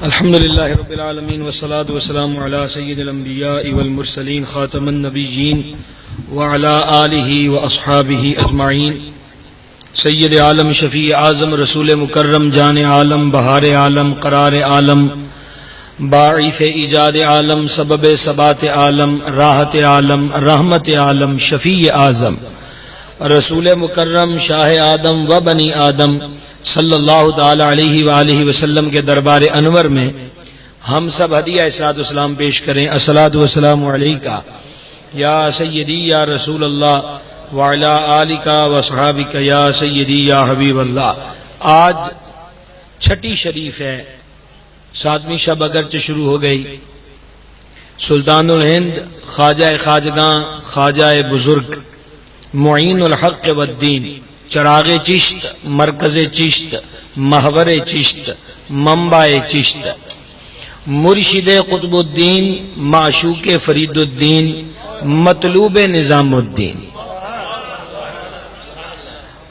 الحمدللہ رب العالمین والصلاة والسلام علی سید الانبیاء والمرسلین خاتم النبیین وعلی آلہ واصحابہ اجمعین سید عالم شفیع اعظم رسول مکرم جان عالم بہار عالم قرار عالم باعث ایجاد عالم سبب ثبات عالم راحت عالم رحمت عالم شفیع اعظم رسول مکرم شاہ آدم و بنی آدم صلی اللہ تعالی علیہ وآلہ وسلم کے دربار انور میں ہم سب ہدیہ الصلاۃ والسلام پیش کریں۔ الصلاۃ والسلام علیکہ یا سیدی یا رسول اللہ وعلی آلک وصحابک یا سیدی یا حبیب اللہ۔ آج چھٹی شریف ہے، ساتویں شب اگرچہ شروع ہو گئی۔ سلطان الہند خواجہ خواجگاں خواجہ بزرگ معین الحق والدین چراغ چشت مرکز چشت محور چشت منبع چشت مرشد قطب الدین معشوق فرید الدین مطلوب نظام الدین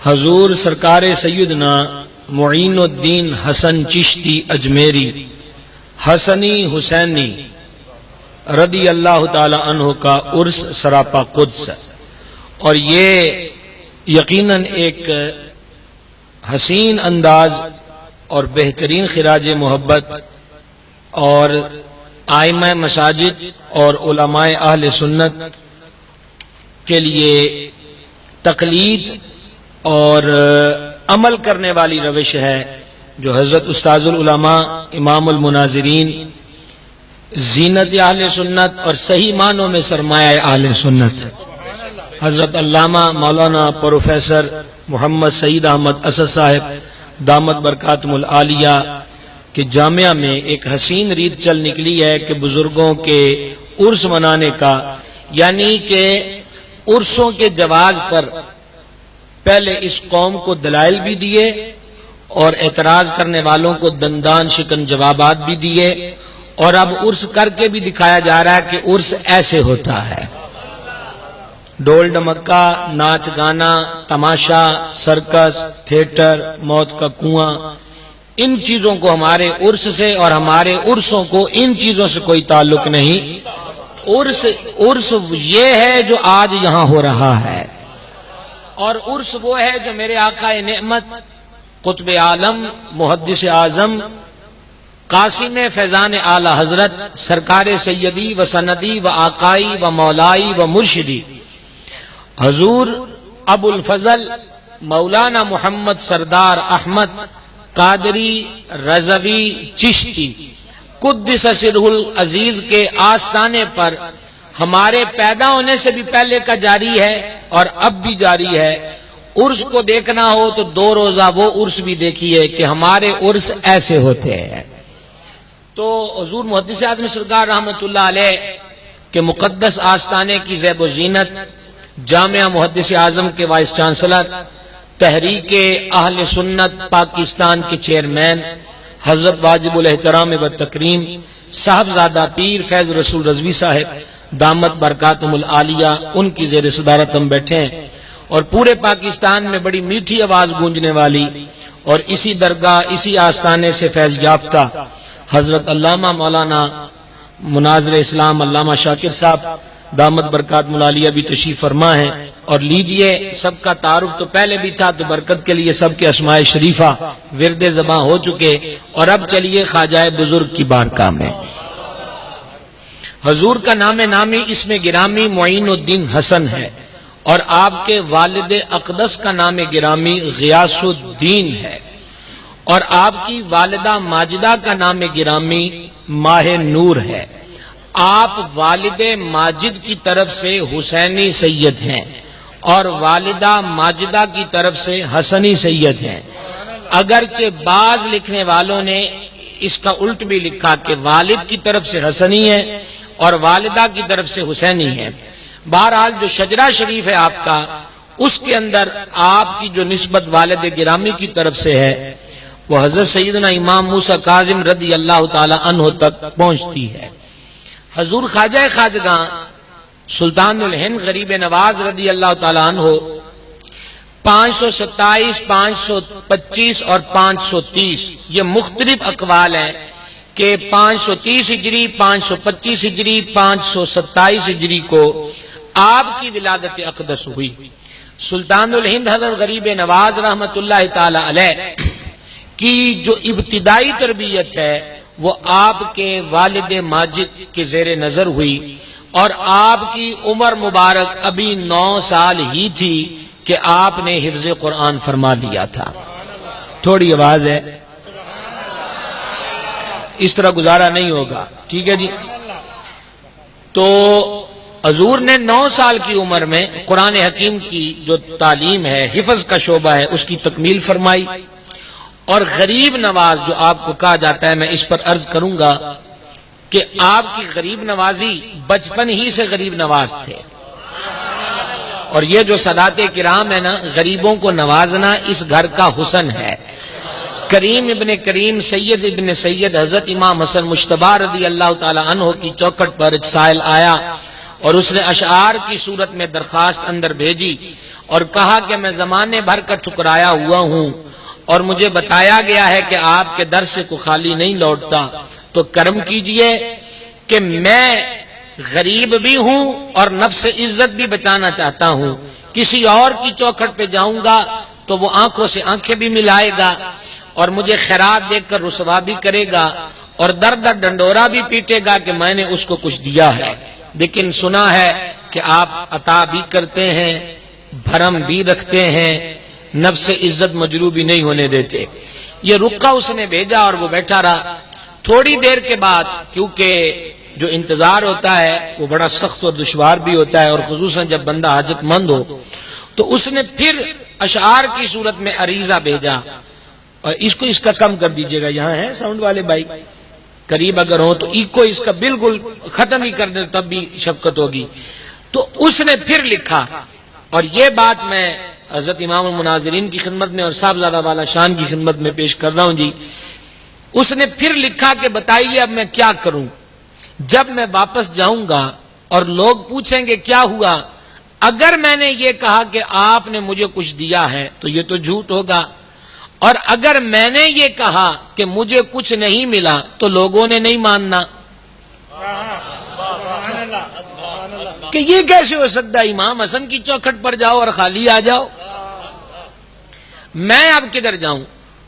حضور سرکار سیدنا معین الدین حسن چشتی اجمیری حسنی حسینی رضی اللہ تعالی عنہ کا عرس سراپا قدس، اور یہ یقیناً ایک حسین انداز اور بہترین خراج محبت اور آئمہ مساجد اور علماء اہل سنت کے لیے تقلید اور عمل کرنے والی روش ہے جو حضرت استاذ العلماء امام المناظرین زینت اہل سنت اور صحیح معنوں میں سرمایہ اہل سنت حضرت علامہ مولانا پروفیسر محمد سعید احمد اسد صاحب دامت برکاتہم العالیہ کے جامعہ میں ایک حسین ریت چل نکلی ہے کہ بزرگوں کے عرس منانے کا، یعنی کہ عرسوں کے جواز پر پہلے اس قوم کو دلائل بھی دیے اور اعتراض کرنے والوں کو دندان شکن جوابات بھی دیے، اور اب عرس کر کے بھی دکھایا جا رہا ہے کہ عرس ایسے ہوتا ہے۔ ڈول ڈمکا، ناچ گانا، تماشا، سرکس، تھیٹر، موت کا کنواں، ان چیزوں کو ہمارے عرس سے اور ہمارے عرسوں کو ان چیزوں سے کوئی تعلق نہیں۔ عرس یہ ہے جو آج یہاں ہو رہا ہے، اور عرس وہ ہے جو میرے آقا نعمت قطب عالم محدث اعظم قاسم فیضان اعلی حضرت سرکار سیدی و سندی و آقائی و مولائی و مرشدی حضور ابو الفضل مولانا محمد سردار احمد قادری رضوی چشتی قدس سرہ العزیز کے آستانے پر ہمارے پیدا ہونے سے بھی پہلے کا جاری ہے اور اب بھی جاری ہے۔ عرس کو دیکھنا ہو تو 2 روزہ وہ عرس بھی دیکھیے کہ ہمارے عرس ایسے ہوتے ہیں۔ تو حضور محدث اعظم سرکار رحمت اللہ علیہ کے مقدس آستانے کی زیب و زینت جامعہ محدث اعظم کے وائس چانسلر تحریک اہل سنت پاکستان کے چیئرمین حضرت واجب الاحترام و تکریم صاحبزادہ پیر فیض رسول رضوی صاحب دامت برکاتہم العالیہ، ان کی زیر صدارت ہم بیٹھے ہیں، اور پورے پاکستان میں بڑی میٹھی آواز گونجنے والی اور اسی درگاہ اسی آستانے سے فیض یافتہ حضرت علامہ مولانا مناظر اسلام علامہ شاکر صاحب دامت برکاتہم العالیہ بھی تشریف فرما ہیں، اور لیجئے سب کا تعارف تو پہلے بھی تھا، تو برکت کے لیے سب کے اسماء شریفہ ورد زباں ہو چکے، اور اب چلیے خواجہ بزرگ کی بارگاہ میں۔ حضور کا نام نامی اسم گرامی معین الدین حسن ہے، اور آپ کے والد اقدس کا نام گرامی غیاث الدین ہے، اور آپ کی والدہ ماجدہ کا نام گرامی ماہ نور ہے۔ آپ والد ماجد کی طرف سے حسینی سید ہیں اور والدہ ماجدہ کی طرف سے حسنی سید ہیں، اگرچہ بعض لکھنے والوں نے اس کا الٹ بھی لکھا کہ والد کی طرف سے حسنی ہے اور والدہ کی طرف سے حسینی ہے۔ بہرحال جو شجرہ شریف ہے آپ کا، اس کے اندر آپ کی جو نسبت والد گرامی کی طرف سے ہے وہ حضرت سیدنا امام موسیٰ کاظم رضی اللہ تعالی عنہ تک پہنچتی ہے۔ حضور خواجہ خواجگاں سلطان الہند غریب نواز رضی اللہ تعالی عنہ 527, 525 اور 530 یہ مختلف اقوال ہیں کہ 530 ہجری، 525 ہجری، 527 ہجری کو آپ کی ولادت اقدس ہوئی۔ سلطان الہند حضرت غریب نواز رحمت اللہ تعالی علیہ کی جو ابتدائی تربیت ہے وہ آپ کے والد ماجد کے زیر نظر ہوئی، اور آپ کی عمر مبارک ابھی 9 سال ہی تھی کہ آپ نے حفظ قرآن فرما لیا تھا۔ تھوڑی آواز ہے، اس طرح گزارا نہیں ہوگا، ٹھیک ہے جی۔ تو حضور نے 9 سال کی عمر میں قرآن حکیم کی جو تعلیم ہے، حفظ کا شعبہ ہے، اس کی تکمیل فرمائی۔ اور غریب نواز جو آپ کو کہا جاتا ہے، میں اس پر عرض کروں گا کہ آپ کی غریب نوازی بچپن ہی سے غریب نواز تھے، اور یہ جو سادات کرام ہے نا، غریبوں کو نوازنا اس گھر کا حسن ہے۔ کریم ابن کریم، سید ابن سید حضرت امام حسن مجتبی رضی اللہ تعالی عنہ کی چوکھٹ پر ایک سائل آیا اور اس نے اشعار کی صورت میں درخواست اندر بھیجی اور کہا کہ میں زمانے بھر کا ٹھکرایا ہوا ہوں، اور مجھے بتایا گیا ہے کہ آپ کے در سے کو خالی نہیں لوٹتا، تو کرم کیجئے کہ میں غریب بھی ہوں اور نفس عزت بھی بچانا چاہتا ہوں، کسی اور کی چوکھٹ پہ جاؤں گا تو وہ آنکھوں سے آنکھیں بھی ملائے گا اور مجھے خیرات دیکھ کر رسوا بھی کرے گا اور در در ڈنڈورا بھی پیٹے گا کہ میں نے اس کو کچھ دیا ہے، لیکن سنا ہے کہ آپ عطا بھی کرتے ہیں، بھرم بھی رکھتے ہیں، نفس عزت مجروح بھی نہیں ہونے دیتے۔ یہ رقہ اس نے بھیجا اور وہ بیٹھا رہا۔ تھوڑی دیر کے بعد، کیونکہ جو انتظار ہوتا ہے وہ بڑا سخت اور دشوار بھی ہوتا ہے، اور خصوصاً جب بندہ حاجت مند ہو، تو اس نے پھر اشعار کی صورت میں عریضہ بھیجا۔ اور اس کا کم کر دیجئے گا، یہاں ہے ساؤنڈ والے بھائی، قریب اگر ہوں تو ایکو اس کا بالکل ختم ہی کر دیں تب بھی شفقت ہوگی۔ تو اس نے پھر لکھا، اور یہ بات میں حضرت امام المناظرین کی خدمت میں اور صاحبزادہ والا شان کی خدمت میں پیش کر رہا ہوں جی۔ اس نے پھر لکھا کہ بتائیے اب میں کیا کروں، جب میں واپس جاؤں گا اور لوگ پوچھیں گے کیا ہوا، اگر میں نے یہ کہا کہ آپ نے مجھے کچھ دیا ہے تو یہ تو جھوٹ ہوگا، اور اگر میں نے یہ کہا کہ مجھے کچھ نہیں ملا تو لوگوں نے نہیں ماننا کہ یہ کیسے ہو سکتا ہے، امام حسن کی چوکھٹ پر جاؤ اور خالی آ جاؤ، میں اب کدھر جاؤں۔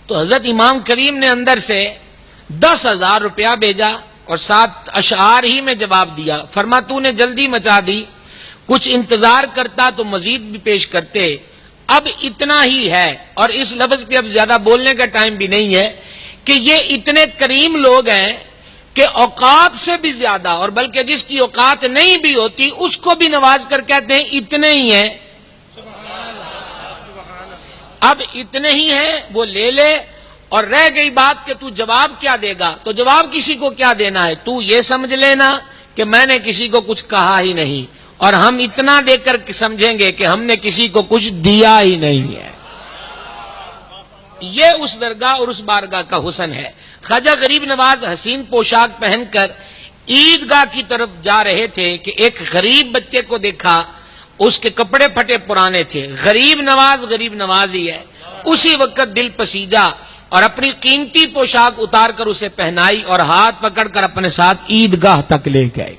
تو حضرت امام کریم نے اندر سے 10,000 روپیہ بھیجا اور 7 اشعار ہی میں جواب دیا۔ فرما تو نے جلدی مچا دی، کچھ انتظار کرتا تو مزید بھی پیش کرتے، اب اتنا ہی ہے، اور اس لفظ پہ اب زیادہ بولنے کا ٹائم بھی نہیں ہے کہ یہ اتنے کریم لوگ ہیں کہ اوقات سے بھی زیادہ، اور بلکہ جس کی اوقات نہیں بھی ہوتی اس کو بھی نواز کر کہتے ہیں اتنے ہی ہیں، اب اتنے ہی ہیں، وہ لے لے۔ اور رہ گئی بات کہ تو جواب کیا دے گا، تو جواب کسی کو کیا دینا ہے، تو یہ سمجھ لینا کہ میں نے کسی کو کچھ کہا ہی نہیں، اور ہم اتنا دے کر سمجھیں گے کہ ہم نے کسی کو کچھ دیا ہی نہیں ہے۔ یہ اس درگاہ اور اس بارگاہ کا حسن ہے۔ خواجہ غریب نواز حسین پوشاک پہن کر عیدگاہ کی طرف جا رہے تھے کہ ایک غریب بچے کو دیکھا، اس کے کپڑے پھٹے پرانے تھے، غریب نواز ہی ہے۔ اسی وقت دل پسیجا اور اپنی قیمتی پوشاک اتار کر اسے پہنائی اور ہاتھ پکڑ کر اپنے ساتھ عیدگاہ تک لے گئے۔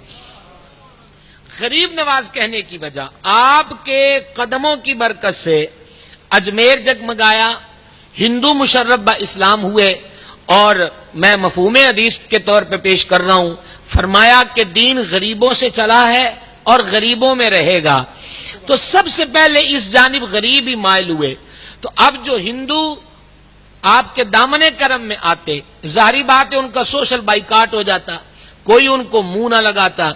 غریب نواز کہنے کی وجہ، آپ کے قدموں کی برکت سے اجمیر جگمگایا، ہندو مشرف با اسلام ہوئے، اور میں مفہوم حدیث کے طور پہ پیش کر رہا ہوں، فرمایا کہ دین غریبوں سے چلا ہے اور غریبوں میں رہے گا۔ تو سب سے پہلے اس جانب غریب ہی مائل ہوئے۔ تو اب جو ہندو آپ کے دامن کرم میں آتے، ظاہری بات ہے ان کا سوشل بائیکاٹ ہو جاتا، کوئی ان کو منہ نہ لگاتا۔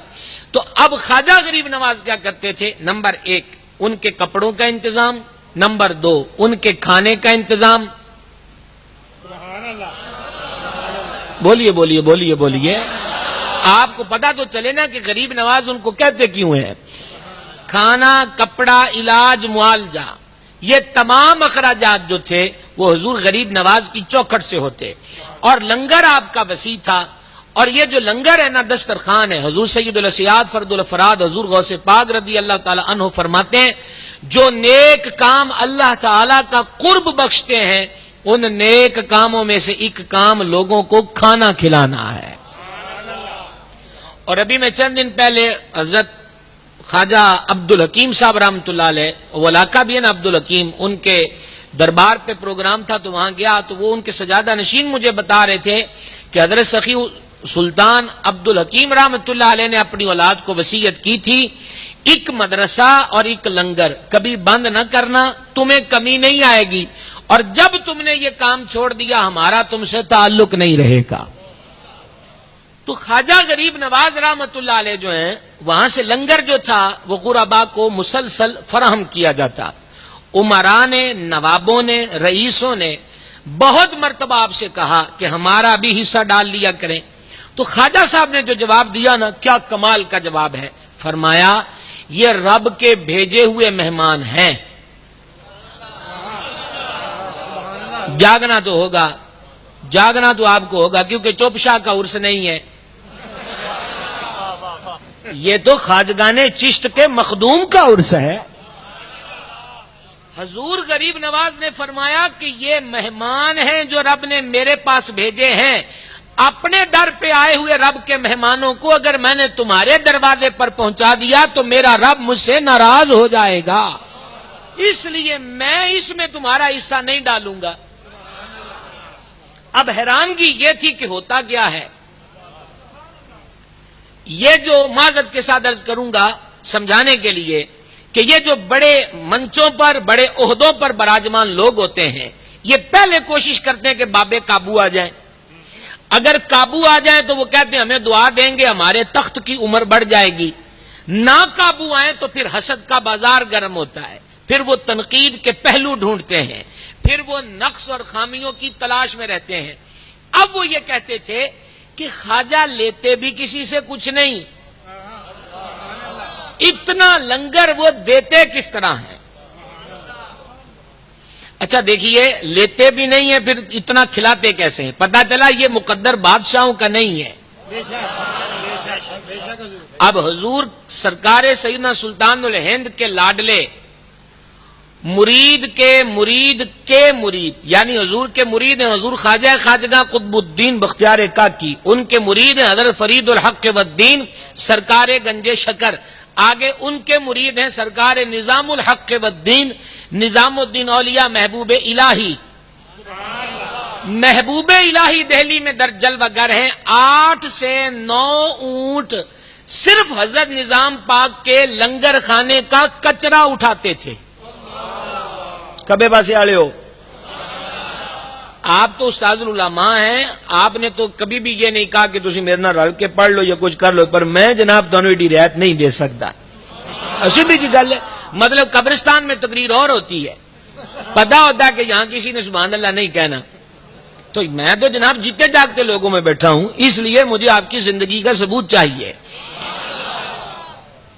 تو اب خواجہ غریب نواز کیا کرتے تھے، نمبر 1 ان کے کپڑوں کا انتظام، نمبر 2 ان کے کھانے کا انتظام۔ بولیے بولیے بولیے بولیے، آپ کو پتا تو چلے نا کہ غریب نواز ان کو کہتے کیوں ہیں۔ کھانا، کپڑا، علاج، معالجہ، یہ تمام اخراجات جو تھے وہ حضور غریب نواز کی چوکھٹ سے ہوتے، اور لنگر آپ کا وسیع تھا، اور یہ جو لنگر ہے نا دسترخوان ہے، حضور سید الاسیاد فرد الافراد حضور غوث پاک رضی اللہ تعالی عنہ فرماتے ہیں جو نیک کام اللہ تعالی کا قرب بخشتے ہیں ان نیک کاموں میں سے ایک کام لوگوں کو کھانا کھلانا ہے۔ اور ابھی میں چند دن پہلے حضرت خواجہ عبدالحکیم صاحب رحمۃ اللہ علیہ، وہ علاقہ بھی ہے نا عبدالحکیم، ان کے دربار پہ پروگرام تھا تو وہاں گیا تو وہ ان کے سجادہ نشین مجھے بتا رہے تھے کہ حضرت سخی سلطان عبدالحکیم رحمۃ اللہ علیہ نے اپنی اولاد کو وصیت کی تھی ایک مدرسہ اور ایک لنگر کبھی بند نہ کرنا، تمہیں کمی نہیں آئے گی، اور جب تم نے یہ کام چھوڑ دیا ہمارا تم سے تعلق نہیں رہے گا۔ تو خواجہ غریب نواز رحمۃ اللہ علیہ جو ہیں وہاں سے لنگر جو تھا وہ غربا کو مسلسل فراہم کیا جاتا، عمراء نے، نوابوں نے، رئیسوں نے بہت مرتبہ آپ سے کہا کہ ہمارا بھی حصہ ڈال لیا کریں۔ تو خواجہ صاحب نے جو جواب دیا نا کیا کمال کا جواب ہے، فرمایا یہ رب کے بھیجے ہوئے مہمان ہیں، جاگنا تو ہوگا، جاگنا تو آپ کو ہوگا کیونکہ چوپ شاہ کا عرس نہیں ہے، یہ تو خواجگان چشت کے مخدوم کا عرس ہے۔ حضور غریب نواز نے فرمایا کہ یہ مہمان ہیں جو رب نے میرے پاس بھیجے ہیں، اپنے در پہ آئے ہوئے رب کے مہمانوں کو اگر میں نے تمہارے دروازے پر پہنچا دیا تو میرا رب مجھ سے ناراض ہو جائے گا، اس لیے میں اس میں تمہارا حصہ نہیں ڈالوں گا۔ اب حیرانگی یہ تھی کہ ہوتا کیا ہے، یہ جو معذرت کے ساتھ عرض کروں گا سمجھانے کے لیے کہ یہ جو بڑے منچوں پر بڑے عہدوں پر براجمان لوگ ہوتے ہیں یہ پہلے کوشش کرتے ہیں کہ بابے قابو آ جائیں، اگر قابو آ جائیں تو وہ کہتے ہیں ہمیں دعا دیں گے ہمارے تخت کی عمر بڑھ جائے گی، نہ قابو آئیں تو پھر حسد کا بازار گرم ہوتا ہے، پھر وہ تنقید کے پہلو ڈھونڈتے ہیں، پھر وہ نقص اور خامیوں کی تلاش میں رہتے ہیں۔ اب وہ یہ کہتے تھے کہ خواجہ لیتے بھی کسی سے کچھ نہیں، اتنا لنگر وہ دیتے کس طرح ہے؟ اچھا دیکھیے لیتے بھی نہیں ہیں پھر اتنا کھلاتے کیسے ہیں؟ پتہ چلا یہ مقدر بادشاہوں کا نہیں ہے۔ اب حضور سرکار سیدنا سلطان الہند کے لاڈلے مرید کے مرید کے مرید یعنی حضور کے مرید ہیں حضور خواجہ خواجگاں قطب الدین بختیار کاکی، ان کے مرید ہیں حضرت فرید الحق والدین سرکار گنج شکر، آگے ان کے مرید ہیں سرکار نظام الحق والدین نظام الدین اولیاء محبوب الہی۔ محبوب الہی دہلی میں در جلوہ گر ہیں، 8 سے 9 اونٹ صرف حضرت نظام پاک کے لنگر خانے کا کچرا اٹھاتے تھے۔ کبے پاسے آلے ہو آپ تو استاد العلماء ہیں، آپ نے تو کبھی بھی یہ نہیں کہا کہ تسی میرے نہ رل کے پڑھ لو یا کچھ کر لو، پر میں جناب دونوں ایڈی رعایت نہیں دے سکتا۔ سیدھی جی گل ہے، مطلب قبرستان میں تقریر اور ہوتی ہے، پتا ہوتا کہ یہاں کسی نے سبحان اللہ نہیں کہنا، تو میں تو جناب جیتے جاگتے لوگوں میں بیٹھا ہوں، اس لیے مجھے آپ کی زندگی کا ثبوت چاہیے۔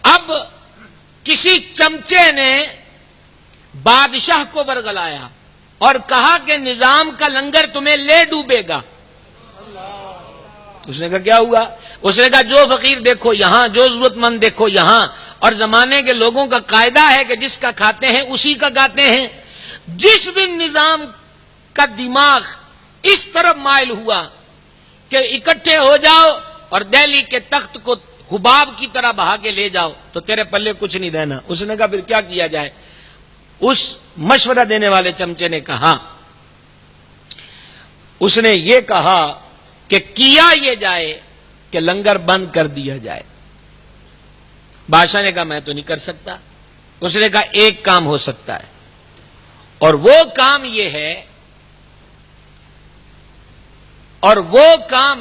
اب کسی چمچے نے بادشاہ کو برگلایا اور کہا کہ نظام کا لنگر تمہیں لے ڈوبے گا۔ اس نے کہا کیا ہوا؟ اس نے کہا جو فقیر دیکھو یہاں، جو ضرورت مند دیکھو یہاں، اور زمانے کے لوگوں کا قاعدہ ہے کہ جس کا کھاتے ہیں اسی کا گاتے ہیں۔ جس دن نظام کا دماغ اس طرف مائل ہوا کہ اکٹھے ہو جاؤ اور دہلی کے تخت کو حباب کی طرح بہا کے لے جاؤ تو تیرے پلے کچھ نہیں رہنا۔ اس نے کہا پھر کیا کیا جائے؟ اس مشورہ دینے والے چمچے نے کہا، اس نے یہ کہا کہ کیا یہ جائے کہ لنگر بند کر دیا جائے۔ بادشاہ نے کہا میں تو نہیں کر سکتا۔ اس نے کہا ایک کام ہو سکتا ہے، اور وہ کام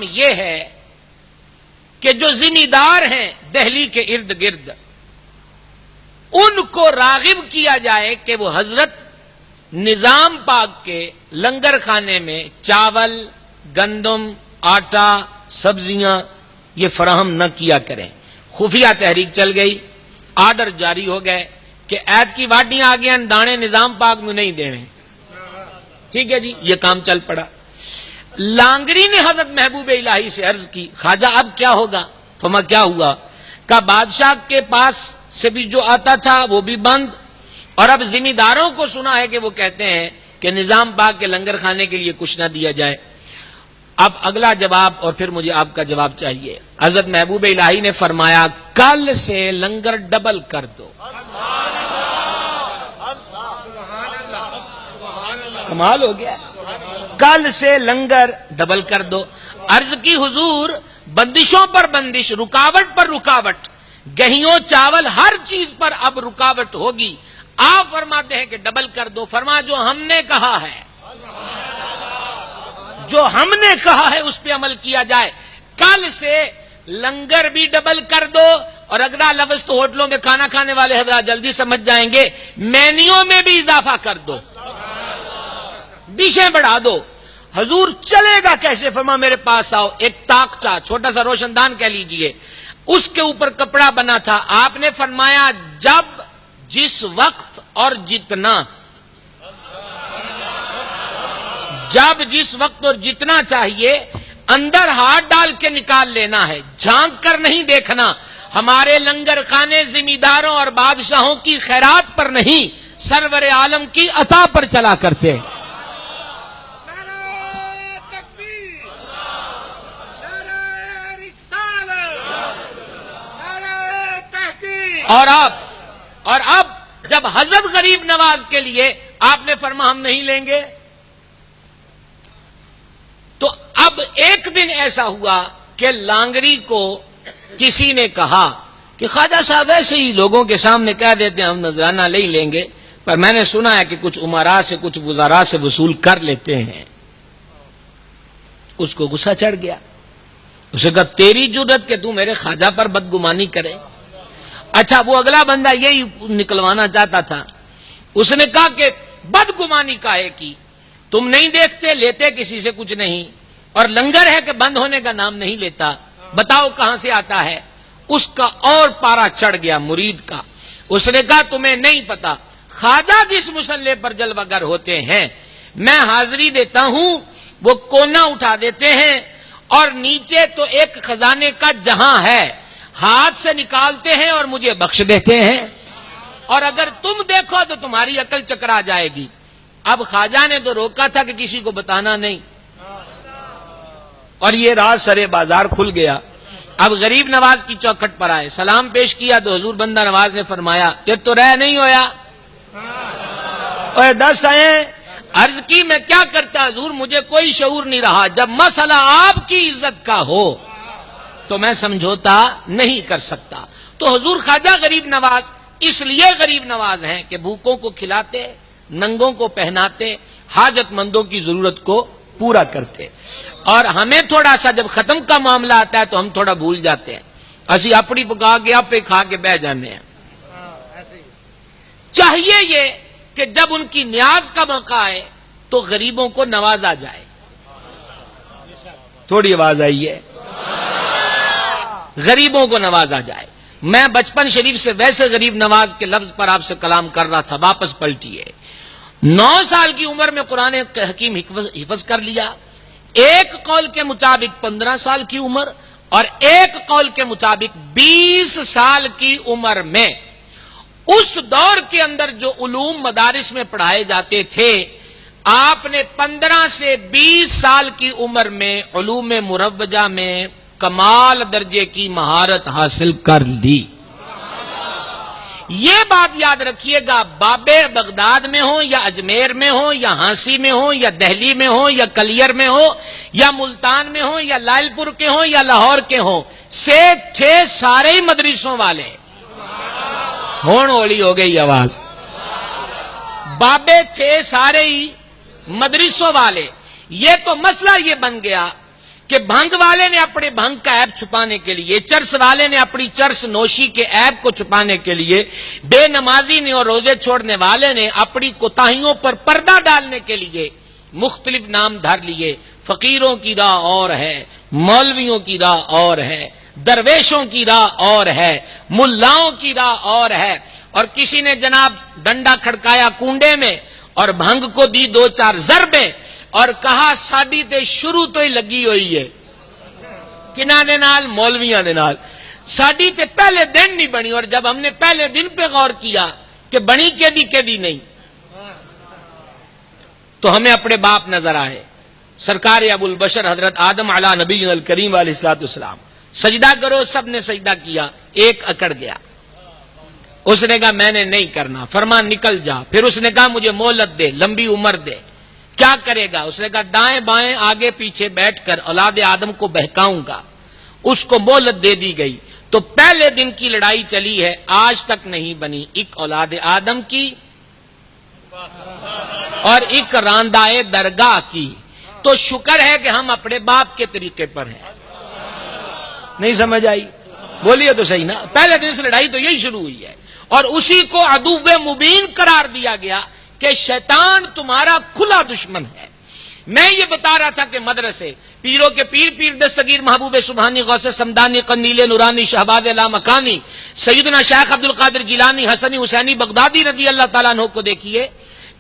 یہ ہے کہ جو ذمہ دار ہیں دہلی کے ارد گرد ان کو راغب کیا جائے کہ وہ حضرت نظام پاک کے لنگر خانے میں چاول، گندم، آٹا، سبزیاں یہ فراہم نہ کیا کریں۔ خفیہ تحریک چل گئی، آرڈر جاری ہو گئے کہ ایت کی واڈیاں آ گئیں، دانے نظام پاک میں نہیں دینے۔ ٹھیک ہے جی، یہ کام چل پڑا۔ لانگری نے حضرت محبوب الہی سے عرض کی خواجہ اب کیا ہوگا؟ فرما کیا ہوا؟ کہ بادشاہ کے پاس سے بھی جو آتا تھا وہ بھی بند، اور اب ذمہ داروں کو سنا ہے کہ وہ کہتے ہیں کہ نظام پاک کے لنگر کھانے کے لیے کچھ نہ دیا جائے۔ اب اگلا جواب اور پھر مجھے آپ کا جواب چاہیے۔ حضرت محبوب الہی نے فرمایا کل سے لنگر ڈبل کر دو۔ کمال ہو گیا، کل سے لنگر ڈبل کر دو۔ عرض کی حضور بندشوں پر بندش، رکاوٹ پر رکاوٹ، گہیوں چاول ہر چیز پر اب رکاوٹ ہوگی، آپ فرماتے ہیں کہ ڈبل کر دو۔ فرما جو ہم نے کہا ہے، جو ہم نے کہا ہے اس پہ عمل کیا جائے، کل سے لنگر بھی ڈبل کر دو، اور اگلا لفظ تو ہوٹلوں میں کھانا کھانے والے حضرات جلدی سمجھ جائیں گے، مینیوں میں بھی اضافہ کر دو، ڈشیں بڑھا دو۔ حضور چلے گا کیسے؟ فرما میرے پاس آؤ۔ ایک تاقچہ، چھوٹا سا روشن دان کہہ لیجئے، اس کے اوپر کپڑا بنا تھا۔ آپ نے فرمایا جب جس وقت اور جتنا، جب جس وقت اور جتنا چاہیے اندر ہاتھ ڈال کے نکال لینا ہے، جھانک کر نہیں دیکھنا۔ ہمارے لنگر خانے ذمہ داروں اور بادشاہوں کی خیرات پر نہیں، سرور عالم کی عطا پر چلا کرتے۔ اور اب جب حضرت غریب نواز کے لیے آپ نے فرما ہم نہیں لیں گے، تو اب ایک دن ایسا ہوا کہ لانگری کو کسی نے کہا کہ خواجہ صاحب ایسے ہی لوگوں کے سامنے کہہ دیتے ہیں ہم نذرانہ نہیں لیں گے، پر میں نے سنا ہے کہ کچھ امراء سے کچھ وزراء سے وصول کر لیتے ہیں۔ اس کو غصہ چڑھ گیا، اسے کہا تیری جرت کہ تو میرے خواجہ پر بدگمانی کرے۔ اچھا وہ اگلا بندہ یہی نکلوانا چاہتا تھا، اس نے کہا کہ بدگمانی کاہے کی، تم نہیں دیکھتے لیتے کسی سے کچھ نہیں، اور لنگر ہے کہ بند ہونے کا نام نہیں لیتا، بتاؤ کہاں سے آتا ہے؟ اس کا اور پارا چڑھ گیا مرید کا۔ اس نے کہا تمہیں نہیں پتا، خواجہ جس مسلح پر جلوہ گر ہوتے ہیں میں حاضری دیتا ہوں، وہ کونا اٹھا دیتے ہیں اور نیچے تو ایک خزانے کا جہاں ہے ہاتھ سے نکالتے ہیں اور مجھے بخش دیتے ہیں، اور اگر تم دیکھو تو تمہاری عقل چکرا جائے گی۔ اب خواجہ نے تو روکا تھا کہ کسی کو بتانا نہیں، اور یہ راز سرے بازار کھل گیا۔ اب غریب نواز کی چوکھٹ پر آئے، سلام پیش کیا تو حضور بندہ نواز نے فرمایا یہ تو رہ نہیں ہویا، اے 10 آئے۔ عرض کی میں کیا کرتا حضور، مجھے کوئی شعور نہیں رہا، جب مسئلہ آپ کی عزت کا ہو تو میں سمجھوتا نہیں کر سکتا۔ تو حضور خواجہ غریب نواز اس لیے غریب نواز ہیں کہ بھوکوں کو کھلاتے، ننگوں کو پہناتے، حاجت مندوں کی ضرورت کو پورا کرتے، اور ہمیں تھوڑا سا جب ختم کا معاملہ آتا ہے تو ہم تھوڑا بھول جاتے ہیں، اسی اپنی پکا کے آپ پہ کھا کے بہ جانے ہیں۔ چاہیے یہ کہ جب ان کی نیاز کا موقع آئے تو غریبوں کو نوازا جائے۔ تھوڑی آواز آئی ہے، غریبوں کو نوازا جائے۔ میں بچپن شریف سے ویسے غریب نواز کے لفظ پر آپ سے کلام کر رہا تھا، واپس پلٹیے۔ 9 سال کی عمر میں قرآن حکیم حفظ کر لیا، ایک قول کے مطابق 15 سال کی عمر، اور ایک قول کے مطابق 20 سال کی عمر میں اس دور کے اندر جو علوم مدارس میں پڑھائے جاتے تھے، آپ نے 15 سے 20 سال کی عمر میں علوم مروجہ میں کمال درجے کی مہارت حاصل کر لی۔ یہ بات یاد رکھیے گا، بابے بغداد میں ہو یا اجمیر میں ہو یا ہانسی میں ہو یا دہلی میں ہو یا کلیر میں ہو یا ملتان میں ہو یا لائل پور کے ہو یا لاہور کے ہو، سے تھے سارے ہی مدرسوں والے۔ ہون ہولی ہو گئی آواز، بابے تھے سارے ہی مدرسوں والے۔ یہ تو مسئلہ یہ بن گیا کہ بھنگ والے نے اپنے بھنگ کا عیب چھپانے کے لیے، چرس والے نے اپنی چرس نوشی کے عیب کو چھپانے کے لیے، بے نمازی نے اور روزے چھوڑنے والے نے اپنی کوتاہیوں پر پردہ ڈالنے کے لیے مختلف نام دھر لیے۔ فقیروں کی راہ اور ہے، مولویوں کی راہ اور ہے، درویشوں کی راہ اور ہے، ملاؤں کی راہ اور ہے، اور کسی نے جناب ڈنڈا کھڑکایا کنڈے میں اور بھنگ کو دی 2-4 ضربیں، اور کہا ساڈی تے شروع تو ہی لگی ہوئی ہے کنہاں دے نال؟ مولویاں دے نال. ساڈی تے پہلے دن نہیں بنی, اور جب ہم نے پہلے دن پہ غور کیا کہ بنی کیدی نہیں تو ہمیں اپنے باپ نظر آئے. سرکار ابو البشر حضرت آدم علی نبی الکریم علیہ الصلوۃ والسلام. سجدہ کرو, سب نے سجدہ کیا, ایک اکڑ گیا. اس نے کہا میں نے نہیں کرنا, فرمان نکل جا. پھر اس نے کہا مجھے مہلت دے, لمبی عمر دے. کیا کرے گا؟ اس نے کہا دائیں بائیں آگے پیچھے بیٹھ کر اولاد آدم کو بہکاؤں گا. اس کو مہلت دے دی گئی. تو پہلے دن کی لڑائی چلی ہے, آج تک نہیں بنی. ایک اولاد آدم کی اور ایک راندائے درگاہ کی. تو شکر ہے کہ ہم اپنے باپ کے طریقے پر ہیں. نہیں سمجھ آئی؟ بولیے تو صحیح نا. پہلے دن سے لڑائی تو یہی شروع ہوئی ہے, اور اسی کو عدو مبین قرار دیا گیا کہ شیطان تمہارا کھلا دشمن ہے. میں یہ بتا رہا تھا کہ مدرسے پیروں کے پیر دستگیر محبوب سبحانی غوث سمدانی قندیل نورانی شہباز لامکانی سیدنا شیخ عبد القادر جیلانی حسنی حسینی بغدادی رضی اللہ تعالیٰ عنہ کو دیکھیے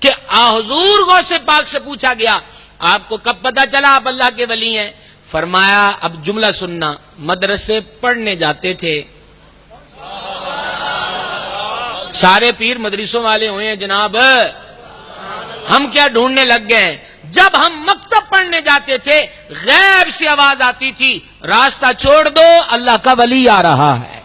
کہ حضور غوث پاک سے پوچھا گیا آپ کو کب پتا چلا آپ اللہ کے ولی ہیں؟ فرمایا اب جملہ سننا, مدرسے پڑھنے جاتے تھے. سارے پیر مدرسوں والے ہوئے ہیں جناب, ہم کیا ڈھونڈنے لگ گئے ہیں؟ جب ہم مکتب پڑھنے جاتے تھے غیب سے آواز آتی تھی راستہ چھوڑ دو اللہ کا ولی آ رہا ہے.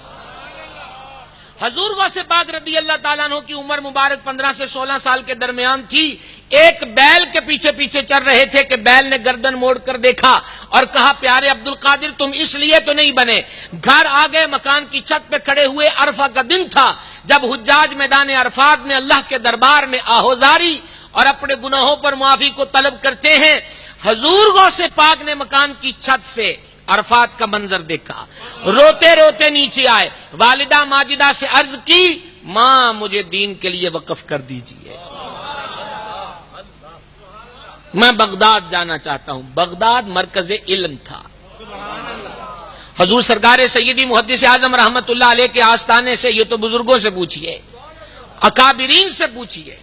حضور غوث پاک رضی اللہ تعالیٰ عنہ کی عمر مبارک 15 سے 16 سال کے درمیان تھی. ایک بیل کے پیچھے چل رہے تھے کہ بیل نے گردن موڑ کر دیکھا اور کہا پیارے عبد القادر تم اس لیے تو نہیں بنے. گھر آ گئے, مکان کی چھت پہ کھڑے ہوئے. عرفہ کا دن تھا جب حجاج میدان عرفات میں اللہ کے دربار میں آہوزاری اور اپنے گناہوں پر معافی کو طلب کرتے ہیں. حضور غوث پاک نے مکان کی چھت سے عرفات کا منظر دیکھا, روتے روتے نیچے آئے. والدہ ماجدہ سے عرض کی ماں مجھے دین کے لیے وقف کر دیجئے, میں بغداد جانا چاہتا ہوں. بغداد مرکز علم تھا. حضور سرکار سیدی محدث اعظم رحمت اللہ علیہ کے آستانے سے, یہ تو بزرگوں سے پوچھئے, اکابرین سے پوچھئے,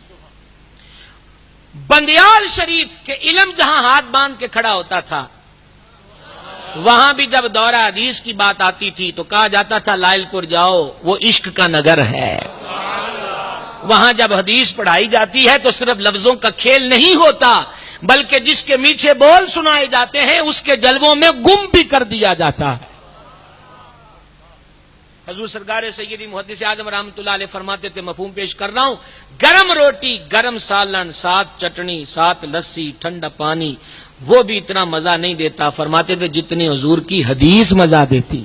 بندیال شریف کے علم جہاں ہاتھ باندھ کے کھڑا ہوتا تھا وہاں بھی جب دورہ حدیث کی بات آتی تھی تو کہا جاتا تھا لائل پور جاؤ وہ عشق کا نگر ہے. وہاں جب حدیث پڑھائی جاتی ہے تو صرف لفظوں کا کھیل نہیں ہوتا بلکہ جس کے میٹھے بول سنائے جاتے ہیں اس کے جلووں میں گم بھی کر دیا جاتا ہے. حضور سرکار سیدی محدث اعظم رحمۃ اللہ علیہ فرماتے تھے, مفہوم پیش کر رہا ہوں, گرم روٹی, گرم سالن, ساتھ چٹنی, ساتھ لسی, ٹھنڈا پانی, وہ بھی اتنا مزہ نہیں دیتا. فرماتے تھے جتنی حضور کی حدیث مزہ دیتی.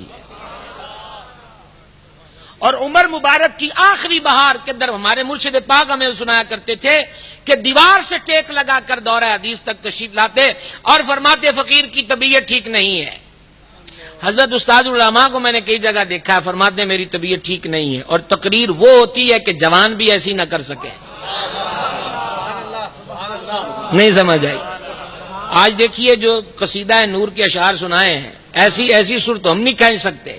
اور عمر مبارک کی آخری بہار کے در ہمارے مرشد پاک ہمیں سنایا کرتے تھے کہ دیوار سے ٹیک لگا کر دورہ حدیث تک تشریف لاتے اور فرماتے فقیر کی طبیعت ٹھیک نہیں ہے. حضرت استاد العلماء کو میں نے کئی جگہ دیکھا ہے, فرماتے ہیں میری طبیعت ٹھیک نہیں ہے, اور تقریر وہ ہوتی ہے کہ جوان بھی ایسی نہ کر سکے. نہیں سمجھ آئی؟ آج دیکھیے جو قصیدہ نور کے اشعار سنائے ہیں, ایسی سر تو ہم نہیں کہہ سکتے.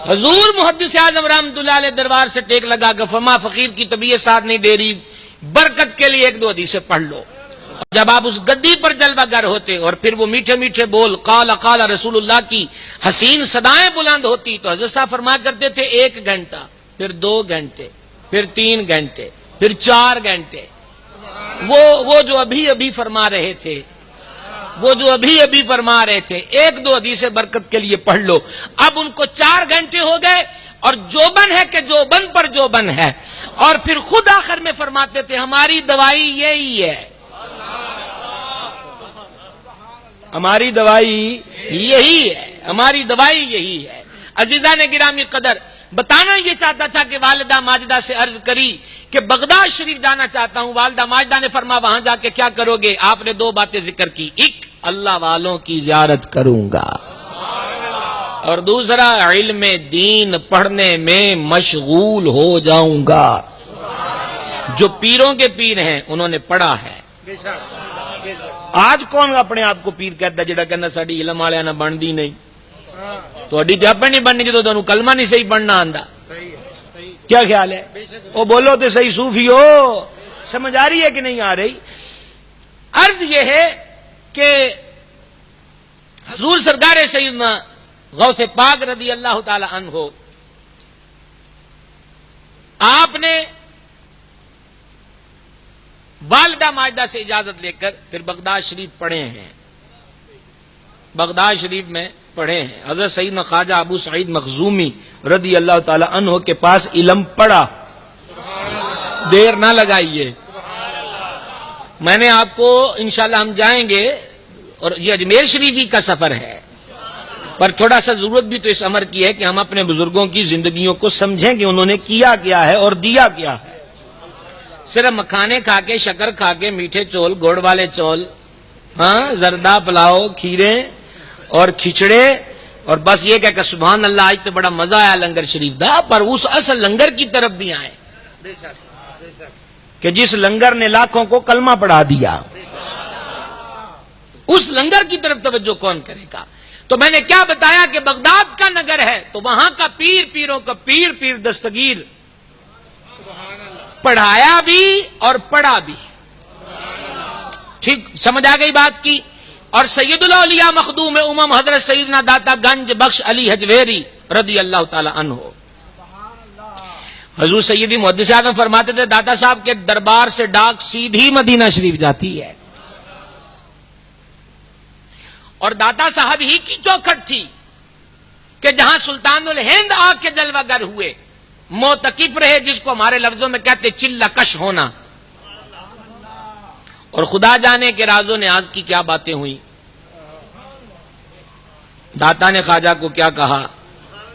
حضور محدث اعظم رحمۃ اللہ علیہ دربار سے ٹیک لگا کہ فرما فقیر کی طبیعت ساتھ نہیں دے رہی, برکت کے لیے ایک دو حدیثیں پڑھ لو. جب آپ اس گدی پر جلوہ گر ہوتے اور پھر وہ میٹھے میٹھے بول قال قال رسول اللہ کی حسین صدائیں بلند ہوتی تو حضرت صاحب فرمایا کرتے تھے 1 گھنٹہ, پھر 2 گھنٹے, پھر 3 گھنٹے, پھر 4 گھنٹے. وہ جو ابھی فرما رہے تھے, ایک دو حدیثیں برکت کے لیے پڑھ لو. اب ان کو 4 گھنٹے ہو گئے اور جوبن ہے کہ جوبن پر جوبن ہے. اور پھر خود آخر میں فرماتے تھے ہماری دوائی یہی ہے, ہماری دوائی یہی ہے. عزیزان گرامی قدر, بتانا یہ چاہتا تھا کہ والدہ ماجدہ سے عرض کری کہ بغداد شریف جانا چاہتا ہوں. والدہ ماجدہ نے فرمایا وہاں جا کے کیا کرو گے؟ آپ نے 2 باتیں ذکر کی, ایک اللہ والوں کی زیارت کروں گا اور دوسرا علم دین پڑھنے میں مشغول ہو جاؤں گا. جو پیروں کے پیر ہیں انہوں نے پڑھا ہے. آج کون اپنے آپ کو پیر کہتا ہے جڑا کہنا ساڈی علم والے نہ بنتی نہیں, تھوڑی تے اپنے نہیں بننی جدوں تانوں کلمہ نہیں صحیح پڑھنا آندا. کیا خیال ہے؟ وہ بولو تے صحیح صوفی ہو. سمجھ آ رہی ہے کہ نہیں آ رہی؟ عرض یہ ہے کہ حضور سرکار سیدنا غوث پاک رضی اللہ تعالی عنہ آپ نے والدہ ماجدہ سے اجازت لے کر پھر بغداد شریف پڑھے ہیں، بغداد شریف میں پڑھے ہیں۔ حضرت سیدنا خواجہ ابو سعید مخزومی رضی اللہ تعالی عنہ کے پاس علم پڑھا، دیر نہ لگائیے، میں نے آپ کو انشاءاللہ ہم جائیں گے، اور یہ اجمیر شریف ہی کا سفر ہے، پر تھوڑا سا ضرورت بھی تو اس امر کی ہے کہ ہم اپنے بزرگوں کی زندگیوں کو سمجھیں کہ انہوں نے کیا کیا ہے اور دیا کیا ہے۔ صرف مکھانے کھا کے، شکر کھا کے، میٹھے چول، گوڑ والے چول، ہاں، زردہ پلاؤ، کھیرے اور کھچڑے، اور بس یہ کہ سبحان اللہ آج تو بڑا مزہ آیا لنگر شریف دا، پر اس اصل لنگر کی طرف بھی آئے کہ جس لنگر نے لاکھوں کو کلمہ پڑھا دیا، اس لنگر کی طرف توجہ کون کرے گا؟ تو میں نے کیا بتایا کہ بغداد کا نگر ہے تو وہاں کا پیر، پیروں کا پیر، پیر دستگیر پڑھایا بھی اور پڑھا بھی، ٹھیک سمجھ آ گئی بات کی۔ اور سید الاولیاء مخدوم امم حضرت سیدنا داتا گنج بخش علی حجویری رضی اللہ تعالی عنہ، حضور سیدی محدث اعظم فرماتے تھے داتا صاحب کے دربار سے ڈاک سیدھی مدینہ شریف جاتی ہے، اور داتا صاحب ہی کی چوکھٹ تھی کہ جہاں سلطان الہند آ کے جلوہ گر ہوئے، موتقف رہے، جس کو ہمارے لفظوں میں کہتے چلہ کش ہونا، اور خدا جانے کے راز و نیاز کی کیا باتیں ہوئی، داتا نے خواجہ کو کیا کہا،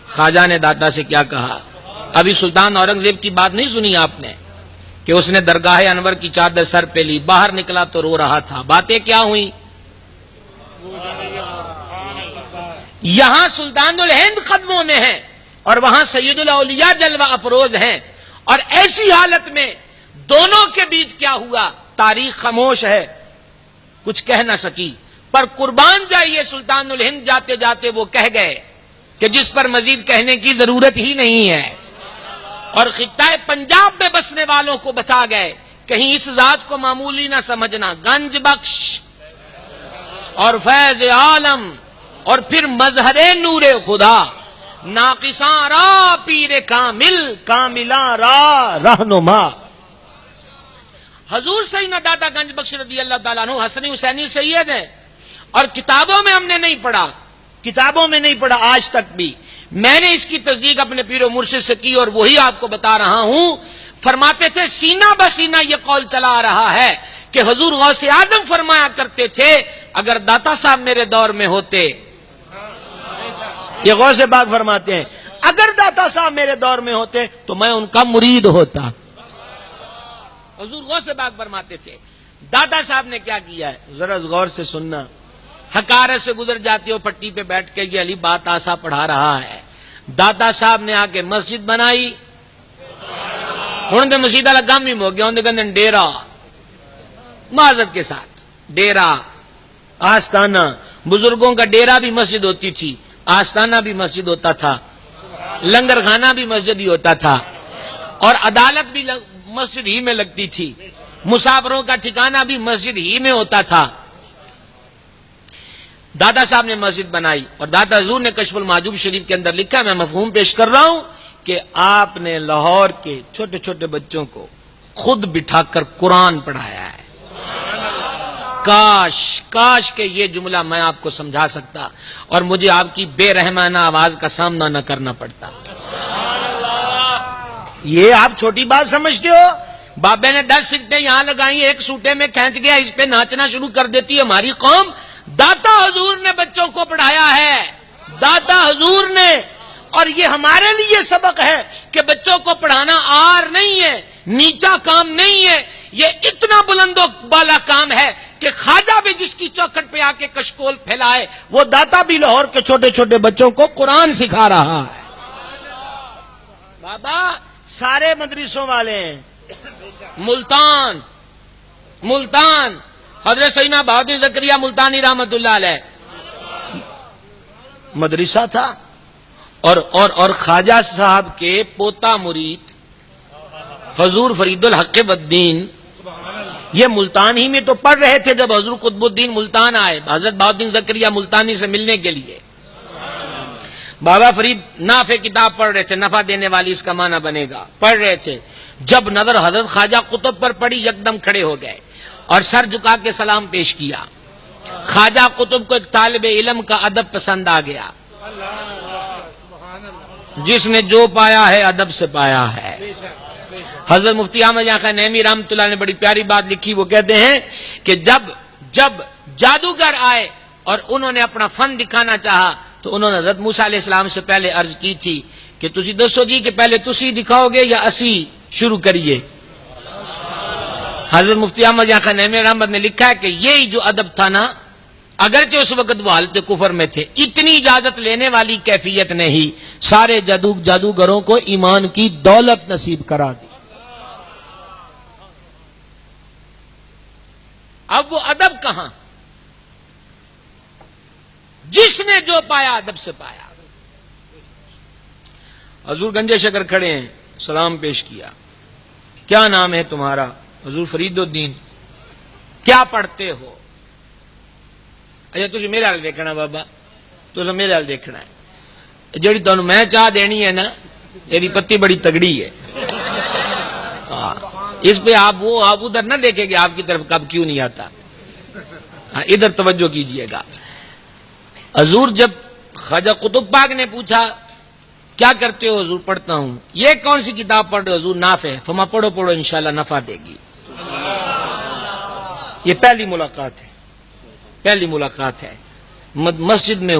خواجہ نے داتا سے کیا کہا۔ ابھی سلطان اورنگزیب کی بات نہیں سنی آپ نے کہ اس نے درگاہ انور کی چادر سر پہ لی، باہر نکلا تو رو رہا تھا، باتیں کیا ہوئی؟ یہاں سلطان الہند قدموں میں ہے اور وہاں سید الاولیاء جلوہ افروز ہیں، اور ایسی حالت میں دونوں کے بیچ کیا ہوا؟ تاریخ خاموش ہے، کچھ کہہ نہ سکی، پر قربان جائیے سلطان الہند جاتے جاتے وہ کہہ گئے کہ جس پر مزید کہنے کی ضرورت ہی نہیں ہے، اور خطہ پنجاب میں بسنے والوں کو بتا گئے کہیں اس ذات کو معمولی نہ سمجھنا، گنج بخش اور فیض عالم اور پھر مظہر نور خدا، ناقصاں را پیر کامل، کاملاں را رہنما۔ حضور سیدنا داتا گنج بخش رضی اللہ تعالیٰ عنہ حسنی حسینی سید ہیں، اور کتابوں میں ہم نے نہیں پڑھا، کتابوں میں نہیں پڑھا آج تک بھی، میں نے اس کی تصدیق اپنے پیر و مرشد سے کی اور وہی آپ کو بتا رہا ہوں۔ فرماتے تھے سینہ بسینہ یہ قول چلا رہا ہے کہ حضور غوث اعظم فرمایا کرتے تھے اگر داتا صاحب میرے دور میں ہوتے، یہ غوث پاک فرماتے ہیں اگر داتا صاحب میرے دور میں ہوتے تو میں ان کا مرید ہوتا۔ حضور غوث پاک فرماتے تھے۔ داتا صاحب نے کیا کیا ہے ذرا غور سے سننا، حقارت سے گزر جاتی ہو پٹی پہ بیٹھ کے یہ علی بات آسا پڑھا رہا ہے۔ داتا صاحب نے آ کے مسجد بنائی، ہوں تو مسجد والا کام ہی ہو گیا، ہوں کہتے ڈیرا، معذرت کے ساتھ ڈیرا، آستانہ، بزرگوں کا ڈیرا بھی مسجد ہوتی تھی، آستانہ بھی مسجد ہوتا تھا، لنگر خانہ بھی مسجد ہی ہوتا تھا، اور عدالت بھی مسجد ہی میں لگتی تھی، مسافروں کا ٹھکانہ بھی مسجد ہی میں ہوتا تھا۔ دادا صاحب نے مسجد بنائی، اور دادا حضور نے کشف المحجوب شریف کے اندر لکھا، میں مفہوم پیش کر رہا ہوں کہ آپ نے لاہور کے چھوٹے چھوٹے بچوں کو خود بٹھا کر قرآن پڑھایا ہے۔ کاش کہ یہ جملہ میں آپ کو سمجھا سکتا اور مجھے آپ کی بے رحمانہ آواز کا سامنا نہ کرنا پڑتا۔ یہ آپ چھوٹی بات سمجھتے ہو؟ بابے نے 10 سکٹیں یہاں لگائی، ایک سوٹے میں کھینچ گیا، اس پہ ناچنا شروع کر دیتی ہے ہماری قوم۔ داتا حضور نے بچوں کو پڑھایا ہے، داتا حضور نے، اور یہ ہمارے لیے سبق ہے کہ بچوں کو پڑھانا آر نہیں ہے، نیچا کام نہیں ہے، یہ اتنا بلند و بالا کام ہے کہ خواجہ بھی جس کی چوکھٹ پہ آ کے کشکول پھیلائے، وہ داتا بھی لاہور کے چھوٹے چھوٹے بچوں کو قرآن سکھا رہا ہے۔ بابا سارے مدرسوں والے ہیں، ملتان حضرت سیدنا بہادر زکریا ملتانی رحمت اللہ علیہ مدرسہ تھا، اور خواجہ صاحب کے پوتا مرید حضور فرید الحق والدین یہ ملتان ہی میں تو پڑھ رہے تھے جب حضور قطب الدین ملتان آئے حضرت بہاؤالدین زکریا ملتانی سے ملنے کے لیے. بابا فرید نافع کتاب پڑھ رہے تھے, نفع دینے والی اس کا معنی بنے گا, پڑھ رہے تھے. جب نظر حضرت خواجہ قطب پر پڑی یکدم کھڑے ہو گئے اور سر جھکا کے سلام پیش کیا. خواجہ قطب کو ایک طالب علم کا ادب پسند آ گیا. جس نے جو پایا ہے ادب سے پایا ہے. حضرت مفتی احمد یحییٰ نعیمی رحمۃ اللہ نے بڑی پیاری بات لکھی. وہ کہتے ہیں کہ جب جادوگر آئے اور انہوں نے اپنا فن دکھانا چاہا تو انہوں نے حضرت موسیٰ علیہ السلام سے پہلے عرض کی تھی کہ تسی دسو جی کہ پہلے تسی دکھاؤ گے یا اسی شروع کریے. حضرت مفتی احمد یحییٰ نعیمی رحمت نے لکھا ہے کہ یہی جو ادب تھا نا, اگرچہ اس وقت وہ حالت کفر میں تھے, اتنی اجازت لینے والی کیفیت نے ہی سارے جادوگروں کو ایمان کی دولت نصیب کرا دی. اب وہ ادب کہاں؟ جس نے جو پایا ادب سے پایا. حضور گنجے شکر کھڑے ہیں, سلام پیش کیا. کیا نام ہے تمہارا؟ حضور فرید الدین. کیا پڑھتے ہو؟ اچھا تجھے میرے حال دیکھنا بابا, تجھے میرے حال دیکھنا ہے. جڑی تمہیں میں چاہ دینی ہے نا, یہ پتی بڑی تگڑی ہے. اس پہ آپ ادھر نہ دیکھیں گے آپ کی طرف کب کیوں نہیں آتا, ادھر توجہ کیجئے گا. حضور جب خواجہ قطب پاک نے پوچھا کیا کرتے ہو؟ حضور پڑھتا ہوں. یہ کون سی کتاب پڑھ رہے ہو؟ حضور نافع. فرمایا پڑھو انشاءاللہ نفع دے گی. یہ پہلی ملاقات ہے, مسجد میں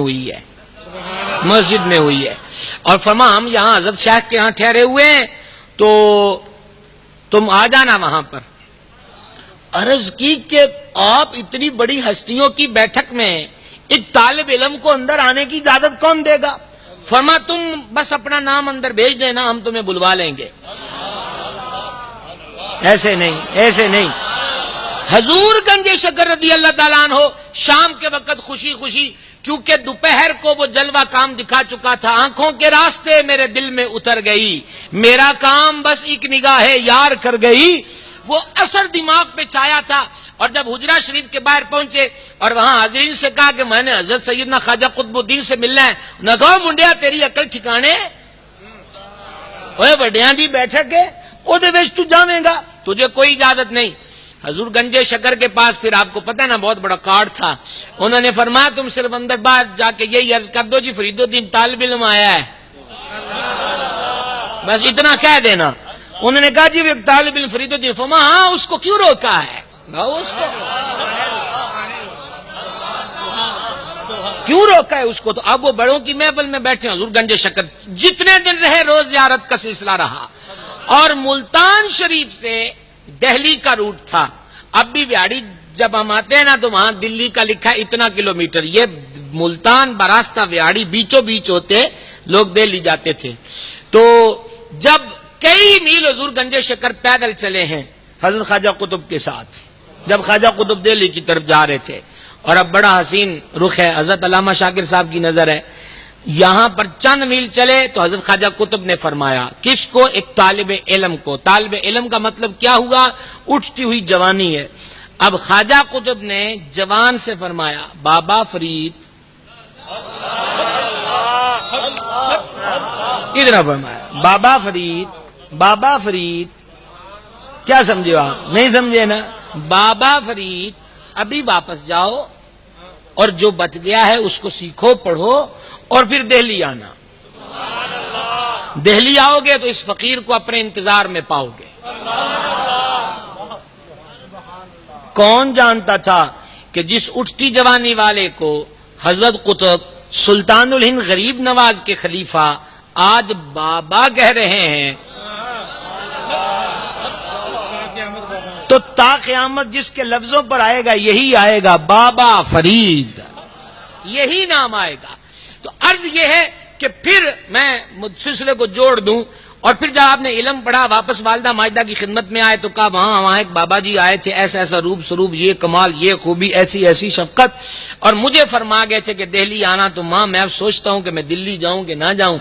ہوئی ہے. اور فرمایا ہم یہاں حضرت شیخ کے ہاں ٹھہرے ہوئے ہیں تو تم آ جانا وہاں پر. عرض کی کہ آپ اتنی بڑی ہستیوں کی بیٹھک میں ایک طالب علم کو اندر آنے کی اجازت کون دے گا؟ فرمایا تم بس اپنا نام اندر بھیج دینا, ہم تمہیں بلوا لیں گے. ایسے نہیں. حضور گنجے شکر رضی اللہ تعالیٰ عنہ شام کے وقت خوشی کیونکہ دوپہر کو وہ جلوہ کام دکھا چکا تھا, آنکھوں کے راستے میرے دل میں اتر گئی, میرا کام بس ایک نگاہ یار کر گئی. وہ اثر دماغ پہ چھایا تھا. اور جب حجرہ شریف کے باہر پہنچے اور وہاں حاضرین سے کہا کہ میں نے حضرت سیدنا خواجہ قطب الدین سے ملنا ہے, نہ کہو منڈیا تیری عقل ٹھکانے, اوے بڑیاں دی بیٹھک ہے او دے وچ تو جاویں گا, تجھے کوئی اجازت نہیں. حضور گنجے شکر کے پاس پھر آپ کو پتہ ہے نا بہت بڑا کارڈ تھا. انہوں نے فرمایا تم صرف اندر باہر جا کے یہی عرض کر دو جی فرید الدین طالب علم آیا ہے, بس اتنا کہہ دینا. انہوں نے کہا جی وہ ایک طالب علم فرید الدین. فرمایا ہاں اس کو کیوں روکا ہے, کیوں روکا ہے اس کو؟ تو اب وہ بڑوں کی محفل میں بیٹھے. حضور گنجے شکر جتنے دن رہے روز زیارت کا سلسلہ رہا. اور ملتان شریف سے دہلی کا روٹ تھا. اب بھی ویاڑی جب ہم آتے ہیں نا تو وہاں دلی کا لکھا ہے اتنا کلومیٹر. یہ ملتان براستہ ویاڑی بیچوں بیچ ہوتے لوگ دہلی جاتے تھے. تو جب کئی میل حضور گنجے شکر پیدل چلے ہیں حضرت خواجہ قطب کے ساتھ, جب خواجہ قطب دہلی کی طرف جا رہے تھے. اور اب بڑا حسین رخ ہے, حضرت علامہ شاکر صاحب کی نظر ہے. یہاں پر چند میل چلے تو حضرت خواجہ قطب نے فرمایا کس کو؟ ایک طالب علم کو. طالب علم کا مطلب کیا ہوا؟ اٹھتی ہوئی جوانی ہے. اب خواجہ قطب نے جوان سے فرمایا بابا فرید, ادھر فرمایا بابا فرید. کیا سمجھے آپ؟ نہیں سمجھے نا. بابا فرید ابھی واپس جاؤ اور جو بچ گیا ہے اس کو سیکھو, پڑھو, اور پھر دہلی آنا. دہلی آؤ گے تو اس فقیر کو اپنے انتظار میں پاؤ گے. کون جانتا تھا کہ جس اٹھتی جوانی والے کو حضرت قطب سلطان الہند غریب نواز کے خلیفہ آج بابا کہہ رہے ہیں, تو تا قیامت جس کے لفظوں پر آئے گا یہی آئے گا, بابا فرید, یہی نام آئے گا. تو عرض یہ ہے کہ پھر میں سلسلے کو جوڑ دوں اور پھر جب آپ نے علم پڑھا واپس والدہ ماجدہ کی خدمت میں آئے تو کہا وہاں ایک بابا جی آئے تھے، ایسا ایسا روپ سروپ، یہ کمال، یہ خوبی، ایسی ایسی شفقت، اور مجھے فرما گئے تھے کہ دہلی آنا۔ تو ماں میں اب سوچتا ہوں کہ میں دلی جاؤں کہ نہ جاؤں،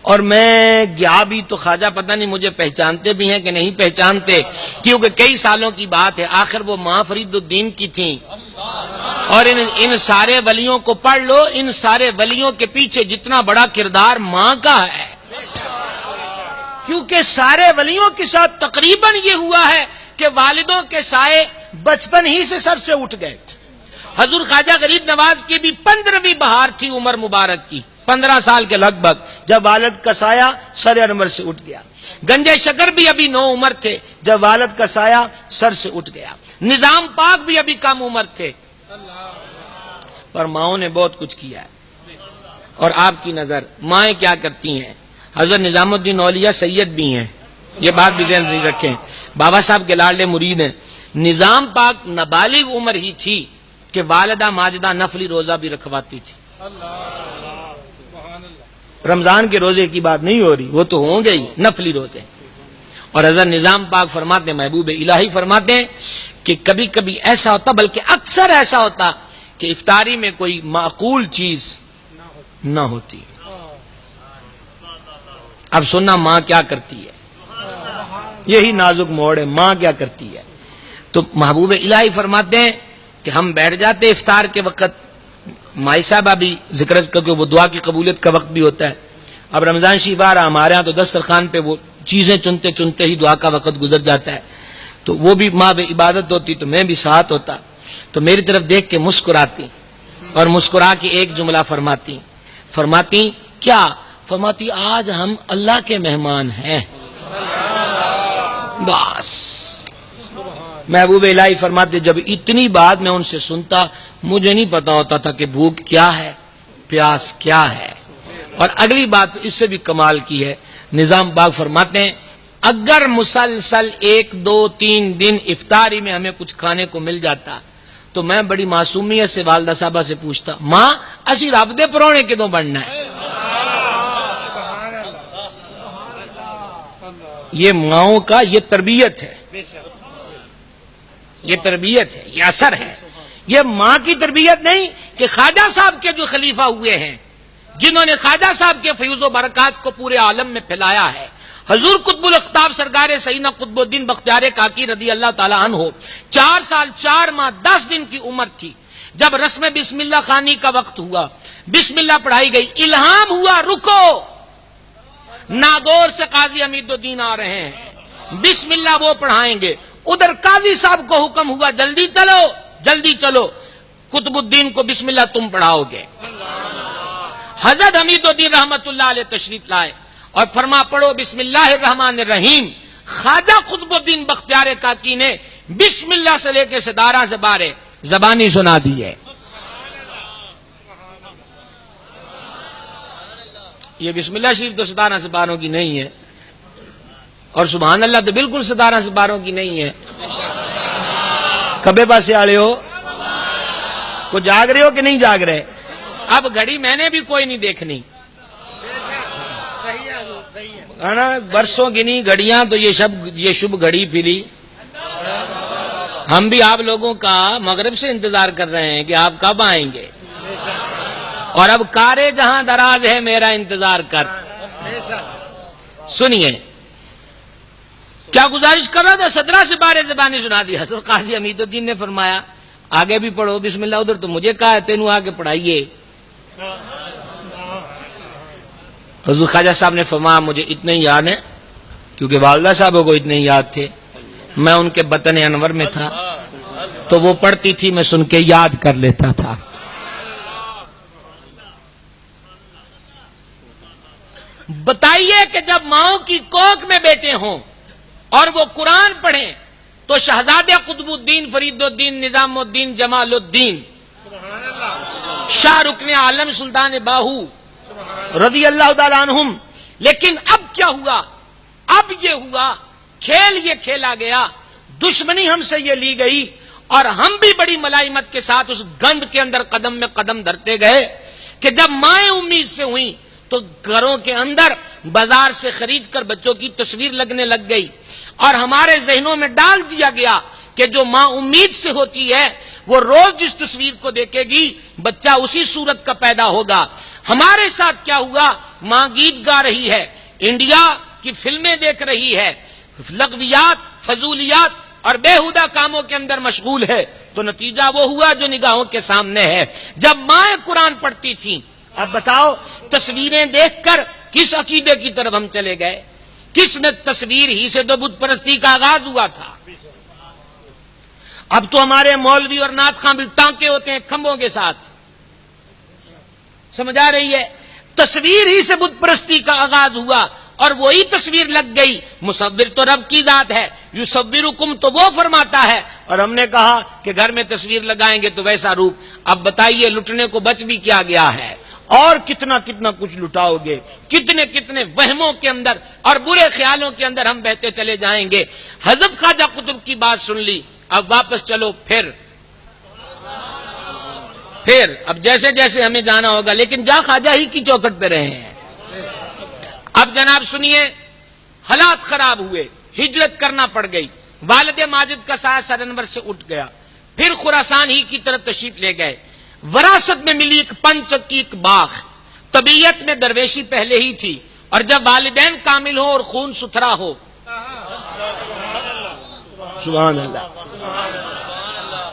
اور میں گیا بھی تو خواجہ پتہ نہیں مجھے پہچانتے بھی ہیں کہ نہیں پہچانتے، کیونکہ کئی سالوں کی بات ہے۔ آخر وہ ماں فرید الدین کی تھیں، اور ان سارے ولیوں کو پڑھ لو، ان سارے ولیوں کے پیچھے جتنا بڑا کردار ماں کا ہے، کیونکہ سارے ولیوں کے ساتھ تقریباً یہ ہوا ہے کہ والدوں کے سائے بچپن ہی سے سر سے اٹھ گئے۔ حضور خواجہ غریب نواز کی بھی 15ویں بہار تھی عمر مبارک کی، 15 سال کے لگ بھگ، جب والد کا سایہ سر انور سے اٹھ گیا۔ گنجے شکر بھی ابھی 9 عمر تھے جب والد کا سایہ سر سے اٹھ گیا۔ نظام پاک بھی ابھی کم عمر تھے، پر ماؤں نے بہت کچھ کیا ہے۔ اور آپ کی نظر مائیں کیا کرتی ہیں؟ حضرت نظام الدین اولیاء سید بھی ہیں، یہ بات بھی ذہن میں رکھیں، بابا صاحب کے لاڈلے مرید ہیں۔ نظام پاک نابالغ عمر ہی تھی کہ والدہ ماجدہ نفلی روزہ بھی رکھواتی تھی۔ رمضان کے روزے کی بات نہیں ہو رہی، وہ تو ہوں گے ہی نفلی روزے۔ اور حضرت نظام پاک فرماتے ہیں، محبوب الہی فرماتے ہیں کہ کبھی کبھی ایسا ہوتا، بلکہ اکثر ایسا ہوتا کہ افطاری میں کوئی معقول چیز نہ ہوتی۔ اب سننا ماں کیا کرتی ہے، یہی نازک موڑ ہے، ماں کیا کرتی ہے۔ تو محبوب الہی فرماتے ہیں کہ ہم بیٹھ جاتے افطار کے وقت، مائی صاحبہ بھی ذکر کر، وہ دعا کی قبولیت کا وقت بھی ہوتا ہے۔ اب رمضان شریف آ رہا ہمارے ہاں تو دسترخوان پہ وہ چیزیں چنتے چنتے ہی دعا کا وقت گزر جاتا ہے، تو وہ بھی ماں بے عبادت ہوتی تو میں بھی ساتھ ہوتا، تو میری طرف دیکھ کے مسکراتی، اور مسکرا کے ایک جملہ فرماتی کیا؟ فرماتی آج ہم اللہ کے مہمان ہیں، بس۔ محبوب الہی فرماتے جب اتنی بات میں ان سے سنتا، مجھے نہیں پتا ہوتا تھا کہ بھوک کیا ہے، پیاس کیا ہے۔ اور اگلی بات اس سے بھی کمال کی ہے، نظام پاک فرماتے ہیں اگر مسلسل 1 2 3 دن افطاری میں ہمیں کچھ کھانے کو مل جاتا تو میں بڑی معصومیت سے والدہ صاحبہ سے پوچھتا، ماں اسی رب دے پرونے کدوں بننا ہے؟ یہ ماؤں کا یہ تربیت ہے، یہ تربیت ہے، یہ اثر ہے۔ یہ ماں کی تربیت نہیں کہ خواجہ صاحب کے جو خلیفہ ہوئے ہیں، جنہوں نے خواجہ صاحب کے فیض و برکات کو پورے عالم میں پھیلایا ہے۔ حضور قطب الاقطاب سرکار سیدنا قطب الدین بختیار کاکی رضی اللہ تعالی عنہ 4 سال 4 ماہ 10 دن کی عمر تھی جب رسم بسم اللہ خوانی کا وقت ہوا، بسم اللہ پڑھائی گئی، الہام ہوا رکو، ناگور سے قاضی حمید الدین آ رہے ہیں، بسم اللہ وہ پڑھائیں گے۔ ادھر قاضی صاحب کو حکم ہوا جلدی چلو جلدی چلو، قطب الدین کو بسم اللہ تم پڑھاؤ گے۔ حضرت حمید الدین رحمت اللہ علیہ تشریف لائے اور فرما پڑھو بسم اللہ الرحمن الرحیم۔ خواجہ قطب الدین بختیار کاکی نے بسم اللہ سے لے کے صدارہ سے بارے زبانی سنا دی ہے۔ یہ بسم اللہ شریف تو 17 سپاروں کی نہیں ہے، اور سبحان اللہ تو بالکل 17 سپاروں کی نہیں ہے۔ کبے پاسے آلے ہو کو جاگ رہے ہو کہ نہیں جاگ رہے؟ اب گھڑی میں نے بھی کوئی نہیں دیکھنی، برسوں گنی گھڑیاں تو یہ شب گھڑی پھری۔ ہم بھی آپ لوگوں کا مغرب سے انتظار کر رہے ہیں کہ آپ کب آئیں گے، اور اب کارے جہاں دراز ہے میرا انتظار کر۔ سنیے کیا گزارش کر رہا تھا، 17 سے 12 زبانیں سنا دی۔ حضرت قاضی حمید الدین نے فرمایا آگے بھی پڑھو بسم اللہ، ادھر تو مجھے کہا ہے تینوں آگے پڑھائیے۔ حضرت خواجہ صاحب نے فرمایا مجھے اتنے یاد ہیں، کیونکہ والدہ صاحبوں کو اتنے یاد تھے، میں ان کے بطن انور میں تھا تو وہ پڑھتی تھی، میں سن کے یاد کر لیتا تھا۔ بتائیے کہ جب ماؤں کی کوکھ میں بیٹے ہوں اور وہ قرآن پڑھیں تو شہزادے قطب الدین فرید الدین نظام الدین جمال الدین شاہ رکن عالم سلطان باہو رضی اللہ تعالیٰ عنہم، لیکن اب کیا ہوا؟ اب یہ ہوا کھیل یہ کھیلا گیا، دشمنی ہم سے یہ لی گئی، اور ہم بھی بڑی ملائمت کے ساتھ اس گند کے اندر قدم میں قدم دھرتے گئے کہ جب مائیں امید سے ہوئیں تو گھروں کے اندر بازار سے خرید کر بچوں کی تصویر لگنے لگ گئی، اور ہمارے ذہنوں میں ڈال دیا گیا کہ جو ماں امید سے ہوتی ہے وہ روز جس تصویر کو دیکھے گی بچہ اسی صورت کا پیدا ہوگا۔ ہمارے ساتھ کیا ہوا؟ ماں گیت گا رہی ہے، انڈیا کی فلمیں دیکھ رہی ہے، لغویات، فضولیات اور بےہودہ کاموں کے اندر مشغول ہے، تو نتیجہ وہ ہوا جو نگاہوں کے سامنے ہے۔ جب مائیں قرآن پڑھتی تھیں، اب بتاؤ تصویریں دیکھ کر کس عقیدے کی طرف ہم چلے گئے؟ کس نے تصویر ہی سے تو بت پرستی کا آغاز ہوا تھا۔ اب تو ہمارے مولوی اور نعت خواں بھی ٹانکے ہوتے ہیں کھمبوں کے ساتھ، سمجھ آ رہی ہے؟ تصویر ہی سے بت پرستی کا آغاز ہوا، اور وہی تصویر لگ گئی۔ مصور تو رب کی ذات ہے، یصورکم تو وہ فرماتا ہے، اور ہم نے کہا کہ گھر میں تصویر لگائیں گے تو ویسا روپ۔ اب بتائیے لٹنے کو بچ بھی کیا گیا ہے، اور کتنا کتنا کچھ لٹاؤ گے، کتنے کتنے وہموں کے اندر اور برے خیالوں کے اندر ہم بہتے چلے جائیں گے۔ حضرت خواجہ قطب کی بات سن لی، اب واپس چلو پھر اب جیسے جیسے ہمیں جانا ہوگا، لیکن جا خواجہ ہی کی چوکھٹ پہ رہے ہیں۔ اب جناب سنیے، حالات خراب ہوئے، ہجرت کرنا پڑ گئی، والد ماجد کا سایہ سر انور سے اٹھ گیا، پھر خراسان ہی کی طرف تشریف لے گئے۔ وراثت میں ملی ایک پنچکی ایک باغ، طبیعت میں درویشی پہلے ہی تھی، اور جب والدین کامل ہو اور خون ستھرا ہو، سبحان اللہ،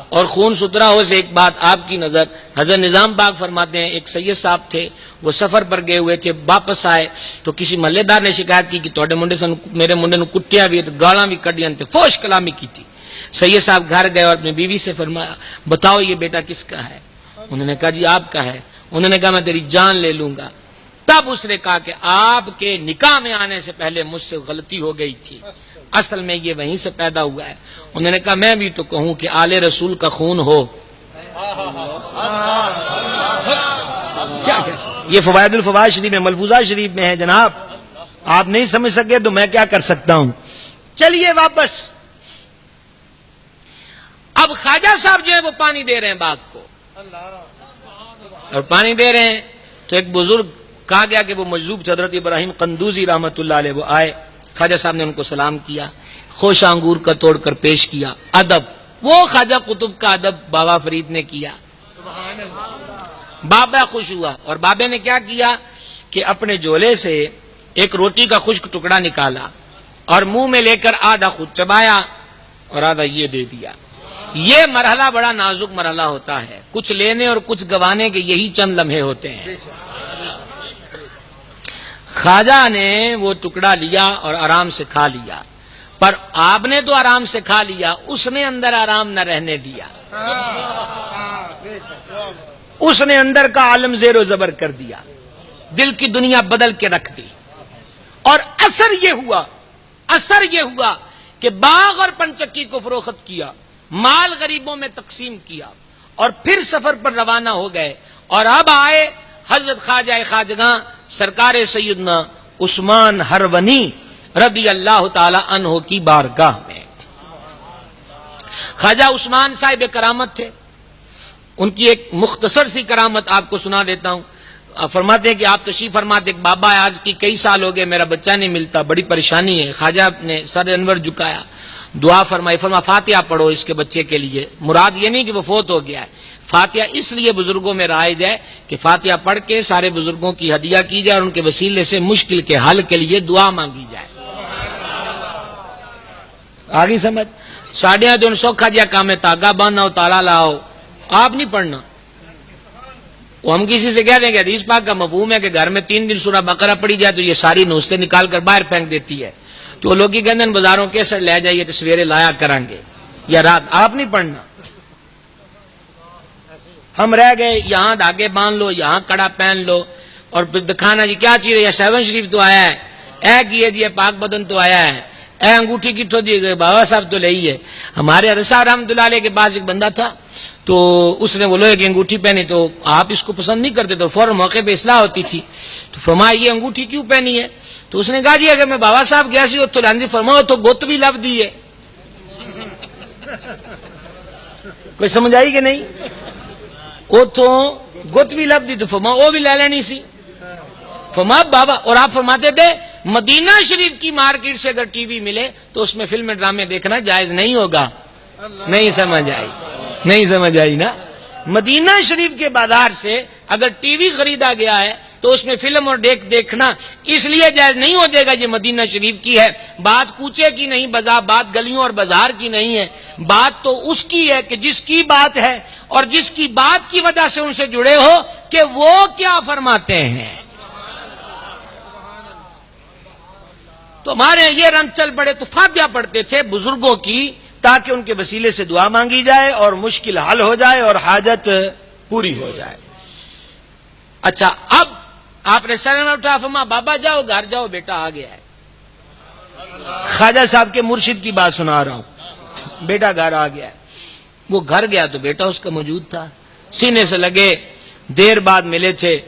اور خون ستھرا ہو سے ایک بات آپ کی نظر، حضرت نظام باغ فرماتے ہیں ایک سید صاحب تھے، وہ سفر پر گئے ہوئے تھے، واپس آئے تو کسی محلے دار نے شکایت کی کہ توڑے منڈے سے میرے منڈے نے کٹیاں بھی گالاں بھی کڈیاں تھے، فوش کلامی کی تھی۔ سید صاحب گھر گئے اور اپنی بیوی سے فرمایا بتاؤ یہ بیٹا کس کا ہے؟ انہوں نے کہا جی آپ کا ہے۔ انہوں نے کہا میں تیری جان لے لوں گا۔ تب اس نے کہا کہ آپ کے نکاح میں آنے سے پہلے مجھ سے غلطی ہو گئی تھی، اصل میں یہ وہیں سے پیدا ہوا ہے۔ انہوں نے کہا میں بھی تو کہوں کہ آل رسول کا خون ہو، کیا یہ فوائد الفوائد شریف میں ملفوظات شریف میں ہے جناب، آپ نہیں سمجھ سکے تو میں کیا کر سکتا ہوں۔ چلیے واپس، اب خواجہ صاحب جو ہے وہ پانی دے رہے ہیں باغ کو، اور پانی دے رہے ہیں تو ایک بزرگ کہا گیا کہ وہ مجذوب تھے، حضرت ابراہیم قندوزی رحمت اللہ علیہ، وہ آئے، خواجہ صاحب نے ان کو سلام کیا، خوش انگور کا توڑ کر پیش کیا، ادب، وہ خواجہ قطب کا ادب بابا فرید نے کیا۔ بابا خوش ہوا، اور بابے نے کیا کیا کہ اپنے جولے سے ایک روٹی کا خشک ٹکڑا نکالا اور منہ میں لے کر آدھا خود چبایا اور آدھا یہ دے دیا۔ یہ مرحلہ بڑا نازک مرحلہ ہوتا ہے، کچھ لینے اور کچھ گوانے کے یہی چند لمحے ہوتے ہیں۔ خواجہ نے وہ ٹکڑا لیا اور آرام سے کھا لیا، پر آپ نے تو آرام سے کھا لیا، اس نے اندر آرام نہ رہنے دیا، اس نے اندر کا عالم زیر و زبر کر دیا، دل کی دنیا بدل کے رکھ دی، اور اثر یہ ہوا کہ باغ اور پنچکی کو فروخت کیا، مال غریبوں میں تقسیم کیا، اور پھر سفر پر روانہ ہو گئے، اور اب آئے حضرت خواجہ خواجگاں سرکار سیدنا عثمان ہرونی رضی اللہ تعالی عنہ کی بارگاہ میں۔ خواجہ عثمان صاحب کرامت تھے، ان کی ایک مختصر سی کرامت آپ کو سنا دیتا ہوں۔ فرماتے ہیں کہ آپ تشریف فرماتے کہ بابا آج کی کئی سال ہو گئے میرا بچہ نہیں ملتا، بڑی پریشانی ہے۔ خواجہ نے سر انور جھکایا، دعا فرمائی، فرما فاتحہ پڑھو اس کے بچے کے لیے، مراد یہ نہیں کہ وہ فوت ہو گیا ہے، فاتحہ اس لیے بزرگوں میں رائج ہے کہ فاتحہ پڑھ کے سارے بزرگوں کی ہدیہ کی جائے اور ان کے وسیلے سے مشکل کے حل کے لیے دعا مانگی جائے۔ آگے سمجھ؟ ساڑیاں جو سوکھا دیا کام ہے، تاگا باندھنا ہو تالا لاؤ، آپ نہیں پڑھنا۔ وہ ہم کسی سے کہہ دیں گے حدیث پاک کا مفہوم ہے کہ گھر میں 3 دن سورہ بقرہ پڑھی جائے تو یہ ساری نوستے نکال کر باہر پھینک دیتی ہے، تو لوگ ہی کہتے ہیں بازاروں کے سر لے جائیے تو سویرے لایا کریں گے یا رات، آپ نہیں پڑھنا۔ ہم رہ گئے یہاں دھاگے باندھ لو، یہاں کڑا پہن لو، اور پھر دکھانا جی کیا چیز ہے، یا 7 شریف تو آیا ہے، اے کیے جی پاک بدن تو آیا ہے، اے انگوٹھی کتوں دی گئی، بابا صاحب تو لئی ہے۔ ہمارے حضرت صاحب رحمۃ اللہ علیہ کے پاس ایک بندہ تھا، تو اس نے وہ لوہے کی انگوٹھی پہنی، تو آپ اس کو پسند نہیں کرتے، تو فوراً موقع پہ اصلاح ہوتی تھی، تو فرمایا یہ انگوٹھی کیوں پہنی ہے؟ تو اس نے کہا جی اگر میں بابا صاحب گیا سی تو لاندی فرماؤ تو گوت بھی لب دی ہے۔ کوئی سمجھ آئی کہ نہیں؟ وہ تو گوت بھی لب دی تو فرماؤ وہ بھی لے لینی سی۔ فرما بابا، اور آپ فرماتے تھے مدینہ شریف کی مارکیٹ سے اگر ٹی وی ملے تو اس میں فلم ڈرامے دیکھنا جائز نہیں ہوگا. نہیں سمجھ آئی نا. مدینہ شریف کے بازار سے اگر ٹی وی خریدا گیا ہے تو اس میں فلم اور دیکھنا اس لیے جائز نہیں ہو جائے گا یہ مدینہ شریف کی ہے. بات کوچے کی نہیں، بات گلیوں اور بازار کی نہیں ہے. بات تو اس کی ہے کہ جس کی بات ہے اور جس کی بات کی وجہ سے ان سے جڑے ہو کہ وہ کیا فرماتے ہیں. تو ہمارے یہ رنگ چل پڑے تو فاتحہ پڑھتے تھے بزرگوں کی تاکہ ان کے وسیلے سے دعا مانگی جائے اور مشکل حل ہو جائے اور حاجت پوری ہو جائے. اچھا، اب آپ نے سر میں اٹھا فرما بابا جاؤ گھر جاؤ، بیٹا آ گیا ہے. خواجہ صاحب کے مرشد کی بات سنا رہا ہوں. بیٹا گھر آ گیا ہے. وہ گھر گیا تو بیٹا اس کا موجود تھا. سینے سے لگے، دیر بعد ملے تھے،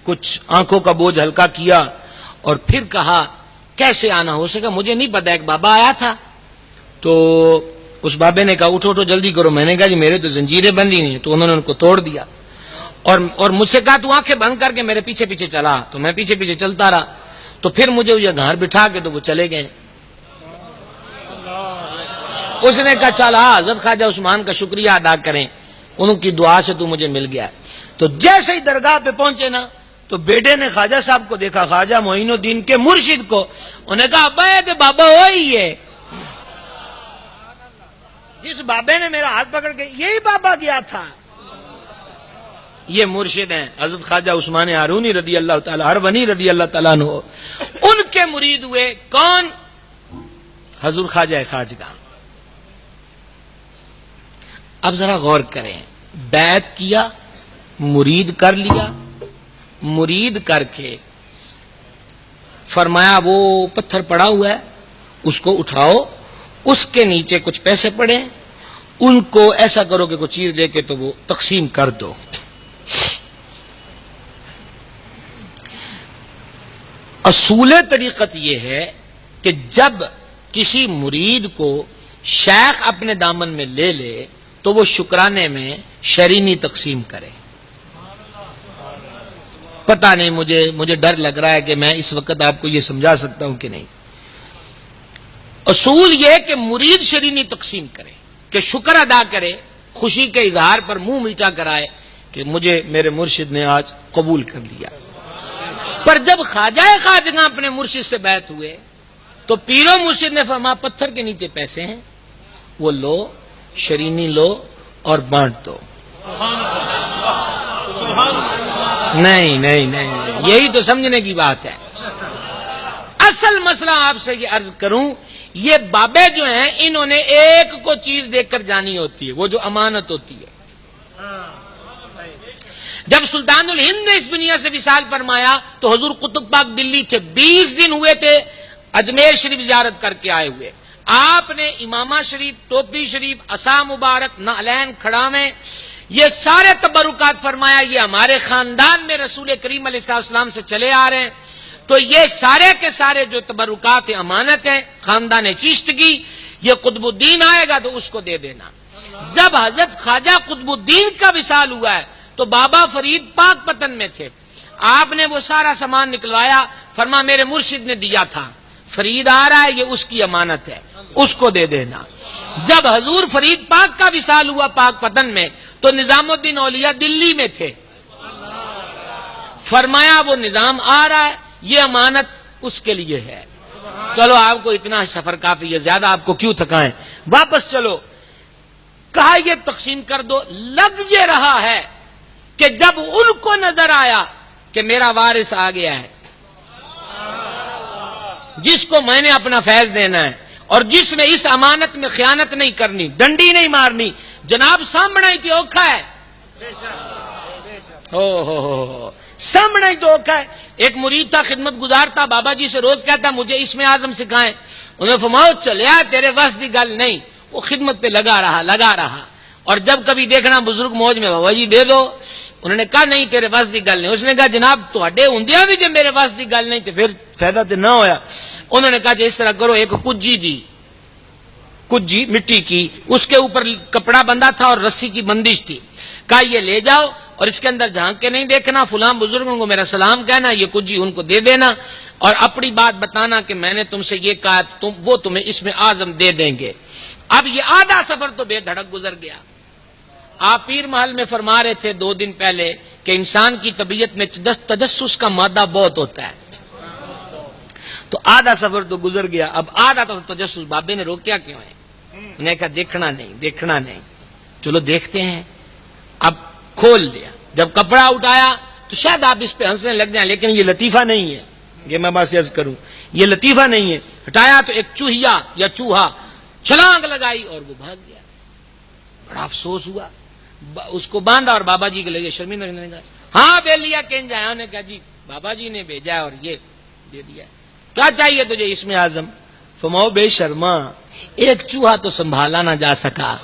کچھ آنکھوں کا بوجھ ہلکا کیا اور پھر کہا کیسے آنا ہو سکا؟ مجھے نہیں پتا. ایک بابا آیا تھا تو اس بابے نے کہا اٹھو جلدی کرو. میں نے کہا جی میرے تو زنجیریں بندھی نہیں. تو انہوں نے ان کو توڑ دیا اور مجھ سے کہا تو آنکھیں بند کر کے میرے پیچھے پیچھے چلا. تو میں پیچھے پیچھے چلتا رہا. تو پھر مجھے یہ گھر بٹھا کے تو وہ چلے گئے. اس نے کہا چل حضرت خواجہ عثمان کا شکریہ ادا کریں، ان کی دعا سے تو مجھے مل گیا. تو جیسے ہی درگاہ پہ پہنچے نا تو بیٹے نے خواجہ صاحب کو دیکھا، خواجہ معین الدین کے مرشد کو. انہوں نے کہا ابا یہ تو بابا وہی ہے جس بابے نے میرا ہاتھ پکڑ کے، یہی بابا گیا تھا. یہ مرشد ہیں حضرت خواجہ عثمان ہارونی رضی اللہ تعالی ہرونی رضی اللہ تعالیٰ عنہ. ان کے مرید ہوئے کون؟ حضور خواجہ خواجگاں. اب ذرا غور کریں، بیعت کیا، مرید کر لیا، مرید کر کے فرمایا وہ پتھر پڑا ہوا ہے اس کو اٹھاؤ، اس کے نیچے کچھ پیسے پڑے، ان کو ایسا کرو کہ کوئی چیز دے کے تو وہ تقسیم کر دو. اصول طریقت یہ ہے کہ جب کسی مرید کو شیخ اپنے دامن میں لے لے تو وہ شکرانے میں شرینی تقسیم کرے. پتہ نہیں مجھے ڈر لگ رہا ہے کہ میں اس وقت آپ کو یہ سمجھا سکتا ہوں کہ نہیں. اصول یہ کہ مرید شرینی تقسیم کرے، کہ شکر ادا کرے، خوشی کے اظہار پر منہ میٹھا کرائے کہ مجھے میرے مرشد نے آج قبول کر لیا. پر جب خواجہ خواجگاں اپنے مرشد سے بیعت ہوئے تو پیرو مرشد نے فرمایا پتھر کے نیچے پیسے ہیں، وہ لو، شرینی لو اور بانٹ دو. نہیں، یہی تو سمجھنے کی بات ہے. اصل مسئلہ آپ سے یہ عرض کروں، یہ بابے جو ہیں انہوں نے ایک کو چیز دیکھ کر جانی ہوتی ہے، وہ جو امانت ہوتی ہے. جب سلطان الہند نے اس دنیا سے وصال فرمایا تو حضور قطب پاک دلی تھے، 20 دن ہوئے تھے اجمیر شریف زیارت کر کے آئے ہوئے. آپ نے امامہ شریف، ٹوپی شریف، عصا مبارک، نعلین، کھڑاویں، یہ سارے تبرکات فرمایا یہ ہمارے خاندان میں رسول کریم علیہ السلام سے چلے آ رہے ہیں. تو یہ سارے کے سارے جو تبرکات امانت ہیں خاندان چشتگی، یہ قطب الدین آئے گا تو اس کو دے دینا. جب حضرت خواجہ قطب الدین کا وصال ہوا ہے تو بابا فرید پاک پتن میں تھے. آپ نے وہ سارا سامان نکلوایا، فرما میرے مرشد نے دیا تھا، فرید آ رہا ہے، یہ اس کی امانت ہے، اس کو دے دینا. جب حضور فرید پاک کا وصال ہوا پاک پتن میں تو نظام الدین اولیاء دلی میں تھے. فرمایا وہ نظام آ رہا ہے، یہ امانت اس کے لیے ہے. چلو آپ کو اتنا سفر کافی ہے، زیادہ آپ کو کیوں تھکائیں، واپس چلو. کہا یہ تقسیم کر دو. لگ یہ رہا ہے کہ جب ان کو نظر آیا کہ میرا وارث آ گیا ہے جس کو میں نے اپنا فیض دینا ہے اور جس میں اس امانت میں خیانت نہیں کرنی، ڈنڈی نہیں مارنی، جناب سامنے ہی تو اوکھا ہے، سامنے ہی تو اوکھا ہے. ایک مرید تھا، خدمت گزار تھا، بابا جی سے روز کہتا مجھے اسم اعظم سکھائیں. انہوں نے فرمایا چلیا تیرے بس دی گل نہیں. وہ خدمت پہ لگا رہا اور جب کبھی دیکھنا بزرگ موج میں بابا جی دے دو. انہوں نے کہا نہیں تیرے بس دی گل نہیں. اس نے کہا جناب تواڈے ہوندیاں بھی جے میرے بس دی گل نہیں تو پھر فائدہ تے نہ ہویا. انہوں نے کہا جی اس طرح کرو، ایک کجی مٹی کی، اس کے اوپر کپڑا بندھا تھا اور رسی کی بندش تھی. کہا یہ لے جاؤ اور اس کے اندر جھانک کے نہیں دیکھنا، فلاں بزرگوں کو میرا سلام کہنا، یہ کچھ جی ان کو دے دینا، اور اپنی بات بتانا کہ میں نے تم سے یہ کہا، وہ تمہیں اس میں اعظم دے دیں گے۔ اب یہ آدھا سفر تو بے دھڑک گزر گیا۔ آپ پیر محل میں فرما رہے تھے 2 دن پہلے کہ انسان کی طبیعت میں تجسس کا مادہ بہت ہوتا ہے، تو آدھا سفر تو گزر گیا، اب آدھا تجسس بابے نے روکیا کیوں ہے؟ انہوں نے کہا دیکھنا نہیں، چلو دیکھتے ہیں۔ اب کھول لیا، جب کپڑا اٹھایا تو شاید آپ اس پہ ہنسنے لگ جائیں، لیکن یہ لطیفہ نہیں ہے، یہ میں بات عرض کروں، یہ لطیفہ نہیں ہے۔ ہٹایا تو ایک چوہیا یا چوہا چھلانگ لگائی اور وہ بھاگ گیا۔ بڑا افسوس ہوا، اس کو باندھا اور بابا جی کے لگے شرمندہ کرنے لگا۔ ہاں بے لیا کہیں جایا، انہوں نے کہا جی بابا جی نے بھیجا اور یہ دے دیا، کیا چاہیے تجھے اس میں اعظم؟ فرماؤ بے شرما، ایک چوہا تو سنبھالا نہ جا سکا،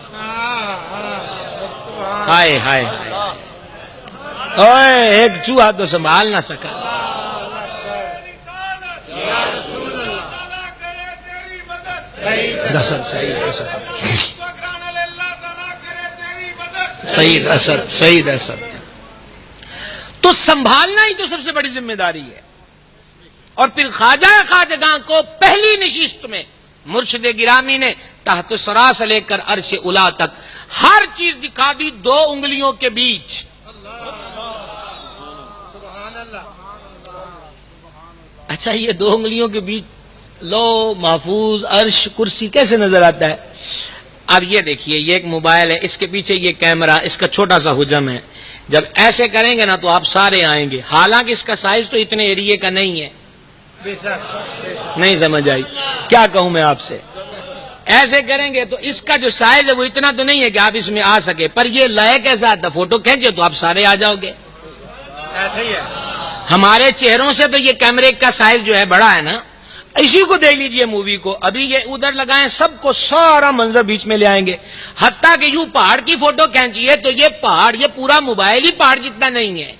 ہائے ہائے اوئے، ایک چوہا تو سنبھال نہ سکا۔ صحیح اسد تو سنبھالنا ہی تو سب سے بڑی ذمہ داری ہے۔ اور پھر خواجہ خواجگاں کو پہلی نشست میں مرشد گرامی نے تحت سرا سے لے کر عرش الا تک ہر چیز دکھا دی 2 انگلیوں کے بیچ۔ اچھا یہ 2 انگلیوں کے بیچ لو محفوظ عرش کرسی کیسے نظر آتا ہے؟ اب یہ دیکھیے، یہ ایک موبائل ہے، اس کے پیچھے یہ کیمرہ، اس کا چھوٹا سا حجم ہے، جب ایسے کریں گے نا تو آپ سارے آئیں گے، حالانکہ اس کا سائز تو اتنے ایریے کا نہیں ہے۔ نہیں سمجھ آئی؟ کیا کہوں میں آپ سے؟ ایسے کریں گے تو اس کا جو سائز ہے وہ اتنا تو نہیں ہے کہ آپ اس میں آ سکے، پر یہ لائے کیسا آتا، فوٹو کھینچے تو آپ سارے آ جاؤ گے۔ ہمارے چہروں سے تو یہ کیمرے کا سائز جو ہے بڑا ہے نا، اسی کو دیکھ لیجئے مووی کو، ابھی یہ ادھر لگائیں، سب کو سارا منظر بیچ میں لے آئیں گے، حتیٰ کہ یوں پہاڑ کی فوٹو کھینچیے تو یہ پہاڑ، یہ پورا موبائل ہی پہاڑ جتنا نہیں ہے،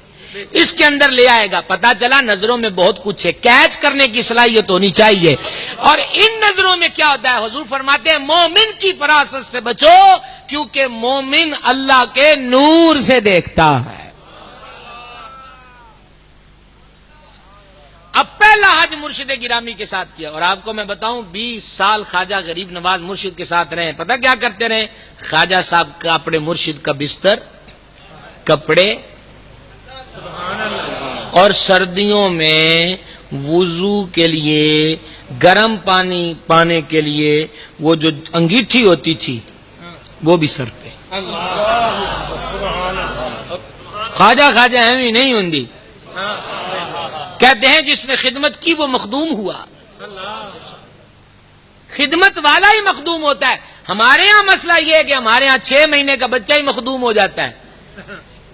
اس کے اندر لے آئے گا۔ پتا چلا نظروں میں بہت کچھ ہے، کیچ کرنے کی صلاحیت ہونی چاہیے۔ اور ان نظروں میں کیا ہوتا ہے؟ حضور فرماتے ہیں مومن کی فراست سے بچو، کیونکہ مومن اللہ کے نور سے دیکھتا ہے۔ اب پہلا حج مرشد گرامی کے ساتھ کیا، اور آپ کو میں بتاؤں 20 سال خواجہ غریب نواز مرشد کے ساتھ رہے، پتہ کیا کرتے رہے؟ خواجہ صاحب کا اپنے مرشد کا بستر، کپڑے، اور سردیوں میں وضو کے لیے گرم پانی پانے کے لیے وہ جو انگیٹھی ہوتی تھی وہ بھی سر پہ۔ خواجہ ایویں نہیں ہوندی، کہتے ہیں جس نے خدمت کی وہ مخدوم ہوا، خدمت والا ہی مخدوم ہوتا ہے۔ ہمارے ہاں مسئلہ یہ ہے کہ ہمارے ہاں 6 مہینے کا بچہ ہی مخدوم ہو جاتا ہے،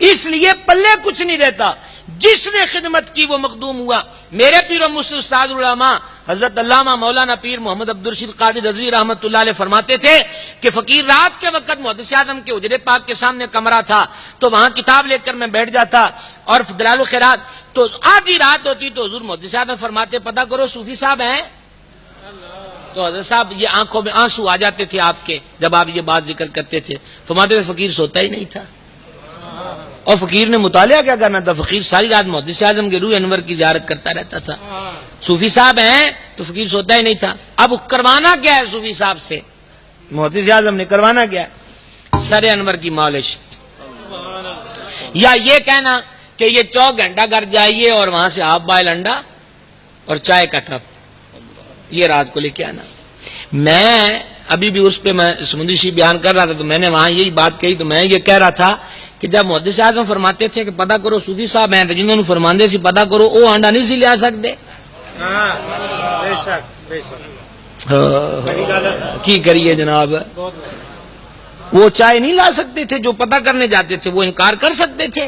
اس لیے پلے کچھ نہیں دیتا۔ جس نے خدمت کی وہ مخدوم ہوا۔ میرے پیر و مرشد استاد العلماء حضرت علامہ مولانا پیر محمد عبدالرشید قادری رضوی رحمۃ اللہ علیہ فرماتے تھے کہ فقیر رات کے وقت محدث اعظم کے حجرے پاک کے سامنے کمرہ تھا، تو وہاں کتاب لے کر میں بیٹھ جاتا، اور دلال الخیرات تو آدھی رات ہوتی تو حضور محدث اعظم فرماتے پتہ کرو صوفی صاحب ہیں؟ تو حضرت صاحب یہ آنکھوں میں آنسو آ جاتے تھے آپ کے جب آپ یہ بات ذکر کرتے تھے۔ فرماتے تھے فقیر سوتا ہی نہیں تھا، اور فقیر نے مطالعہ کیا کرنا تھا؟ فقیر ساری رات محدث اعظم کے روح انور کی زیارت کرتا رہتا تھا۔ صوفی صاحب ہیں تو فقیر سوتا ہی نہیں تھا۔ اب کروانا کیا ہے صوفی صاحب سے؟ محدث اعظم نے کروانا کیا ہے؟ سر انور کی مالش، یا یہ کہنا کہ یہ 4 گھنٹہ گھر جائیے اور وہاں سے ہاف بائل انڈا اور چائے کا کپ یہ رات کو لے کے آنا۔ میں ابھی بھی اس پہ میں سمندری سی بیان کر رہا تھا تو میں نے وہاں یہی بات کہی، تو میں یہ کہہ رہا تھا کہ جب محدث اعظم فرماتے تھے کہ پتہ کرو صوفی صاحب ہیں تو جنہوں نے فرماندے سی پتہ کرو وہ آنڈا نہیں سی لیا سکتے، کی کریے جناب، وہ چائے نہیں لا سکتے تھے، جو پتہ کرنے جاتے تھے وہ انکار کر سکتے تھے،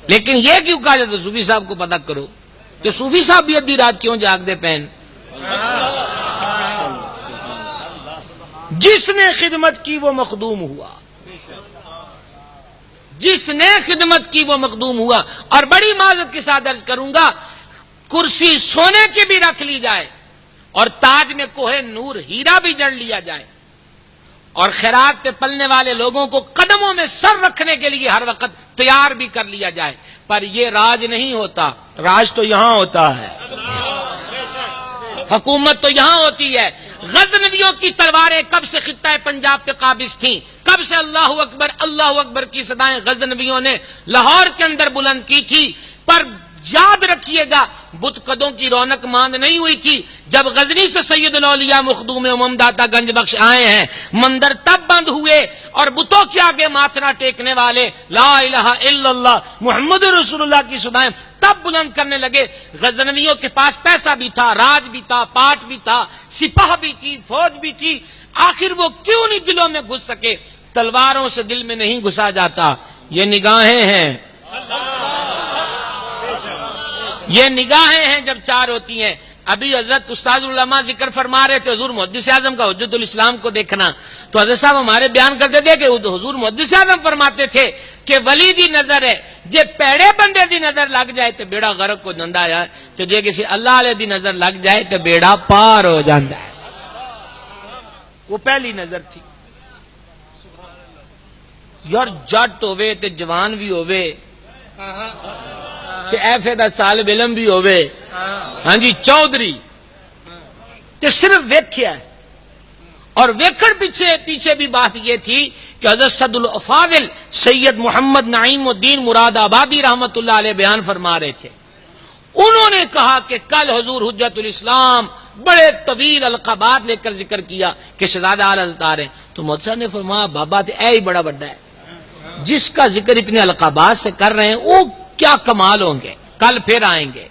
لیکن یہ کیوں کہا جاتا صوفی صاحب کو پتہ کرو؟ کہ صوفی صاحب بھی ادھی رات کیوں جاگ دے پین؟ جس نے خدمت کی وہ مخدوم ہوا، جس نے خدمت کی وہ مخدوم ہوا۔ اور بڑی معذرت کے ساتھ عرض کروں گا، کرسی سونے کی بھی رکھ لی جائے اور تاج میں کوہ نور ہیرا بھی جڑ لیا جائے، اور خیرات پہ پلنے والے لوگوں کو قدموں میں سر رکھنے کے لیے ہر وقت تیار بھی کر لیا جائے، پر یہ راج نہیں ہوتا، راج تو یہاں ہوتا ہے، حکومت تو یہاں ہوتی ہے۔ غزنویوں کی تلواریں کب سے خطہ پنجاب پہ قابض تھیں، کب سے اللہ اکبر کی صدائیں غزنویوں نے لاہور کے اندر بلند کی تھی، پر یاد رکھیے گا بت قدوں کی رونق ماند نہیں ہوئی تھی جب غزنی سے سید الاولیاء مخدوم امم داتا گنج بخش آئے ہیں۔ مندر تب بند ہوئے اور بتوں کے آگے ماتھنا ٹیکنے والے لا الہ الا اللہ محمد رسول اللہ کی صدائیں تب بلند کرنے لگے۔ غزنویوں کے پاس پیسہ بھی تھا، راج بھی تھا، پاٹ بھی تھا، سپاہ بھی تھی، فوج بھی تھی، آخر وہ کیوں نہیں دلوں میں گھس سکے؟ تلواروں سے دل میں نہیں گھسا جاتا، یہ نگاہیں ہیں، یہ نگاہیں ہیں جب چار ہوتی ہیں۔ ابھی حضرت استاد العلماء ذکر فرما رہے تھے حضور محدث اعظم کا حجت الاسلام کو دیکھنا، تو حضرت صاحب ہمارے بیان کرتے تھے کہ حضور محدث اعظم فرماتے تھے کہ ولی دی نظر ہے جے پیڑے بندے دی نظر لگ جائے تو بیڑا غرق کو جاندا ہے، تو جے کسی اللہ علیہ دی نظر لگ جائے تو بیڑا پار ہو جاندا ہے۔ وہ پہلی نظر تھی۔ یار جٹ ہوئے تے جوان بھی ہوئے تے ایفے دا طالب علم بھی ہوئے، ہاں جی چودھری تے صرف ویکھیا ہے، اور ویکھن پیچھے بھی بات یہ تھی کہ حضرت سید الافاضل سید محمد نعیم الدین مراد آبادی رحمت اللہ علیہ بیان فرما رہے تھے۔ انہوں نے کہا کہ کل حضور حجت الاسلام بڑے طویل القابات لے کر ذکر کیا کہ شہزادہ اعلی حضرت آ رہے ہیں، تو مولوی صاحب نے فرمایا بابا تے اے ہی بڑا بڑا ہے، جس کا ذکر اتنے القابات سے کر رہے ہیں وہ کیا کمال ہوں گے، کل پھر آئیں گے۔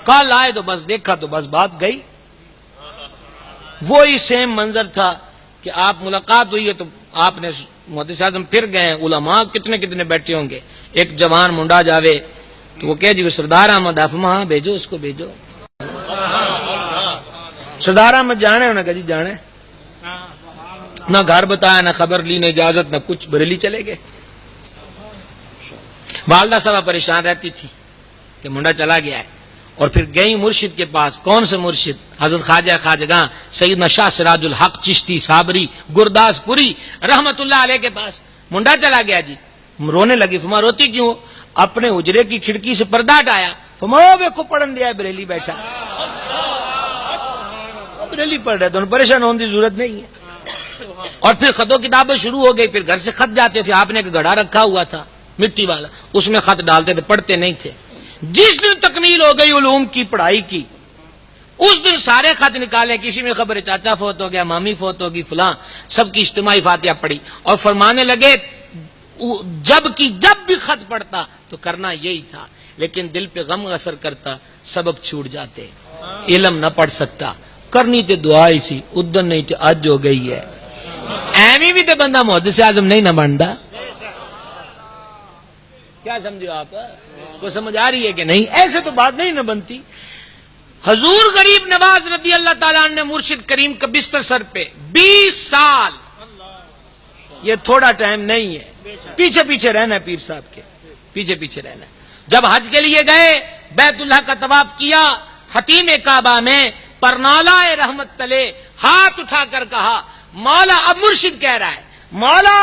کل آئے تو بس دیکھا تو بس بات گئی۔ وہی سیم منظر تھا کہ آپ ملاقات ہوئی ہے تو آپ نے محدث اعظم پھر گئے، علماء کتنے کتنے بیٹھے ہوں گے، ایک جوان منڈا جاوے تو وہ کہے جی سردار احمد افما ہاں بھیجو اس کو بھیجو۔ سردار احمد جانے انہوں نے کہا جی جانے، نہ گھر بتایا نہ خبر لی نہ اجازت نہ کچھ، بریلی چلے گئے۔ والدہ صاحبہ پریشان رہتی تھی کہ منڈا چلا گیا ہے، اور پھر گئی مرشد کے پاس۔ کون سے مرشد؟ حضرت خواجہ خواجگاں سیدنا شاہ سراج الحق چشتی صابری گرداس پوری رحمت اللہ علیہ کے پاس۔ منڈا چلا گیا جی، رونے لگی۔ فرما روتی کیوں؟ اپنے حجرے کی کھڑکی سے پردہ ہٹایا، فرما کو پڑھن دیا ہے، بریلی بیٹھا، بریلی پڑھ رہے تو پریشان ہونے کی ضرورت نہیں ہے۔ اور پھر خط و کتابیں شروع ہو گئی، پھر گھر سے خط جاتے تھے، آپ نے ایک گھڑا رکھا ہوا تھا مٹی والا، اس میں خط ڈالتے تھے، پڑھتے نہیں تھے۔ جس دن تکمیل ہو گئی علوم کی پڑھائی کی، اس دن سارے خط نکالے، کسی میں خبر چاچا فوت ہو گیا، مامی فوت ہوگی، فلاں، سب کی اجتماعی فاتحہ پڑھی، اور فرمانے لگے جب بھی خط پڑھتا تو کرنا یہی تھا، لیکن دل پہ غم اثر کرتا، سبق چھوٹ جاتے، علم نہ پڑھ سکتا، کرنی تے دعا ہی سی، ادن نہیں تے اج ہو گئی ہے۔ ایویں بھی تے بندہ محدث اعظم نہیں نہ بنتا۔ کیا سمجھو آپ کو؟ سمجھ آ رہی ہے کہ نہیں؟ ایسے تو بات نہیں نہ بنتی۔ حضور غریب نواز رضی اللہ تعالیٰ نے مرشد کریم کا بستر سر پہ 20 سال، یہ تھوڑا ٹائم نہیں ہے، پیچھے پیچھے رہنا ہے، پیر صاحب کے پیچھے پیچھے رہنا ہے۔ جب حج کے لیے گئے، بیت اللہ کا طواف کیا، حتیم کعبہ میں پرنالہ رحمت تلے ہاتھ اٹھا کر کہا مولا، اب مرشد کہہ رہا ہے مولا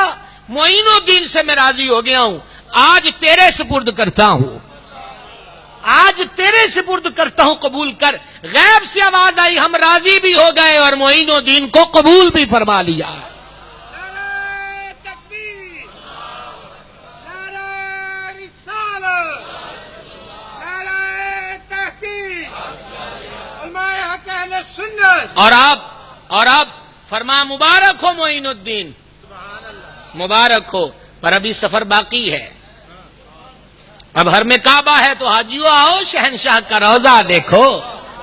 معین الدین سے میں راضی ہو گیا ہوں، آج تیرے سپرد کرتا ہوں، آج تیرے سپرد کرتا ہوں، قبول کر۔ غیب سے آواز آئی، ہم راضی بھی ہو گئے اور معین الدین کو قبول بھی فرما لیا۔ اور اب فرما مبارک ہو معین الدین، مبارک ہو، پر ابھی سفر باقی ہے۔ اب ہر میں کعبہ ہے تو حاجیو آؤ، شہنشاہ کا روضہ دیکھو،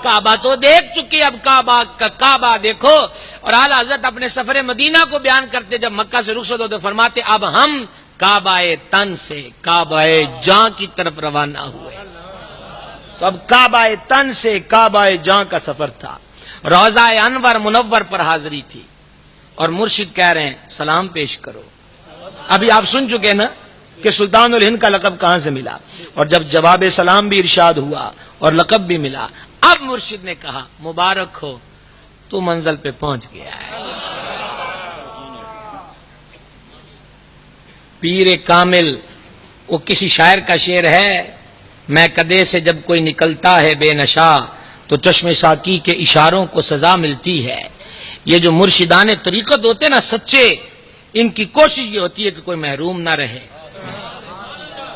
کعبہ تو دیکھ چکے، اب کعبہ کا کعبہ دیکھو۔ اور اعلی حضرت اپنے سفر مدینہ کو بیان کرتے، جب مکہ سے رخصت ہوتے فرماتے اب ہم کعبہ تن سے کعبہ جاں کی طرف روانہ ہوئے۔ تو اب کعبہ تن سے کعبہ جاں کا سفر تھا، روضہ انور منور پر حاضری تھی، اور مرشد کہہ رہے ہیں سلام پیش کرو۔ ابھی آپ سن چکے نا کہ سلطان الہند کا لقب کہاں سے ملا، اور جب جواب سلام بھی ارشاد ہوا اور لقب بھی ملا، اب مرشد نے کہا مبارک ہو، تو منزل پہ پہنچ گیا ہے۔ پیر کامل وہ کسی شاعر کا شعر ہے، میں کدے سے جب کوئی نکلتا ہے بے نشا تو چشم ساقی کے اشاروں کو سزا ملتی ہے۔ یہ جو مرشدان طریقت ہوتے ہیں نا سچے، ان کی کوشش یہ ہوتی ہے کہ کوئی محروم نہ رہے۔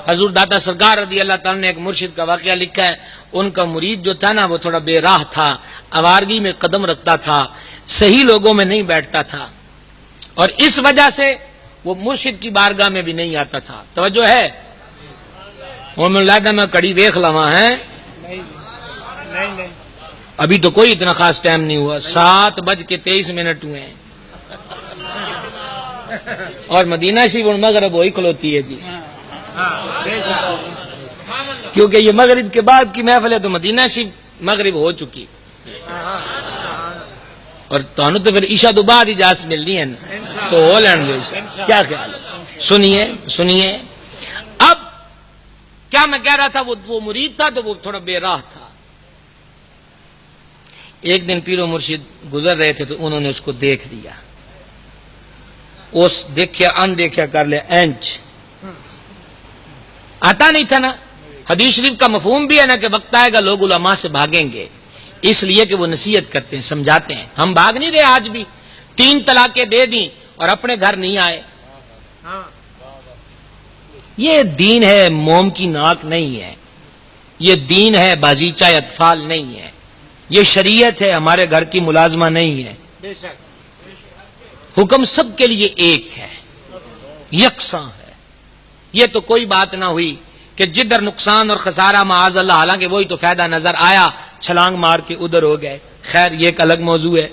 حضور داتا سرکار رضی اللہ تعالیٰ نے ایک مرشد کا واقعہ لکھا ہے، ان کا مرید جو تھا نا وہ تھوڑا بے راہ تھا، آوارگی میں قدم رکھتا تھا، صحیح لوگوں میں نہیں بیٹھتا تھا، اور اس وجہ سے وہ مرشد کی بارگاہ میں بھی نہیں آتا تھا۔ توجہ ہے؟ میں کڑی دیکھ لوا ہے، ابھی تو کوئی اتنا خاص ٹائم نہیں ہوا، 7:23 ہوئے ہیں، اور مدینہ شریف اور مغرب وہی کھلوتی ہے جی، کیونکہ یہ مغرب کے بعد کی محفل ہے تو مدینہ شریف مغرب ہو چکی، اور تو پھر عشاء تو بعد اجازت ملنی ہے نا، تو ہو لین گے کیا خیال ہے؟ سنیے اب کیا میں کہہ رہا تھا، وہ مرید تھا تو وہ تھوڑا بے راہ تھا۔ ایک دن پیر و مرشد گزر رہے تھے تو انہوں نے اس کو دیکھ لیا، اس دیکھیا ان دیکھیا کر لیا، اینچ آتا نہیں تھا نا۔ حدیث شریف کا مفہوم بھی ہے نا کہ وقت آئے گا لوگ علماء سے بھاگیں گے، اس لیے کہ وہ نصیحت کرتے ہیں، سمجھاتے ہیں۔ ہم بھاگ نہیں رہے، آج بھی 3 طلاقیں دے دیں اور اپنے گھر نہیں آئے۔ یہ دین ہے، موم کی ناک نہیں ہے، یہ دین ہے، بازیچہ اطفال نہیں ہے، یہ شریعت ہے، ہمارے گھر کی ملازمہ نہیں ہے۔ حکم سب کے لیے ایک ہے، یکساں ہے۔ یہ تو کوئی بات نہ ہوئی کہ جدھر نقصان اور خسارہ معاذ اللہ، حالانکہ وہی تو فائدہ نظر آیا، چھلانگ مار کے ادھر ہو گئے۔ خیر یہ ایک الگ موضوع ہے۔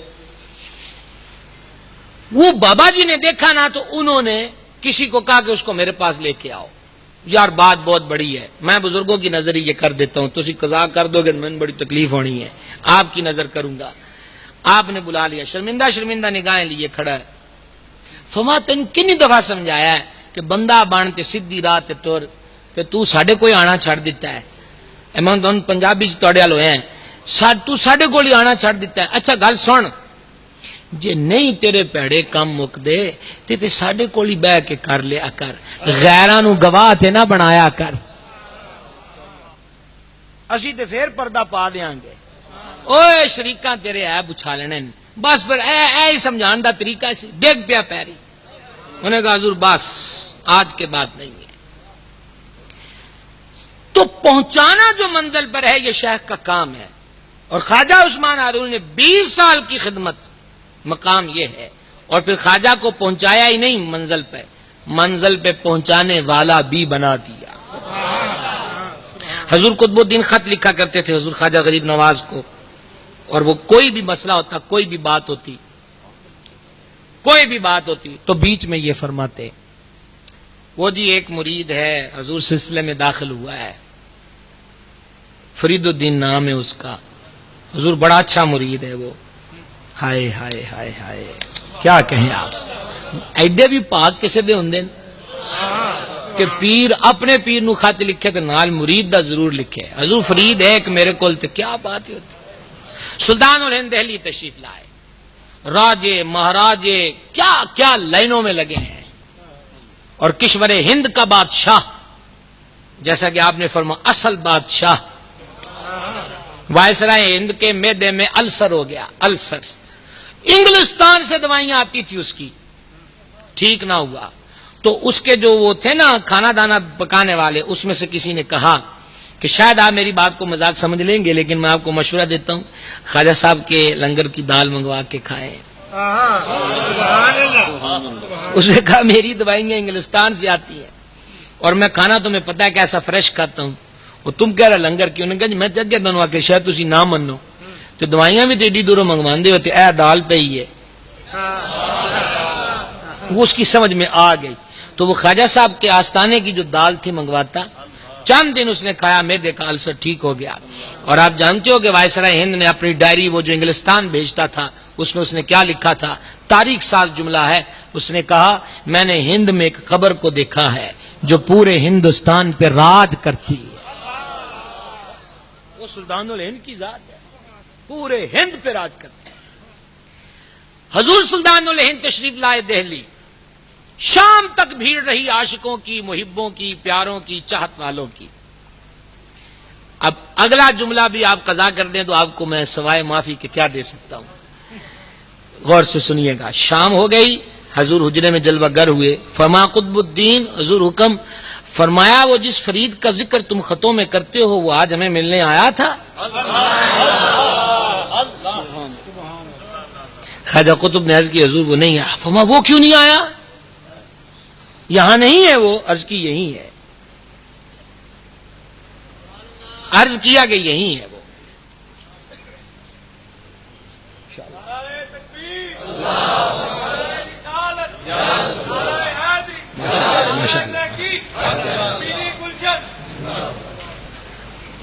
وہ بابا جی نے دیکھا نا تو انہوں نے کسی کو کہا کہ اس کو میرے پاس لے کے آؤ، یار بات بہت بڑی ہے، میں بزرگوں کی نظر یہ کر دیتا ہوں، تو اسی قضا کر دو گے میں بڑی تکلیف ہونی ہے، آپ کی نظر کروں گا۔ آپ نے بلا لیا، شرمندہ نگاہیں لیے کھڑا ہے۔ فرمایا تین کنی دفعہ سمجھایا ہے کہ بندہ بانتے سیدھی راہ تے ٹر تے تو ساڈے کوئی آنا چھڑ دیتا ہے۔ ایمان دون پنجابی تواڈے والے ہیں، تو ساڈے کول ہی آنا چھڑ دیتا ہے۔ اچھا گل سن، جے نہیں تیرے پیڑے کم مک دے تے ساڈے کول ہی بہ کے کر لیا کر، غیراں نو گواہ تے نہ بنایا کر، اسی تے پھر پردہ پا دیاں گے۔ اوے شریکاں تیرے عیب اچھا لینے، بس پھر اے ہی سمجھان دا طریقہ سی، ڈگ پیا پیری۔ انہوں نے کہا حضور بس آج کے بعد نہیں ہے۔ تو پہنچانا جو منزل پر ہے یہ شیخ کا کام ہے، اور خواجہ عثمان ہارون نے 20 سال کی خدمت، مقام یہ ہے، اور پھر خواجہ کو پہنچایا ہی نہیں منزل پہ پہنچانے والا بھی بنا دیا۔ حضور قطب الدین خط لکھا کرتے تھے حضور خواجہ غریب نواز کو، اور وہ کوئی بھی مسئلہ ہوتا، کوئی بھی بات ہوتی تو بیچ میں یہ فرماتے، وہ جی ایک مرید ہے حضور سلسلے میں داخل ہوا ہے، فرید الدین نام ہے اس کا، حضور بڑا اچھا مرید ہے وہ، ہائے ہائے ہائے ہائے کیا کہیں آپ سے، ایڈے بھی پاک کسے دے ہوندے کہ پیر اپنے پیر نو خط لکھے تو نال مرید دا ضرور لکھے، حضور فرید ہے کہ میرے کول تے کیا بات ہوتی۔ سلطان الہند دہلی تشریف لائے، راجے مہاراجے کیا کیا لائنوں میں لگے ہیں، اور کشور ہند کا بادشاہ، جیسا کہ آپ نے فرمایا اصل بادشاہ، وائسرائے ہند کے معدے میں السر ہو گیا، السر، انگلستان سے دوائیاں آتی تھی اس کی، ٹھیک نہ ہوا تو اس کے جو وہ تھے نا کھانا دانا پکانے والے، اس میں سے کسی نے کہا کہ شاید آپ میری بات کو مذاق سمجھ لیں گے لیکن میں آپ کو مشورہ دیتا ہوں خواجہ صاحب کے لنگر کی دال منگوا کے کھائیں۔ اس نے کہا میری دوائیاں انگلستان سے آتی ہیں اور میں کھانا تمہیں پتا ہے کیسا فریش کھاتا ہوں، وہ تم کہہ رہا لنگر کیوں؟ نے کہا جی میں تے اگے تانوں آکھیا شاید تسی نہ منو تے دوائیاں بھی تے ایڈی دوروں منگواندے ہو تے اے دال پئی ہے۔ وہ اس کی سمجھ میں آ گئی تو وہ خواجہ صاحب کے آستانے کی جو دال تھی منگواتا، چند دن اس نے کھایا، معدے کا السر ٹھیک ہو گیا۔ اور آپ جانتے ہو کہ وائسرائے ہند نے اپنی ڈائری وہ جو انگلستان بھیجتا تھا اس میں اس نے کیا لکھا تھا، تاریخ ساز جملہ ہے، اس نے کہا میں نے ہند میں ایک قبر کو دیکھا ہے جو پورے ہندوستان پہ راج کرتی ہے۔ وہ سلطان الہند کی ذات ہے، پورے ہند پہ راج کرتی ہے۔ حضور سلطان الہند تشریف لائے دہلی، شام تک بھیڑ رہی عاشقوں کی، محبوں کی، پیاروں کی، چاہت والوں کی۔ اب اگلا جملہ بھی آپ قضا کر دیں تو آپ کو میں سوائے معافی کے کیا دے سکتا ہوں، غور سے سنیے گا۔ شام ہو گئی، حضور حجرے میں جلوہ گر ہوئے۔ فما قطب الدین، حضور حکم فرمایا وہ جس فرید کا ذکر تم خطوں میں کرتے ہو وہ آج ہمیں ملنے آیا تھا؟ خواجہ قطب نے عرض کی حضور وہ نہیں آیا۔ فرمایا وہ کیوں نہیں آیا؟ یہاں نہیں ہے وہ؟ عرض کی یہی ہے۔ عرض کیا کہ یہی ہے وہ۔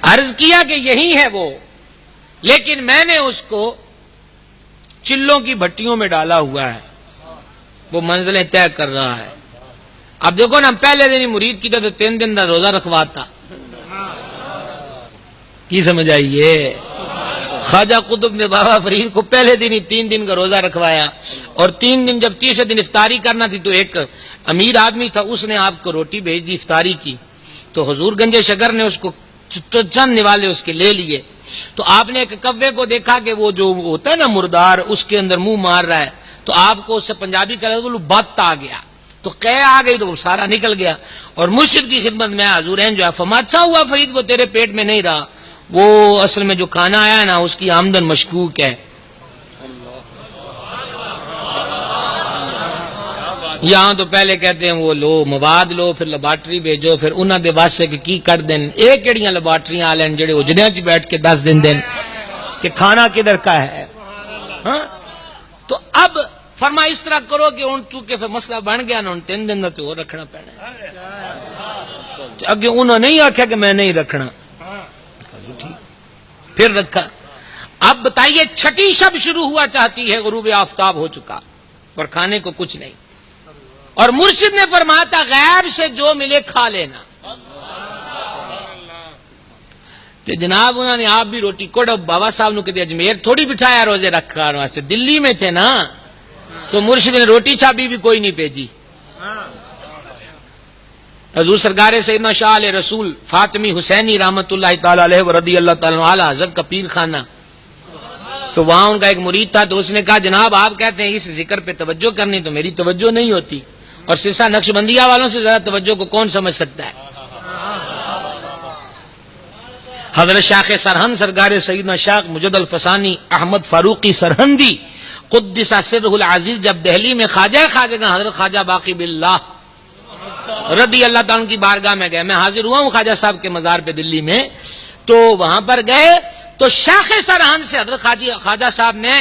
عرض کیا کہ یہی ہے وہ، لیکن میں نے اس کو چلوں کی بھٹیوں میں ڈالا ہوا ہے، وہ منزلیں طے کر رہا ہے۔ اب دیکھو نا، پہلے دن ہی مرید کی تو 3 دن کا روزہ رکھواتا، کی سمجھ آئیے؟ خواجہ قطب نے بابا فرید کو پہلے دن ہی 3 دن کا روزہ رکھوایا، اور 3 دن جب تیسرے دن افطاری کرنا تھی تو ایک امیر آدمی تھا، اس نے آپ کو روٹی بھیج دی افطاری کی، تو حضور گنج شکر نے اس کو چند نوالے اس کے لے لیے، تو آپ نے ایک کوے کو دیکھا کہ وہ جو ہوتا ہے نا مردار، اس کے اندر منہ مار رہا ہے، تو آپ کو اس سے پنجابی کا لفظ بت آ گیا، تو قے آ گئی تو وہ سارا نکل گیا، اور مرشد کی خدمت میں حضور جو ہے فرمایا اچھا ہوا فرید کو تیرے پیٹ میں نہیں رہا، وہ اصل میں جو کھانا آیا ہے نا اس کی آمدن مشکوک ہے۔ یہاں تو پہلے کہتے ہیں وہ لو مواد لو، پھر لیبارٹری بھیجو، پھر انہاں دے واسطے کہ کی کر دین، ایک کیڑیاں لیبارٹریاں آ لین جڑے اجڑیاں چ بیٹھ کے 10 دن دین کہ کھانا کدھر کا ہے۔ ہاں تو اب فرمایا اس طرح کرو کہ ان چونکہ پھر مسئلہ بن گیا نا، 3 دن تو اور رکھنا پینا ہے۔ اگے انہوں نے نہیں آکھیا کہ میں نہیں رکھنا، پھر رکھا۔ اب بتائیے چھٹی شب شروع ہوا چاہتی ہے، غروب آفتاب ہو چکا اور کھانے کو کچھ نہیں، اور مرشد نے فرمایا تھا غیب سے جو ملے کھا لینا، تو جناب انہوں نے آپ بھی روٹی کوڑ بابا صاحب نو کہتے اجمیر تھوڑی بٹھایا روزے رکھا واسطے، دلی میں تھے نا، تو مرشد نے روٹی چھاپی بھی کوئی نہیں بھیجی۔ حضور سرکار سیدنا شاہ علیہ رسول فاطمی حسینی رحمت اللہ تعالی علیہ ورضی اللہ تعالی عنہ حضرت کا پیر خانہ، تو وہاں ان کا ایک مرید تھا، تو اس نے کہا جناب آپ کہتے ہیں اس ذکر پہ توجہ کرنی، تو میری توجہ نہیں ہوتی، اور سلسلہ نقشبندیہ والوں سے زیادہ توجہ کو کون سمجھ سکتا ہے؟ حضرت شیخ سرہند سرکار سیدنا شیخ مجد الفسانی احمد فاروقی سرہندی قدس سرہ العزیز جب دہلی میں خواجہ حضرت خواجہ باقی باللہ رضی اللہ تعالیٰ کی بارگاہ میں گئے، میں حاضر ہوا ہوں خواجہ صاحب کے مزار پہ دلی میں، تو وہاں پر گئے تو شیخ سرہند سے حضرت خواجہ صاحب نے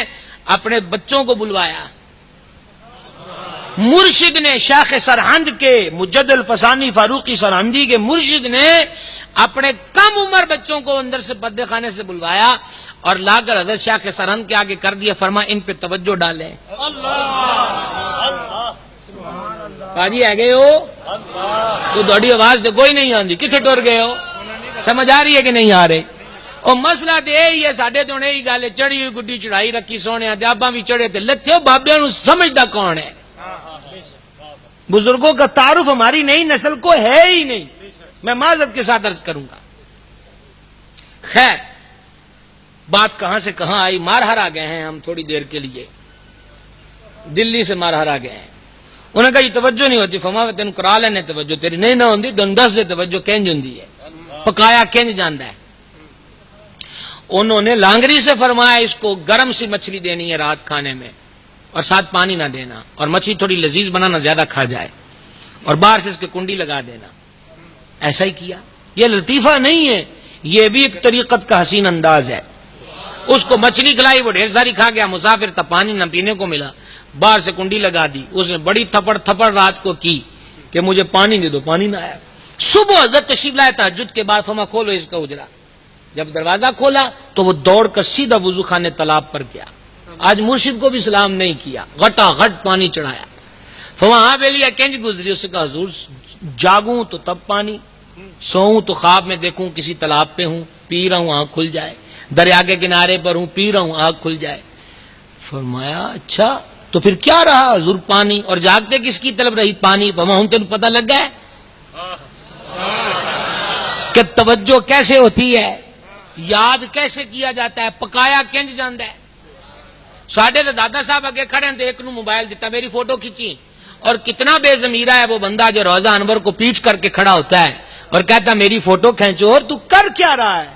اپنے بچوں کو بلوایا، مرشد نے شیخ سرہند کے مجد الفسانی فاروقی سرہندی کے مرشد نے اپنے کم عمر بچوں کو اندر سے پردے خانے سے بلوایا اور لا کر حضرت شیخ سرہند کے آگے کر دیا، فرمایا ان پہ توجہ ڈالیں۔ باجی ہے گئے ہو تو دوڑی آواز تو کوئی نہیں آندی، کتنے ٹر گئے ہو؟ سمجھ آ رہی ہے کہ نہیں آ رہی؟ اور مسئلہ تو یہی ہے، ساڈے تو یہی گل ہے، چڑھی ہوئی گڈی چڑھائی رکھی سونے، آپاں بھی چڑھے تے لتھے، بابیاں نو سمجھدا کون ہے؟ بزرگوں کا تعارف ہماری نئی نسل کو ہے ہی نہیں، میں معذرت کے ساتھ عرض کروں گا۔ خیر بات کہاں سے کہاں آئی، مارہرا گئے ہیں ہم تھوڑی دیر کے لیے، دلی سے مارہرا گئے ہیں، انہوں نے کہا یہ توجہ نہیں ہوتی، فرمایا تین کرا لینے توجہ، تیری نہیں نہ ہوندی دن 10 سے توجہ کنج ہوندی ہے، پکایا کنج جاندا ہے۔ انہوں نے لانگری سے فرمایا اس کو گرم سی مچھلی دینی ہے رات کھانے میں، اور ساتھ پانی نہ دینا، اور مچھلی تھوڑی لذیذ بنانا زیادہ کھا جائے، اور باہر سے اس کے کنڈی لگا دینا۔ ایسا ہی کیا، یہ لطیفہ نہیں ہے، یہ بھی ایک طریقت کا حسین انداز ہے۔ اس کو مچھلی کھلائی، وہ ڈھیر ساری کھا گیا، مسافر تھا، پانی نہ پینے کو ملا، باہر سے کنڈی لگا دی، اس نے بڑی تھپڑ رات کو کی کہ مجھے پانی دے دو، پانی نہ آیا۔ صبح حضرت تشریف لائے تہجد کے بعد، فرمایا کھولو اس کا اجرا، جب دروازہ کھولا تو وہ دوڑ کر سیدھا وضو خانے تالاب پر گیا، آج مرشد کو بھی سلام نہیں کیا، غٹا غٹ پانی چڑھایا۔ فرمایا ہاں بیلی کنج گزری، اس کا حضور جاگوں تو تب پانی، سوؤں تو خواب میں دیکھوں کسی تالاب پہ ہوں، پی رہا ہوں آنکھ کھل جائے، دریا کے کنارے پر ہوں پی رہا ہوں آنکھ کھل جائے۔ فرمایا اچھا تو پھر کیا رہا حضور؟ پانی. اور جاگتے کس کی طلب رہی؟ پانی. وما ہوں تین پتہ لگ گیا کہ توجہ کیسے ہوتی ہے، یاد کیسے کیا جاتا ہے، پکایا کنج جاندہ ہے. ساڑھے تو دادا صاحب اگے کھڑے ہیں تو ایک نو موبائل دیتا، میری فوٹو کھینچی. اور کتنا بے ضمیرہ ہے وہ بندہ جو روضہ انور کو پیٹ کر کے کھڑا ہوتا ہے اور کہتا میری فوٹو کھینچو. اور تو کر کیا رہا ہے؟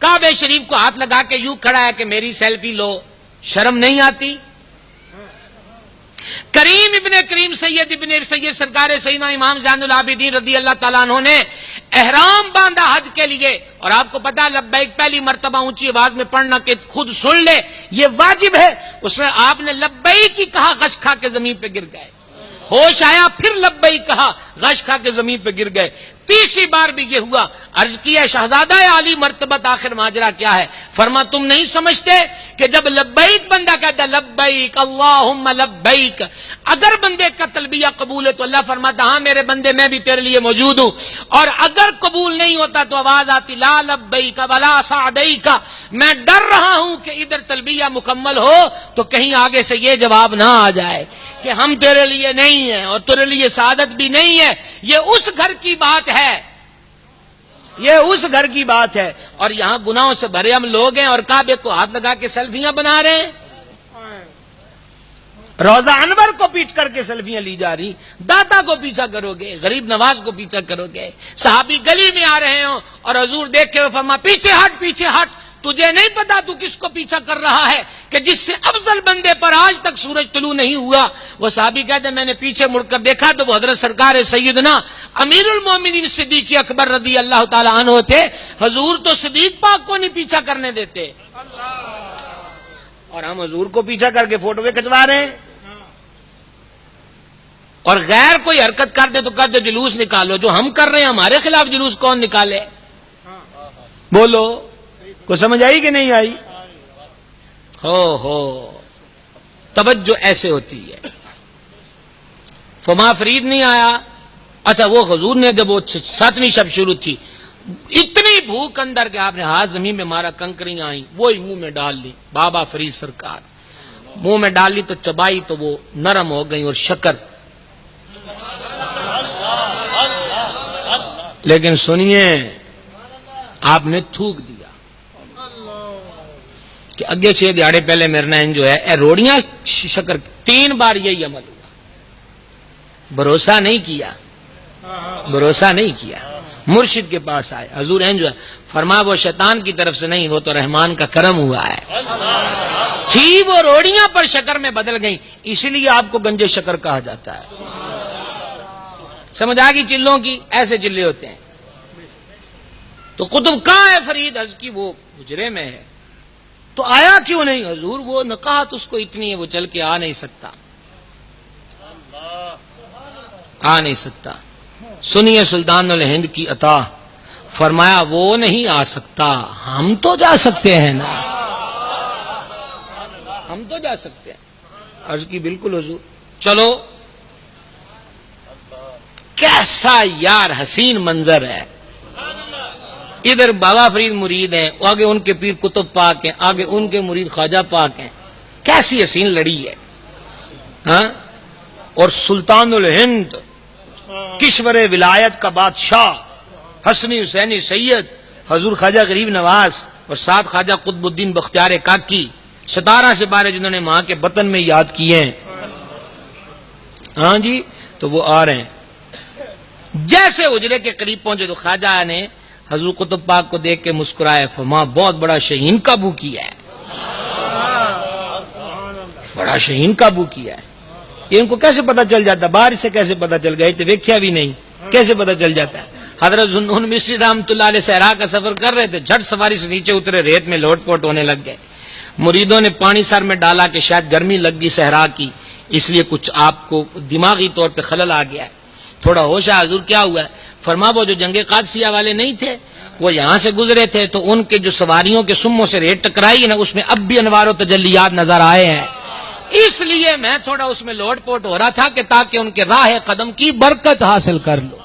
کعبہ شریف کو ہاتھ لگا کے یوں کھڑا ہے کہ میری سیلفی لو. شرم نہیں آتی؟ کریم ابن کریم سید ابن سید سرکار سیدنا امام زین العابدین رضی اللہ تعالیٰ عنہ نے احرام باندھا حج کے لیے. اور آپ کو پتا لبیک پہلی مرتبہ اونچی آواز میں پڑھنا کہ خود سن لے یہ واجب ہے. اس نے آپ نے لبیک ہی کہا، غش کھا کے زمین پہ گر گئے. ہوش آیا پھر لبیک کہا، غش کھا کے زمین پہ گر گئے. تیسری بار بھی یہ ہوا. عرض کیا شہزادہ عالی مرتبت آخر ماجرا کیا ہے؟ فرما تم نہیں سمجھتے کہ جب لبیک بندہ کہتا لبیک اللہم لبیک، اگر بندے کا تلبیہ قبول ہے تو اللہ فرماتا ہاں میرے بندے میں بھی تیرے لیے موجود ہوں. اور اگر قبول نہیں ہوتا تو آواز آتی لا لبیک ولا سعدیک. میں ڈر رہا ہوں کہ ادھر تلبیہ مکمل ہو تو کہیں آگے سے یہ جواب نہ آ جائے کہ ہم تیرے لیے نہیں ہیں اور تیرے لیے سعادت بھی نہیں ہے. یہ اس گھر کی بات ہے، یہ اس گھر کی بات ہے. اور یہاں گناہوں سے بھرے ہم لوگ ہیں اور کعبے کو ہاتھ لگا کے سیلفیاں بنا رہے ہیں. روضہ انور کو پیٹ کر کے سیلفیاں لی جا رہی. داتا کو پیچھا کرو گے، غریب نواز کو پیچھا کرو گے. صحابی گلی میں آ رہے ہوں اور حضور دیکھ کے فرما پیچھے ہٹ پیچھے ہٹ. تجھے نہیں پتا تو کس کو پیچھا کر رہا ہے کہ جس سے افضل بندے پر آج تک سورج طلوع نہیں ہوا. وہ صحابی کہتے ہیں میں نے پیچھے مڑ کر دیکھا تو وہ حضرت سرکار سیدنا امیر المومنین صدیق اکبر رضی اللہ تعالی عنہ تھے. حضور تو صدیق پاک کو نہیں پیچھا کرنے دیتے اور ہم حضور کو پیچھا کر کے فوٹو کھنچوا رہے ہیں. اور غیر کوئی حرکت کر دے تو کہتے جلوس نکالو. جو ہم کر رہے ہیں ہمارے خلاف جلوس کون نکالے؟ بولو کو سمجھ آئی کہ نہیں آئی؟ ہو توجہ ایسے ہوتی ہے. فما فرید نہیں آیا. اچھا وہ حضور نے جب وہ 7ویں شب شروع تھی اتنی بھوک اندر کہ آپ نے ہاتھ زمین میں مارا، کنکریاں آئیں وہی منہ میں ڈال لی. بابا فرید سرکار منہ میں ڈال لی تو چبائی تو وہ نرم ہو گئی اور شکر. لیکن سنیے آپ نے تھوک دیا کہ اگے 6 دیہڑے پہلے میرے نائن جو ہے اے روڑیاں شکر. 3 بار یہی عمل ہوا. بھروسہ نہیں کیا، بھروسہ نہیں کیا. مرشد کے پاس آئے حضور ہیں جو ہے فرما وہ شیطان کی طرف سے نہیں وہ تو رحمان کا کرم ہوا ہے. تھی وہ روڑیاں پر شکر میں بدل گئیں اسی لیے آپ کو گنجے شکر کہا جاتا ہے. سمجھ آ گئی چلوں کی؟ ایسے چلے ہوتے ہیں. تو قطب کہاں ہے فرید؟ عرض کی وہ حجرے میں ہے. تو آیا کیوں نہیں؟ حضور وہ نقاہت اس کو اتنی ہے وہ چل کے آ نہیں سکتا، آ نہیں سکتا. سنیے سلطان الہند کی عطا، فرمایا وہ نہیں آ سکتا ہم تو جا سکتے ہیں نا، ہم تو جا سکتے ہیں. عرض کی بالکل حضور. چلو کیسا یار حسین منظر ہے. ادھر بابا فرید مرید ہیں، آگے ان کے پیر قطب پاک ہیں، آگے ان کے مرید خواجہ پاک ہیں. کیسی حسین لڑی ہے ہاں. اور سلطان الہند کشور ولایت کا بادشاہ حسنی حسینی سید حضور خواجہ غریب نواز اور ساتھ خواجہ قطب الدین بختیار کاکی 17 سپارے جنہوں نے ماں کے وطن میں یاد کیے ہیں. ہاں جی تو وہ آ رہے ہیں. جیسے اجرے کے قریب پہنچے تو خواجہ نے حضور قطب پاک کو دیکھ کے مسکرائے. فرما بہت بڑا شہین قابو کیا ہے، بڑا شہین قابو کیا ہے. یہ ان کو کیسے پتا چل جاتا؟ باہر سے کیسے پتا چل گیا؟ تو ویکھیا بھی نہیں، کیسے پتا چل جاتا ہے؟ حضرت ذوالنون مصری رحمۃ اللہ علیہ صحرا کا سفر کر رہے تھے، جھٹ سواری سے نیچے اترے، ریت میں لوٹ پوٹ ہونے لگ گئے. مریدوں نے پانی سر میں ڈالا کہ شاید گرمی لگ گئی صحرا کی، اس لیے کچھ آپ کو دماغی طور پہ خلل آ گیا ہے، تھوڑا ہوش ہے. حضور کیا ہوا ہے؟ فرما وہ جو جنگ قادسیہ والے نہیں تھے وہ یہاں سے گزرے تھے تو ان کے جو سواریوں کے سموں سے ریت ٹکرائی نا، اس میں اب بھی انوار و تجلیات نظر آئے ہیں. اس لیے میں تھوڑا اس میں لوٹ پوٹ ہو رہا تھا کہ تاکہ ان کے راہ قدم کی برکت حاصل کر لو.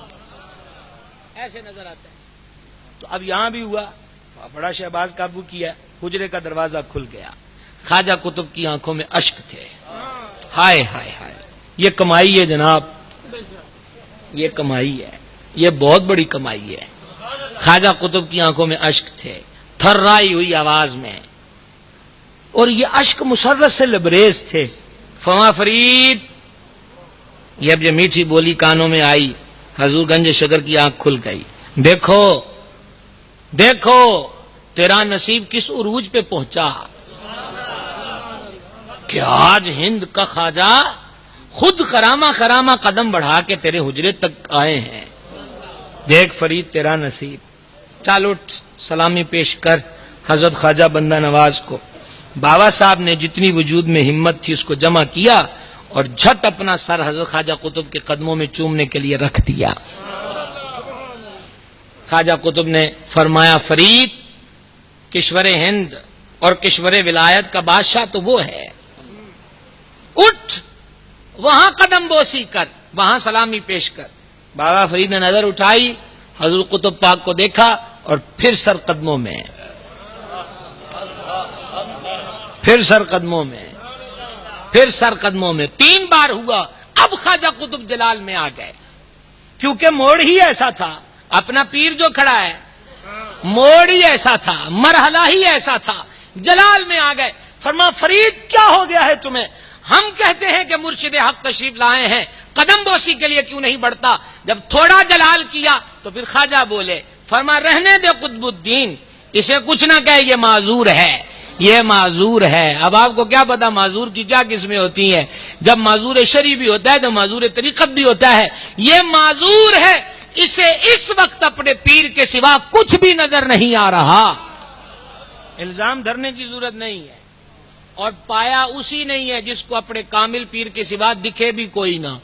ایسے نظر آتا ہے. تو اب یہاں بھی ہوا، بڑا شہباز قابو کیا، حجرے کا دروازہ کھل گیا. خواجہ قطب کی آنکھوں میں اشک تھے. ہائے ہائے ہائے، یہ کمائی ہے جناب، یہ کمائی ہے، یہ بہت بڑی کمائی ہے. خواجہ قطب کی آنکھوں میں اشک تھے، تھرائی ہوئی آواز میں، اور یہ اشک مسرت سے لبریز تھے. فما فرید، یہ اب یہ میٹھی بولی کانوں میں آئی، حضور گنج شکر کی آنکھ کھل گئی. دیکھو دیکھو تیرا نصیب کس عروج پہ پہنچا کہ آج ہند کا خواجہ خود خرامہ قدم بڑھا کے تیرے حجرے تک آئے ہیں. دیکھ فرید تیرا نصیب. چال اٹھ، سلامی پیش کر حضرت خواجہ بندہ نواز کو. بابا صاحب نے جتنی وجود میں ہمت تھی اس کو جمع کیا اور جھٹ اپنا سر حضرت خواجہ قطب کے قدموں میں چومنے کے لیے رکھ دیا. خواجہ قطب نے فرمایا فرید، کشور ہند اور کشور ولایت کا بادشاہ تو وہ ہے، اٹھ وہاں قدم بوسی کر، وہاں سلامی پیش کر. بابا فرید نے نظر اٹھائی، حضور قطب پاک کو دیکھا اور پھر سر قدموں میں، پھر سر قدموں میں، پھر سر قدموں میں. 3 بار ہوا. اب خواجہ قطب جلال میں آ گئے، کیونکہ موڑ ہی ایسا تھا. اپنا پیر جو کھڑا ہے موڑ ہی ایسا تھا، مرحلہ ہی ایسا تھا. جلال میں آ گئے. فرما فرید کیا ہو گیا ہے تمہیں؟ ہم کہتے ہیں کہ مرشد حق تشریف لائے ہیں، قدم بوسی کے لیے کیوں نہیں بڑھتا؟ جب تھوڑا جلال کیا تو پھر خواجہ بولے، فرما رہنے دے قطب الدین، اسے کچھ نہ کہے، یہ معذور ہے، یہ معذور ہے. اب آپ کو کیا پتا معذور کی کیا قسمیں ہوتی ہیں؟ جب معذور شرعی بھی ہوتا ہے تو معذور طریقت بھی ہوتا ہے. یہ معذور ہے، اسے اس وقت اپنے پیر کے سوا کچھ بھی نظر نہیں آ رہا. الزام دھرنے کی ضرورت نہیں ہے، اور پایا اسی نہیں ہے جس کو اپنے کامل پیر کے سوا دکھے بھی کوئی نہ.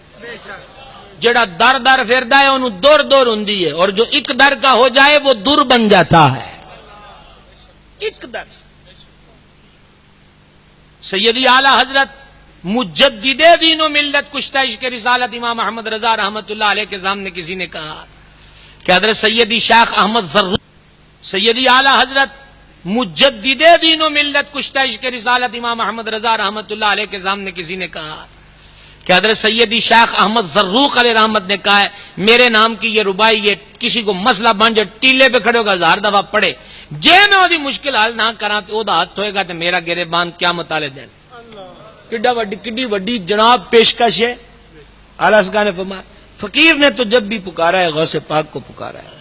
جڑا در در پھردا ہے انہوں دور دور ہوندی ہے، اور جو ایک در کا ہو جائے وہ دور بن جاتا ہے. ایک در. سیدی اعلی حضرت مجدد دین و ملت کشتہ عشق رسالت امام احمد رضا رحمت اللہ علیہ کے سامنے کسی نے کہا کہ حضرت سیدی شیخ احمد ضرور، سیدی اعلی حضرت مجدد دین و ملت کشتہ عشق رسالت امام احمد رضا رحمت اللہ علیہ کے سامنے کسی نے کہا کہ حضرت سیدی شیخ احمد زروق علیہ رحمت نے کہا ہے میرے نام کی یہ ربائی، یہ کسی کو مسئلہ بن جائے ٹیلے پہ کھڑے ہوگا 1000 دفعہ پڑھے، جے میں وہ مشکل حل نہ کرا تو وہ ہاتھ ہوئے گا تو میرا گرے باندھ کیا مطالعے دین. کڈی وڈی جناب پیشکش ہے. اعلیٰ سگاہ نے فرمایا فقیر نے تو جب بھی پکارا ہے غوث پاک کو پکارا ہے.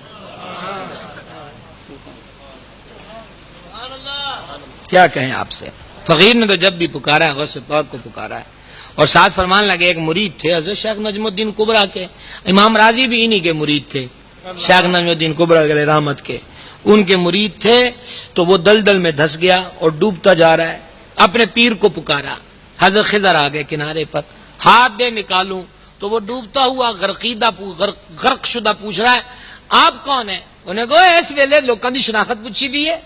کیا کہیں آپ سے، فقیر نے تو جب بھی پکارا ہے غوث پاک کو پکارا ہے. اور ساتھ فرمان لگے ایک مرید تھے حضرت شیخ نجم الدین کبرا کے، امام راضی بھی انہی کے مرید تھے، شیخ نجم الدین کبرا علیہ رحمت کے، ان کے مرید تھے. تو وہ دلدل میں دھس گیا اور ڈوبتا جا رہا ہے، اپنے پیر کو پکارا. حضرت خضر آ گئے کنارے پر، ہاتھ دے نکالوں تو وہ ڈوبتا ہوا غرق شدہ پوچھ رہا ہے آپ کون ہیں؟ انہیں کہا اس ویلے لوکاں دی شناخت پوچھی دی ہے،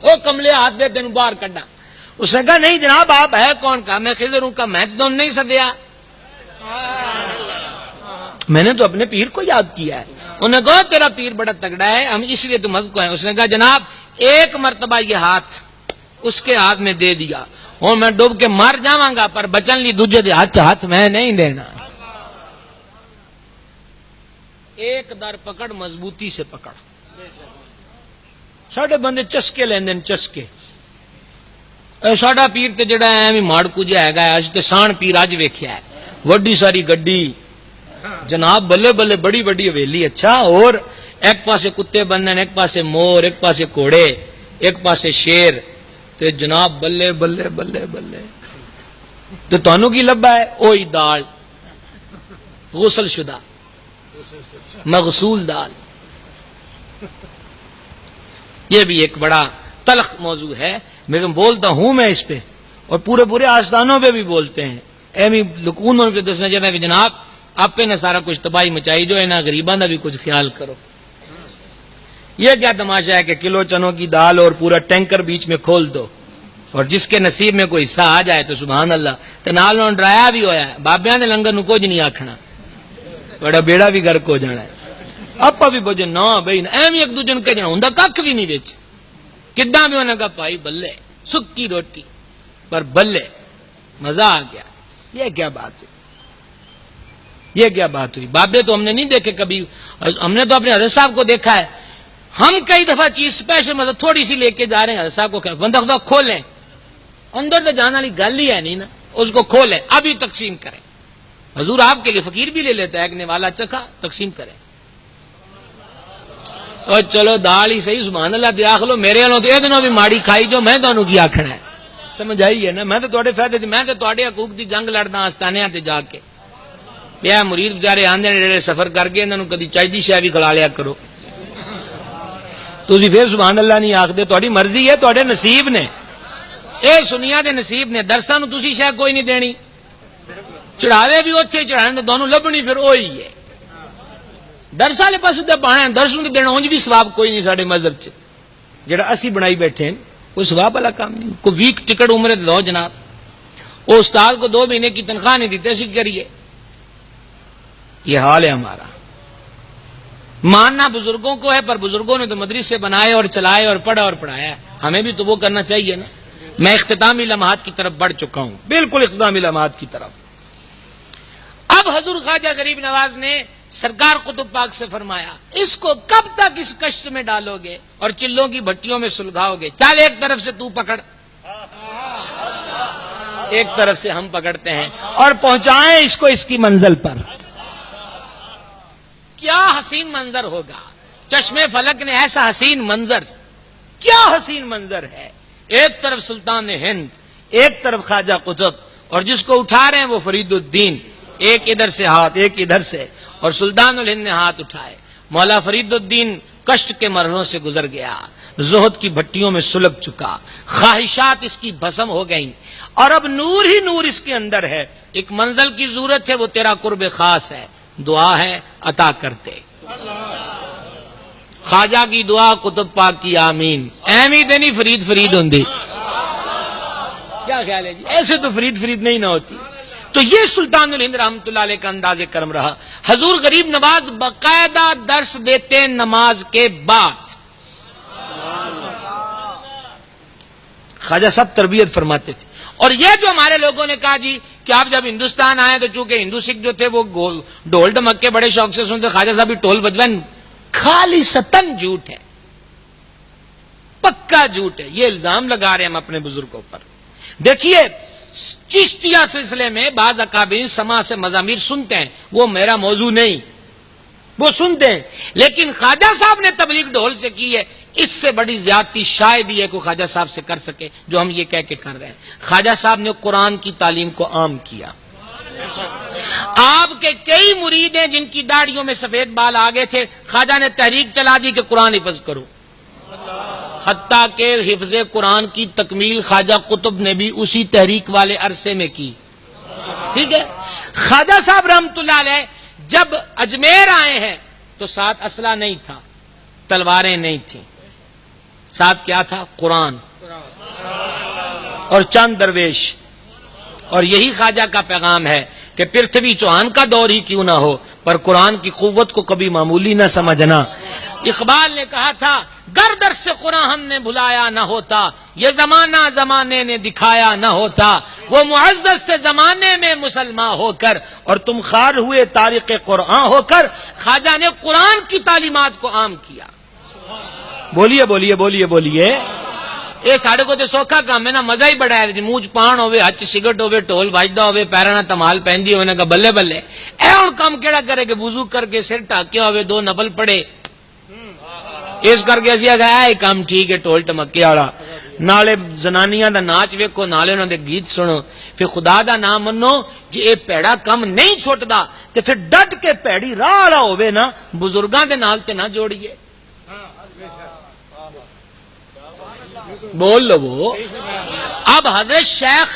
او کملے ہاتھ دے تینوں باہر کڈا. اس نے کہا نہیں جناب آپ ہے کون؟ کہا میں خضر ہوں. کہا میں تو نہیں سدیا، میں نے تو اپنے پیر کو یاد کیا ہے. انہوں نے کہا تیرا پیر بڑا تگڑا ہے ہم اس لیے تم کو ہیں. اس نے کہا جناب ایک مرتبہ یہ ہاتھ اس کے ہاتھ میں دے دیا اور میں ڈوب کے مر جاواں گا، پر بچن لی دوجے دے ہاتھ میں نہیں دینا. ایک در پکڑ مضبوطی سے پکڑ. ساڈے بندے چسکے لیندے چسکے. ساڈا پیر تے جڑا ہے ایویں ماڑکو جہا ہے اج تے سان پیر اج ویکھیا ہے، وڈی ساری گڈی جناب بلے بلے بڑی بڑی حویلی. اچھا اور ایک پاسے کتے بندن، ایک پاسے مور، ایک پاسے گھوڑے، ایک پاسے شیر، تے جناب بلے بلے بلے بلے. تو تانوں کی لبا ہے؟ اوہی دال غسل شدہ مغسول دال. یہ بھی ایک بڑا تلخ موضوع ہے، لیکن بولتا ہوں میں اس پہ، اور پورے آستانوں پہ بھی بولتے ہیں. ایویں لکونوں پہ دسنا چاہتا ہے کہ جناب آپ نے سارا کچھ تباہی مچائی، جو ہے نا غریباں دا بھی کچھ خیال کرو. یہ کیا تماشا ہے کہ کلو چنوں کی دال اور پورا ٹینکر بیچ میں کھول دو، اور جس کے نصیب میں کوئی حصہ آ جائے تو سبحان اللہ. تے نال نوں ڈرایا بھی ہویا ہے بابیاں دے لنگر نوں کچھ نہیں آکھنا، بڑا بیڑا بھی گھر کو جانا ہے. آپ بھی بوجھے نہ بھائی ایویں ایک دوجے نوں کہنا ہوندا ککھ بھی نہیں وچ کداں بھی. انہاں کہا بھائی بلے سکی روٹی پر بلے مزہ آ گیا. یہ کیا بات ہے؟ یہ کیا بات ہوئی؟ بابے تو ہم نے نہیں دیکھے کبھی, ہم نے تو اپنے حضرت صاحب کو دیکھا ہے. ہم کئی دفعہ چیز اسپیشل مطلب تھوڑی سی لے کے جا رہے ہیں, حضرت صاحب کو کہ بندہ خدا کھولیں, اندر تو جانا والی گل ہی ہے نہیں نا, اس کو کھولیں ابھی تقسیم کریں. حضور آپ کے لیے فقیر بھی لے لیتا ہے, ایک نے والا چکھا تقسیم کریں. اور چلو دال ہی صحیح سبحان اللہ دیا کھلو, میرے والوں تو یہ دنوں بھی ماڑی کھائی جو میں تمہیں کی آخنا ہے. سمجھ آئی ہے نا؟ میں تو تھوڑے فائدے دی, میں تو تھوڑے حقوق دی جنگ لڑدا آستانے تے جا کے. یہ مرید بچارے آندے نے جڑے سفر کر کے انہاں نوں کدی چاہیے شے بھی کھلا لیا کرو. تسی پھر سبحان اللہ نہیں آکھدے, تہاڈی مرضی ہے, تہاڈے نصیب نے, اے سنیا دے نصیب نے. درساں نوں تسی شے کوئی نہیں دینی, چڑھاوے بھی اوتھے چڑھانے تے دونوں لبنی پھر وہی ہے. درس والے پاس تے پانا درسوں تے دینا اونج بھی ثواب کوئی نہیں ساڈے مذہب چ. جڑا اسی بنائی بیٹھے ہیں کوئی ثواب والا کام نہیں. کوئی ویک ٹکٹ عمرے لو جناب, وہ استاد کو 2 مہینے کی تنخواہ نہیں دیتے, اسی کریے. یہ حال ہے ہمارا. ماننا بزرگوں کو ہے, پر بزرگوں نے تو مدرسے بنائے اور چلائے اور پڑھا اور پڑھایا ہے, ہمیں بھی تو وہ کرنا چاہیے نا. میں اختتامی لمحات کی طرف بڑھ چکا ہوں, بالکل اختتامی لمحات کی طرف. اب حضور خواجہ غریب نواز نے سرکار قطب پاک سے فرمایا, اس کو کب تک اس کشت میں ڈالو گے اور چلوں کی بھٹیوں میں سلگاؤ گے؟ چل ایک طرف سے تو پکڑ, ایک طرف سے ہم پکڑتے ہیں اور پہنچائیں اس کو اس کی منزل پر. کیا حسین منظر ہوگا چشمے فلک نے, ایسا حسین منظر, کیا حسین منظر ہے. ایک طرف سلطان ہند, ایک طرف خواجہ قطب, اور جس کو اٹھا رہے ہیں وہ فرید الدین. ایک ادھر سے ہاتھ, ایک ادھر سے, اور سلطان الہند نے ہاتھ اٹھائے. مولا فرید الدین کشٹ کے مرحلوں سے گزر گیا, زہد کی بھٹیوں میں سلگ چکا, خواہشات اس کی بھسم ہو گئیں, اور اب نور ہی نور اس کے اندر ہے. ایک منزل کی ضرورت ہے, وہ تیرا قرب خاص ہے, دعا ہے عطا کرتے. خواجہ کی دعا قطب پاک کی آمین. اہمی دینی فرید فرید ہوندی. کیا خیال ہے جی؟ ایسے تو فرید فرید نہیں نہ ہوتی. تو یہ سلطان الہند رحمت اللہ علیہ کا انداز کرم رہا. حضور غریب نواز باقاعدہ درس دیتے نماز کے بعد. خواجہ صاحب تربیت فرماتے تھے. اور یہ جو ہمارے لوگوں نے کہا جی کہ آپ جب ہندوستان آئے تو چونکہ ہندو سکھ جو تھے وہ ڈھول ڈمک کے بڑے شوق سے سنتے, خواجہ صاحب بھی ڈھول بجوائیں, خالی ستن جھوٹ ہے, پکا جھوٹ ہے. یہ الزام لگا رہے ہیں ہم اپنے بزرگوں پر. دیکھیے چشتیہ سلسلے میں بعض اکابرین سما سے مضامیر سنتے ہیں, وہ میرا موضوع نہیں, وہ سنتے ہیں, لیکن خواجہ صاحب نے تبلیغ ڈھول سے کی ہے. اس سے بڑی زیادتی شاید ہی ہے کوئی خواجہ صاحب سے کر سکے جو ہم یہ کہہ کے کر رہے ہیں. خواجہ صاحب نے قرآن کی تعلیم کو عام کیا. آپ کے کئی مرید ہیں جن کی داڑھیوں میں سفید بال آ گئے تھے, خواجہ نے تحریک چلا دی کہ قرآن حفظ کرو. حتیٰ کہ حفظ قرآن کی تکمیل خواجہ قطب نے بھی اسی تحریک والے عرصے میں کی. ٹھیک ہے. خواجہ صاحب رحمت اللہ علیہ جب اجمیر آئے ہیں تو ساتھ اسلحہ نہیں تھا, تلواریں نہیں تھیں, ساتھ کیا تھا؟ قرآن اور چند درویش. اور یہی خواجہ کا پیغام ہے کہ پرتھوی چوہان کا دور ہی کیوں نہ ہو پر قرآن کی قوت کو کبھی معمولی نہ سمجھنا. اقبال نے کہا تھا گر در سے قرآن ہم نے بھلایا نہ ہوتا, یہ زمانہ زمانے نے دکھایا نہ ہوتا, وہ معزز تھے زمانے میں مسلمان ہو کر اور تم خار ہوئے تارق قرآن ہو کر. خواجہ نے قرآن کی تعلیمات کو عام کیا. بولیے بولیے بولیے بولیے. یہ ساڑھے کو تو سوکھا کام ہے نا, مزہ ہی بڑا ہے. منہ پان ہوئے, ہچ سگٹ ہوئے, ٹول بجدا ہوئے, پیراں تمال پہندی ہوئے, کہ بلے بلے اے ہن کام کیڑا کرے کہ وضو کر کے سر ٹاکیا ہوئے, 2 نفل پڑھے, اس کر کے اسی آگا اے کام ٹھیک ہے ٹول ٹمکے والا. نالے زنانیاں دا ناچ ویکھو, نالے انہاں دے گیت سنو, پھر خدا دا نام منو. جی اے پیڑا کم نہیں چھوٹدا تے پھر ڈٹ کے پیڑی راہ والا ہوئے نا, بزرگاں دے نال تے نہ جوڑیے. بول لو وہ. اب حضرت شیخ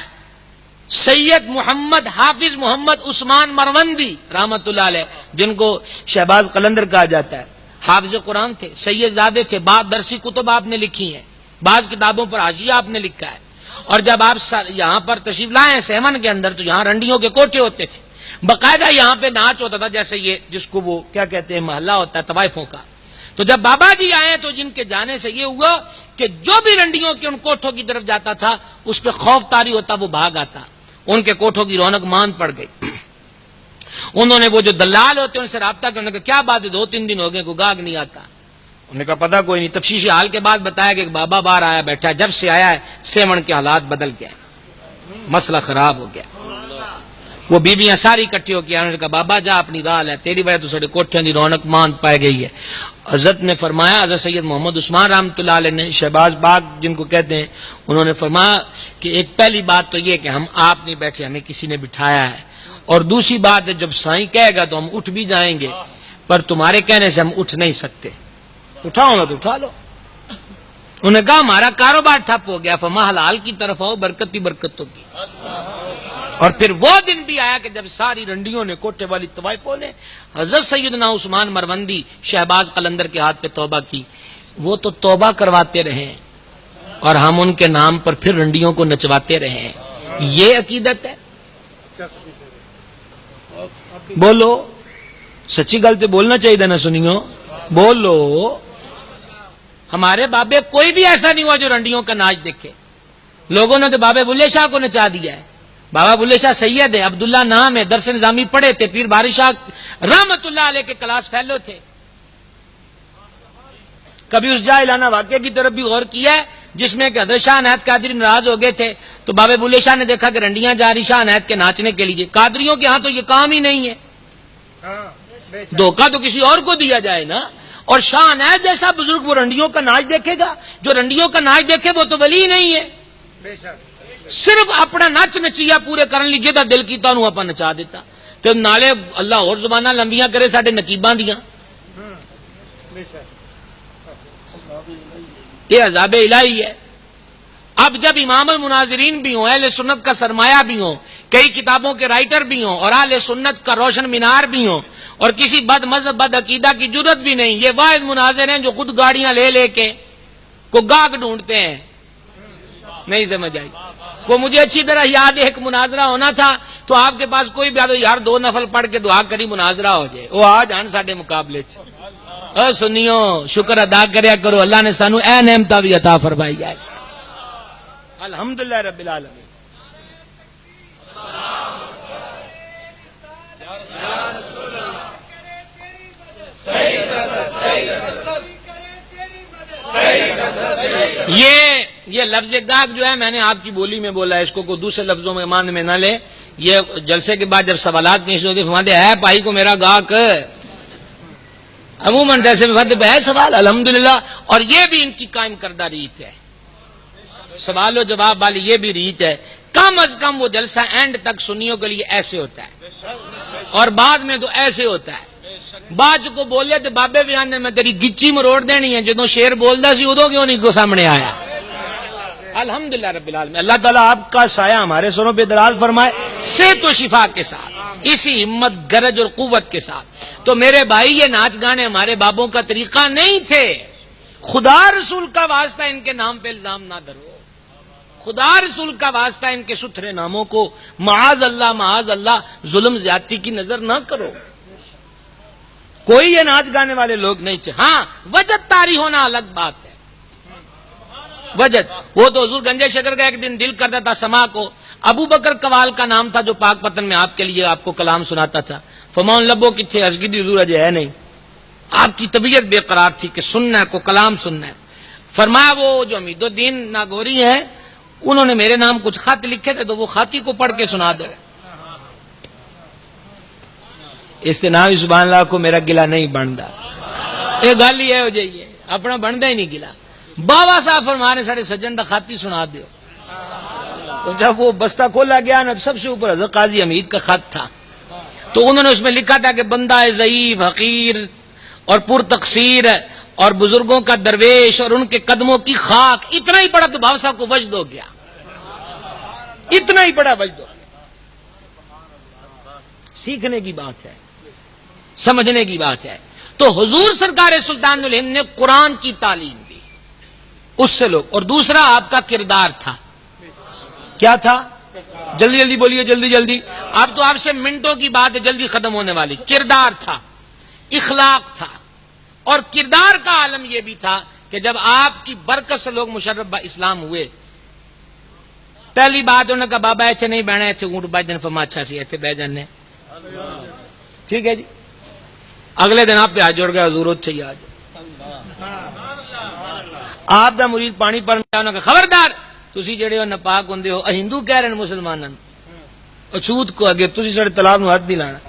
سید محمد حافظ محمد عثمان مروندی رحمت اللہ علیہ, جن کو شہباز قلندر کہا جاتا ہے, حافظ قرآن تھے, سید زادے تھے. بعض درسی کتب آپ نے لکھی ہیں, بعض کتابوں پر حاشیہ آپ نے لکھا ہے. اور جب آپ یہاں پر تشریف لائے ہیں سیمن کے اندر, تو یہاں رنڈیوں کے کوٹھے ہوتے تھے, باقاعدہ یہاں پہ ناچ ہوتا تھا, جیسے یہ جس کو وہ کیا کہتے ہیں محلہ ہوتا ہے طوائفوں کا, تو جب بابا جی آئے تو جن کے جانے سے یہ ہوا کہ جو بھی رنڈیوں کے ان کوٹھوں کی طرف جاتا تھا اس پہ خوف طاری ہوتا، وہ بھاگ آتا، ان کے کوٹھوں کی رونق ماند پڑ گئی۔ انہوں نے وہ جو دلال ہوتے ہیں ان سے رابطہ کیا، انہوں نے کہا کیا بات ہے 2-3 دن ہو گئے کوئی گاہک نہیں آتا۔ انہوں نے کہا پتہ کوئی نہیں۔ تفتیشی حال کے بعد بتایا کہ ایک بابا باہر آیا بیٹھا ہے، جب سے آیا ہے سیون کے حالات بدل گئے، مسئلہ خراب ہو گیا۔ وہ بیویاں ساری اکٹھی ہو کے انہوں نے کہا بابا جا اپنی راہ ہے، تیری وجہ تو سارے کوٹھیاں دی رونق ماند پائے گئی ہے۔ حضرت نے فرمایا، حضرت سید محمد عثمان رحمۃ اللہ علیہ نے، شہباز باغ جن کو کہتے ہیں، انہوں نے فرمایا کہ ایک پہلی بات تو یہ کہ ہم آپ نہیں بیٹھے، ہمیں کسی نے بٹھایا ہے، اور دوسری بات ہے جب سائیں کہے گا تو ہم اٹھ بھی جائیں گے، پر تمہارے کہنے سے ہم اٹھ نہیں سکتے، اٹھاؤ نا تو اٹھا لو۔ انہوں نے کہا ہمارا کاروبار ٹھپ ہو گیا، فما حلال کی طرف آؤ، برکت ہی برکت ہوگی۔ اور پھر وہ دن بھی آیا کہ جب ساری رنڈیوں نے، کوٹھے والی طوائفوں نے حضرت سیدنا عثمان مروندی شہباز قلندر کے ہاتھ پہ توبہ کی، وہ تو توبہ کرواتے رہے اور ہم ان کے نام پر پھر رنڈیوں کو نچواتے رہے۔ یہ عقیدت ہے؟ بولو، سچی گل تو بولنا چاہیے نا، سنیو بولو۔ ہمارے بابے کوئی بھی ایسا نہیں ہوا جو رنڈیوں کا ناچ دیکھے۔ لوگوں نے تو بابے بلے شاہ کو نچا دیا ہے۔ بابا بلے شاہ سید ہے، عبداللہ نام ہے، درس نظامی پڑھے تھے، پیر باری شاہ رحمت اللہ علیہ کے کلاس فیلو تھے۔ کبھی اس جاہلانہ واقعے کی طرف بھی غور کیا ہے جس میں کہ حضرت شاہ عنایت قادری ناراض ہو گئے تھے تو بابے بلے شاہ نے دیکھا کہ رنڈیاں جا رہی شاہ عنایت کے ناچنے کے لیے۔ قادریوں کے ہاں تو یہ کام ہی نہیں ہے، دھوکہ تو کسی اور کو دیا جائے نا۔ اور شاہ عنایت جیسا بزرگ وہ رنڈیوں کا ناچ دیکھے گا؟ جو رنڈیوں کا ناچ دیکھے وہ تو ولی نہیں ہے، صرف اپنا نچ نچیا پورے کرن لی جدا دل کیتا انہوں اپا نچا دیتا۔ تو نالے اللہ اور زبانہ لمبیاں کرے ساڑھے نقیباں دیاں۔ یہ عذاب الہی ہے۔ اب جب امام المناظرین بھی ہوں، اہل سنت کا سرمایہ بھی ہوں، کئی کتابوں کے رائٹر بھی ہوں، اور اہل سنت کا روشن مینار بھی ہوں، اور کسی بد مذہب بد عقیدہ کی جرت بھی نہیں، یہ واحد مناظر ہیں جو خود گاڑیاں لے لے کے کو گاہک ڈھونڈتے ہیں۔ نہیں سمجھ آئی؟ وہ مجھے اچھی طرح یاد ہے، ایک مناظرہ ہونا تھا تو آپ کے پاس کوئی بھی آدھو یار 2 نفل پڑھ کے دعا کری مناظرہ ہو جائے، وہ آ جان ساڑھے مقابلے چ۔ سنیو، شکر ادا کریا کرو، اللہ نے سانو اے نعمتہ بھی عطا فرمائی جائے۔ الحمدللہ رب العالمین۔ یہ لفظ گاہک جو ہے میں نے آپ کی بولی میں بولا ہے، اس کو کوئی دوسرے لفظوں میں مان میں نہ لے۔ یہ جلسے کے بعد جب سوالات نہیں ہوتے فرماتے ہے بھائی کو میرا گاہک، عموماً جیسے ہے سوال الحمدللہ۔ اور یہ بھی ان کی قائم کردہ ریت ہے، سوال و جواب والی یہ بھی ریت ہے۔ کم از کم وہ جلسہ اینڈ تک سنیوں کے لیے ایسے ہوتا ہے، اور بعد میں تو ایسے ہوتا ہے۔ بعد کو بولے تو بابے بھی آنے میں تیری گچی مروڑ دینی ہے، جدوں شیر بولدا سی ادوں کیوں نہیں کو سامنے آیا۔ الحمدللہ رب العالمین۔ اللہ تعالیٰ آپ کا سایہ ہمارے سروں پہ دراز فرمائے، صحت و شفا کے ساتھ، اسی ہمت گرج اور قوت کے ساتھ۔ تو میرے بھائی یہ ناچ گانے ہمارے بابوں کا طریقہ نہیں تھے، خدا رسول کا واسطہ ان کے نام پہ الزام نہ دھرو، خدا رسول کا واسطہ ان کے ستھرے ناموں کو معاذ اللہ ظلم زیادتی کی نظر نہ کرو۔ کوئی یہ ناچ گانے والے لوگ نہیں تھے۔ ہاں وجد طاری ہونا الگ بات ہے، وجد وہ تو حضور گنجے شکر کا ایک دن دل کرتا تھا سما کو۔ ابو بکر قوال کا نام تھا جو پاک پتن میں آپ کے لیے آپ کو کلام سناتا تھا۔ فمان لبو کی تھے ازگدی حضور اجے ہے نہیں، آپ کی طبیعت بے قرار تھی کہ سننا ہے کو کلام سننا ہے۔ فرمایا وہ جو حمید الدین ناگوری ہیں انہوں نے میرے نام کچھ خط لکھے تھے تو وہ خاطی کو پڑھ کے سنا دو۔ اس سے نام سبحان اللہ کو میرا گلا نہیں بنتا، یہ گل ہی ہے ہو جائیے اپنا بنتا ہی نہیں گلا۔ بابا صاحب فرمانے ساڑھے سجن دا خاطی سنا دیو۔ تو جب وہ بستہ کھولا گیا نا سب سے اوپر حضرت قاضی حمید کا خط تھا، تو انہوں نے اس میں لکھا تھا کہ بندہ ضعیف حقیر اور پر تقصیر اور بزرگوں کا درویش اور ان کے قدموں کی خاک۔ اتنا ہی بڑا تو بابا صاحب کو وجد ہو گیا، اتنا ہی بڑا وجد ہو گیا۔ سیکھنے کی بات ہے، سمجھنے کی بات ہے۔ تو حضور سرکار سلطان الہند نے قرآن کی تعلیم دی، اس سے لوگ۔ اور دوسرا آپ کا کردار تھا، کیا تھا؟ جلدی جلدی بولیے، جلدی جلدی، اب تو آپ سے منٹوں کی بات ہے جلدی ختم ہونے والی۔ کردار تھا، اخلاق تھا، اور کردار کا عالم یہ بھی تھا کہ جب آپ کی برکت سے لوگ مشرف اسلام ہوئے، پہلی بات انہوں نے کہا بابا ایتھے نہیں بہنا، ایتھے اونٹ بج دن، فرما اچھا سی ایتھے بہ جانے، ٹھیک ہے جی۔ اگلے دن آپ پہ ہاتھ جوڑ گیا، حضور اتھے ہی آ جائے۔ آپ دا مرید پانی پر انہوں نے کہا خبردار تسی جڑے ہو ناپاک ہوندے ہو، ہندو کہہ رہے ہیں مسلمانوں اچھوت کو اگے تسی ساڑے تالاب نو ہاتھ نہیں لانا۔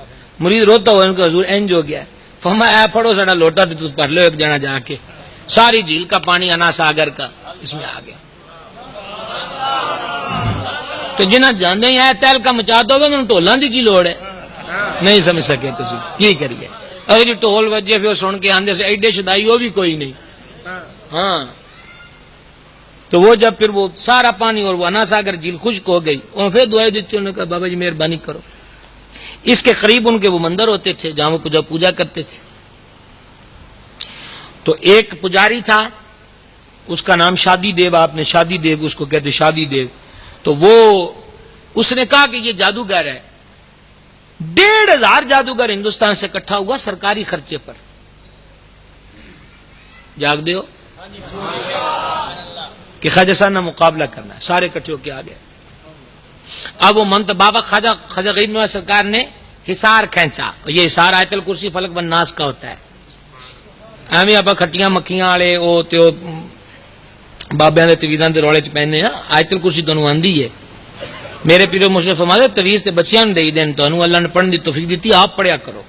مرید روتا ہوا ان کو حضور انج ہو گیا ہے، فرمایا اے پھڑو ساڑا لوٹا تے تو پڑھ لو ایک جنا جا کے، ساری جھیل کا پانی انا ساگر کا اس میں آ گیا۔ تو جنہ جاندے ہیں تیل کا مچا دو انہوں ٹولاں دی کی لوڑ ہے، نہیں سمجھ سکے تسی کی کریے۔ اگر جی ٹول وجے پھر سن کے آندے سے ایڈے شدائی وہ بھی کوئی نہیں، ہاں تو وہ جب پھر وہ سارا پانی اور وہ انا ساگر جھیل خشک ہو گئی، انہوں پھر دعائیں دیتی، انہوں نے کہا بابا جی مہربانی کرو۔ اس کے قریب ان کے وہ مندر ہوتے تھے جہاں وہ پوجا کرتے تھے۔ تو ایک پجاری تھا، اس کا نام شادی دیو، آپ نے شادی دیو اس کو کہتے شادی دیو۔ تو وہ اس نے کہا کہ یہ جادوگر ہے، 1,500 جادوگر ہندوستان سے اکٹھا ہوا سرکاری خرچے پر، جاگ دے ہو کہ خواجہ صاحب نے مقابلہ کرنا ہے، سارے اکٹھے ہو کے آ گئے۔ اب وہ بابا خواجہ غریب نواز سرکار نے حصار کھینچا، یہ حصار آیت الکرسی فلک والناس کا ہوتا ہے، ایویں آپ کھٹیاں مکھیاں والے وہ تو بابیاں دے تویزاں دے رولے چ پہنے ہیں، آیت الکرسی تانوں آندی ہے۔ میرے پیرو مشرف فرماتے تویز تے بچیاں نوں دے دین، تانوں اللہ نے پڑھن دی توفیق دیتی، آپ پڑھیا کرو۔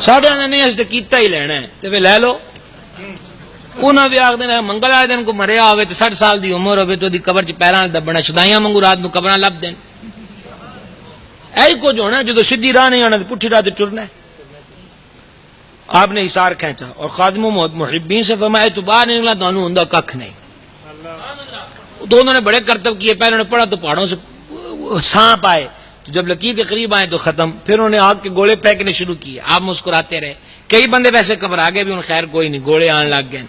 ساڈے نے نہیں اس تے کیتا ہی لینا ہے تے پھر لے لو۔ انہاں بھی آکھدے نے منگل والے دن کو مریا ہوئے تے 60 سال دی عمر ہوئے تو دی قبر چ پیراں دبنا، شدائیاں منگو رات نو قبراں لب دین، ایہی کچھ ہونا جدو سیدھی راہ نہیں آنا تے پٹھی راہ تے ٹرنا ہے۔ آپ نے حصار کھینچا اور خادم و محبین سے فرمایا تو باہر نہیں نکلا، تانوں ہوندا ککھ نہیں۔ دونوں نے بڑے کرتب کیے، پہلے نے پڑھا تو پہاڑوں سے سانپ آئے، تو جب لکیر کے قریب آئے تو ختم، پھر انہوں نے آگ کے گولے پھینکنے شروع کیے، آپ مسکراتے رہے، کئی بندے ویسے گھبرا گئے بھی، ان خیر کوئی نہیں، گولے آنے لگ گئے،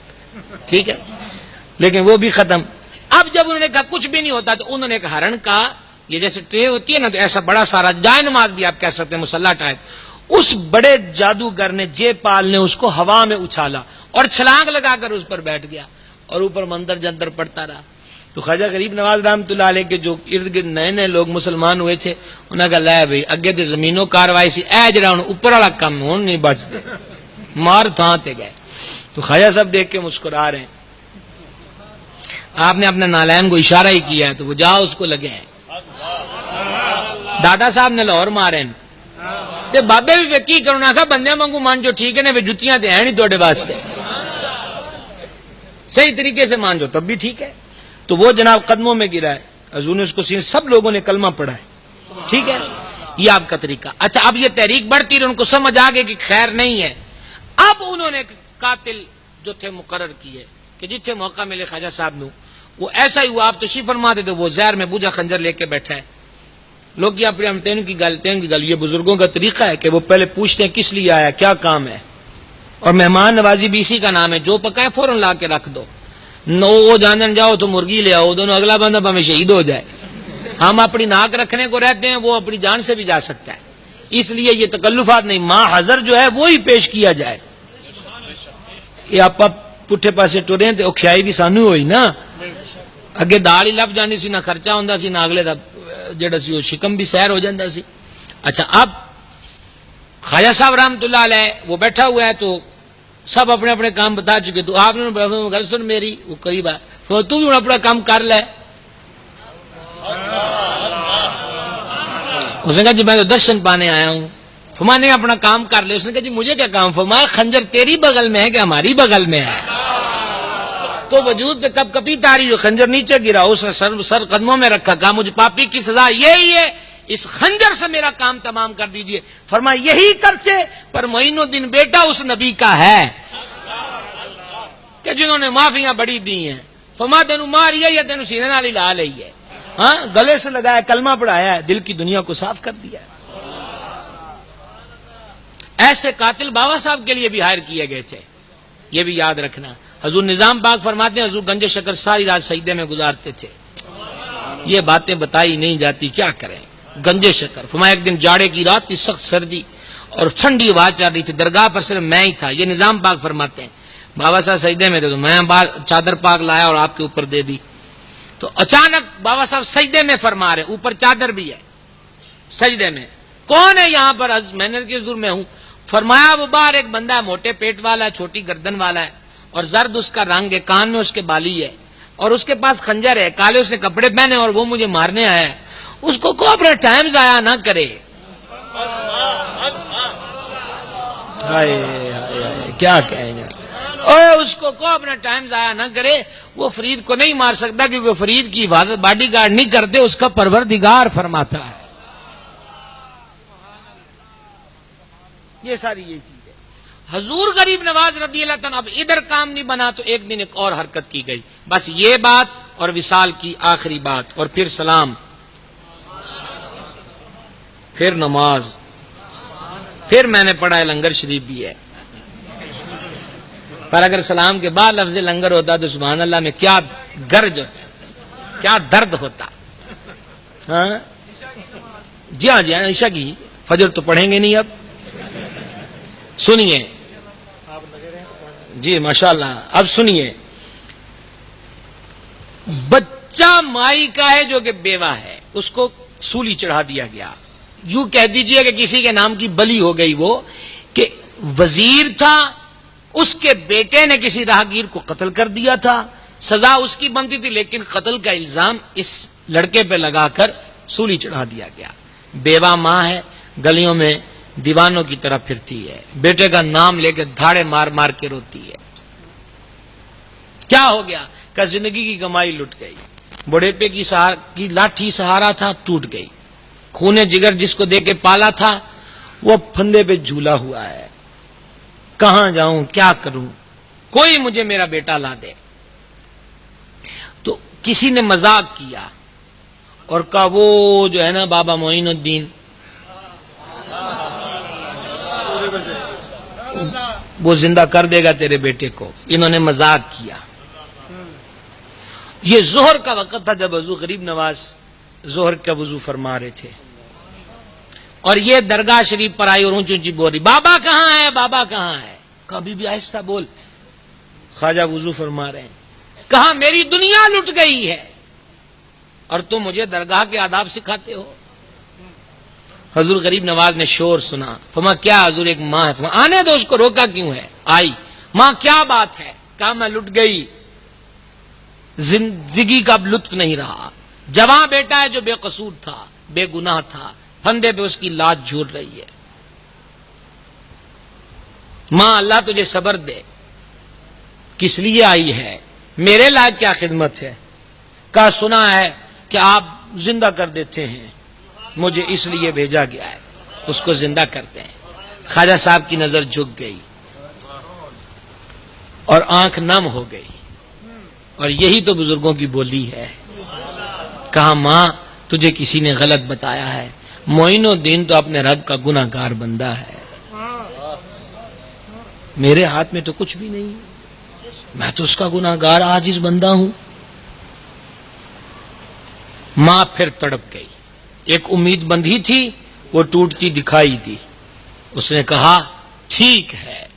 ٹھیک ہے، لیکن وہ بھی ختم۔ اب جب انہوں نے کہا کچھ بھی نہیں ہوتا تو انہوں نے ایک ہرن کا، یہ جیسے ٹرے ہوتی ہے نا، تو ایسا بڑا سارا جائے نماز بھی آپ کہہ سکتے ہیں، مسلح ٹائپ، اس بڑے جادوگر نے جے پال نے اس کو ہوا میں اچھالا اور چھلانگ لگا کر اس پر بیٹھ گیا اور اوپر مندر جندر پڑتا رہا۔ تو خواجہ غریب نواز رحمۃ اللہ علیہ کے جو ارد گرد نئے نئے لوگ مسلمان ہوئے تھے، انہوں نے کہا لے بھائی اگے تے زمینوں کاروائی سی، اے جڑا ہن اوپر والا کم ہون نہیں بچدے، مار تھاں تے گئے۔ تو خواجہ صاحب دیکھ کے مسکرا رہے ہیں، آپ نے اپنے نالین کو اشارہ ہی کیا ہے تو وہ جا اس کو لگے ہیں۔ دادا صاحب نے لاہور مارے تے بابے بھی کی کرنا تھا، بندے مانگو مان جو ٹھیک ہے نا، جتیاں تے ہیں نہیں تواڈے واسطے، صحیح طریقے سے مان جو تب بھی ٹھیک ہے۔ تو وہ جناب قدموں میں گرا ہے، حضور نے اس کو سین، سب لوگوں نے کلمہ پڑھا ہے، ٹھیک ہے، یہ آپ کا طریقہ۔ اچھا اب یہ تحریک بڑھتی رہی، ان کو سمجھ آ گئی کہ خیر نہیں ہے۔ اب انہوں نے قاتل جو تھے مقرر کیے کہ جتنے موقع ملے خواجہ صاحب نو، وہ ایسا ہی ہوا، آپ تشریف فرما دے تو وہ زہر میں بوجھا خنجر لے کے بیٹھا ہے۔ لوگ یہ اپنے تین کی گل، یہ بزرگوں کا طریقہ ہے کہ وہ پہلے پوچھتے ہیں کس لیے آیا، کیا کام ہے، اور مہمان نوازی بھی اسی کا نام ہے، جو پکائے فوراً لا کے رکھ دو، نو وہ جانن جاؤ تو مرغی لے آؤ، دونوں اگلا بندہ ہمیں شہید ہو جائے۔ ہم اپنی ناک رکھنے کو رہتے ہیں، وہ اپنی جان سے بھی جا سکتا ہے، اس لیے یہ تکلفات نہیں، ماں حضر جو ہے وہی پیش کیا جائے۔ یہ آپ پٹھے پاسے ٹرے تو کھیائی بھی سانو ہوئی نا، اگے دال ہی لب جانی سی، نہ خرچہ ہوندا سی، نہ اگلے دا جڑا سی وہ شکم بھی سیر ہو جاتا سی۔ اچھا اب خواجہ صاحب رحمۃ اللہ علیہ وہ بیٹھا ہوا ہے تو سب اپنے اپنے کام بتا چکے، تو آپ نے گل سن میری، وہ قریب ہے، تو بھی اپنا کام کر لے۔ اس نے کہا جی میں تو درشن پانے آیا ہوں۔ فرمایا نے اپنا کام کر لے۔ اس نے کہا جی مجھے کیا کام؟ فرمایا خنجر تیری بغل میں ہے کہ ہماری بغل میں ہے؟ تو وجود پہ کب کبھی تاری جو خنجر نیچے گرا، اس نے سر قدموں میں رکھا، کہا مجھے پاپی کی سزا یہی ہے، اس خنجر سے میرا کام تمام کر دیجئے۔ فرمایا یہی کرچے پر معین الدین بیٹا اس نبی کا ہے کہ جنہوں نے معافیاں بڑی دی ہیں۔ فرمایا تینوں ماریا یا تینوں سینے نال لا لئی ہے، ہاں گلے سے لگایا، کلمہ پڑھایا ہے، دل کی دنیا کو صاف کر دیا ہے۔ ایسے قاتل بابا صاحب کے لیے بھی ہائر کیے گئے تھے، یہ بھی یاد رکھنا۔ حضور نظام پاک فرماتے ہیں حضور گنج شکر ساری رات سجدے میں گزارتے تھے، یہ باتیں بتائی نہیں جاتی، کیا کریں۔ گنج شکر فرمایا ایک دن جاڑے کی رات تھی، سخت سردی، اور ٹھنڈی ہوا چل رہی تھی، درگاہ پر صرف میں ہی تھا. یہ نظام پاک فرماتے ہیں بابا صاحب سجدے میں تھے تو میں چادر پاک لایا اور آپ کے اوپر دے دی. تو اچانک بابا صاحب سجدے میں فرما رہے، اوپر چادر بھی ہے سجدے میں. کون ہے یہاں پر؟ میں نے کہا حضور میں ہوں. فرمایا وہ باہر ایک بندہ ہے، موٹے پیٹ والا ہے، چھوٹی گردن والا ہے اور زرد اس کا رنگ ہے، کان میں اس کے بالی ہے اور اس کے پاس خنجر ہے، کالے اس نے کپڑے پہنے اور وہ مجھے مارنے آیا ہے. اس کو اپنا ٹائم ضائع نہ کرے. کیا کہیں گے؟ اس کو اپنا ٹائم ضائع نہ کرے. وہ فرید کو نہیں مار سکتا کیونکہ فرید کی حفاظت باڈی گارڈ نہیں کرتے، اس کا پروردگار فرماتا ہے. یہ ساری یہ چیز ہے. حضور غریب نواز رضی اللہ عنہ اب ادھر کام نہیں بنا تو ایک دن ایک اور حرکت کی گئی. بس یہ بات اور وصال کی آخری بات اور پھر سلام، پھر نماز، پھر میں نے پڑھا ہے لنگر شریف بھی ہے. پر اگر سلام کے بعد لفظ لنگر ہوتا تو سبحان اللہ میں کیا گرج ہوتا، کیا درد ہوتا. ہاں جی ہاں عشاء کی فجر تو پڑھیں گے نہیں. اب سنیے جی ماشاءاللہ، اب سنیے. بچہ مائی کا ہے جو کہ بیوہ ہے، اس کو سولی چڑھا دیا گیا. یوں کہہ دیجئے کہ کسی کے نام کی بلی ہو گئی. وہ کہ وزیر تھا، اس کے بیٹے نے کسی راہگیر کو قتل کر دیا تھا، سزا اس کی بنتی تھی لیکن قتل کا الزام اس لڑکے پہ لگا کر سولی چڑھا دیا گیا. بیوہ ماں ہے، گلیوں میں دیوانوں کی طرح پھرتی ہے، بیٹے کا نام لے کے دھاڑے مار مار کے روتی ہے. کیا ہو گیا؟ کہ زندگی کی کمائی لٹ گئی، بڑھیپے کی لاٹھی سہارا تھا، ٹوٹ گئی. خون جگر جس کو دے کے پالا تھا وہ پھندے پہ جھولا ہوا ہے. کہاں جاؤں، کیا کروں، کوئی مجھے میرا بیٹا لا دے. تو کسی نے مذاق کیا اور کہا وہ جو ہے نا بابا معین الدین، وہ زندہ کر دے گا تیرے بیٹے کو. انہوں نے مذاق کیا. یہ ظہر کا وقت تھا جب حضور غریب نواز ظہر کا وضو فرما رہے تھے اور یہ درگاہ شریف پر آئی اور اونچی اونچی بول رہی بابا کہاں ہے، بابا کہاں ہے. کبھی بھی آہستہ بول. خواجہ وضو فرما رہے ہیں. کہاں میری دنیا لٹ گئی ہے اور تم مجھے درگاہ کے آداب سکھاتے ہو. حضور غریب نواز نے شور سنا. فرما کیا حضور؟ ایک ماں ہے. فرما آنے دو اس کو، روکا کیوں ہے؟ آئی. ماں کیا بات ہے؟ کہا میں لٹ گئی، زندگی کا اب لطف نہیں رہا. جوان بیٹا ہے جو بے قصور تھا، بے گناہ تھا، پھندے پہ اس کی لاش جھول رہی ہے. ماں اللہ تجھے صبر دے. کس لیے آئی ہے؟ میرے لائق کیا خدمت ہے؟ کہا سنا ہے کہ آپ زندہ کر دیتے ہیں، مجھے اس لیے بھیجا گیا ہے، اس کو زندہ کرتے ہیں. خواجہ صاحب کی نظر جھک گئی اور آنکھ نم ہو گئی. اور یہی تو بزرگوں کی بولی ہے. کہا ماں تجھے کسی نے غلط بتایا ہے، معین الدین تو اپنے رب کا گناہ گار بندہ ہے، میرے ہاتھ میں تو کچھ بھی نہیں، میں تو اس کا گناہ گار عاجز بندہ ہوں. ماں پھر تڑپ گئی. ایک امید بندھی تھی وہ ٹوٹتی دکھائی دی. اس نے کہا ٹھیک ہے،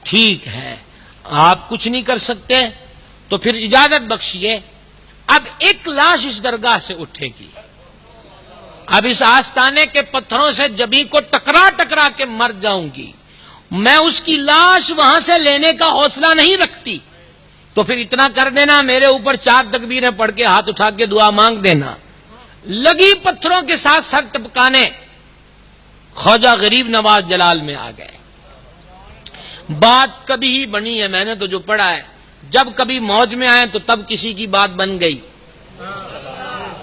ٹھیک ہے، آپ کچھ نہیں کر سکتے تو پھر اجازت بخشیے. اب ایک لاش اس درگاہ سے اٹھے گی. اب اس آستانے کے پتھروں سے جبھی کو ٹکرا ٹکرا کے مر جاؤں گی. میں اس کی لاش وہاں سے لینے کا حوصلہ نہیں رکھتی. تو پھر اتنا کر دینا، میرے اوپر 4 تکبیریں پڑھ کے ہاتھ اٹھا کے دعا مانگ دینا. لگی پتھروں کے ساتھ سر ٹپکانے. خواجہ غریب نواز جلال میں آ گئے. بات کبھی ہی بنی ہے، میں نے تو جو پڑھا ہے، جب کبھی موج میں آئے تو تب کسی کی بات بن گئی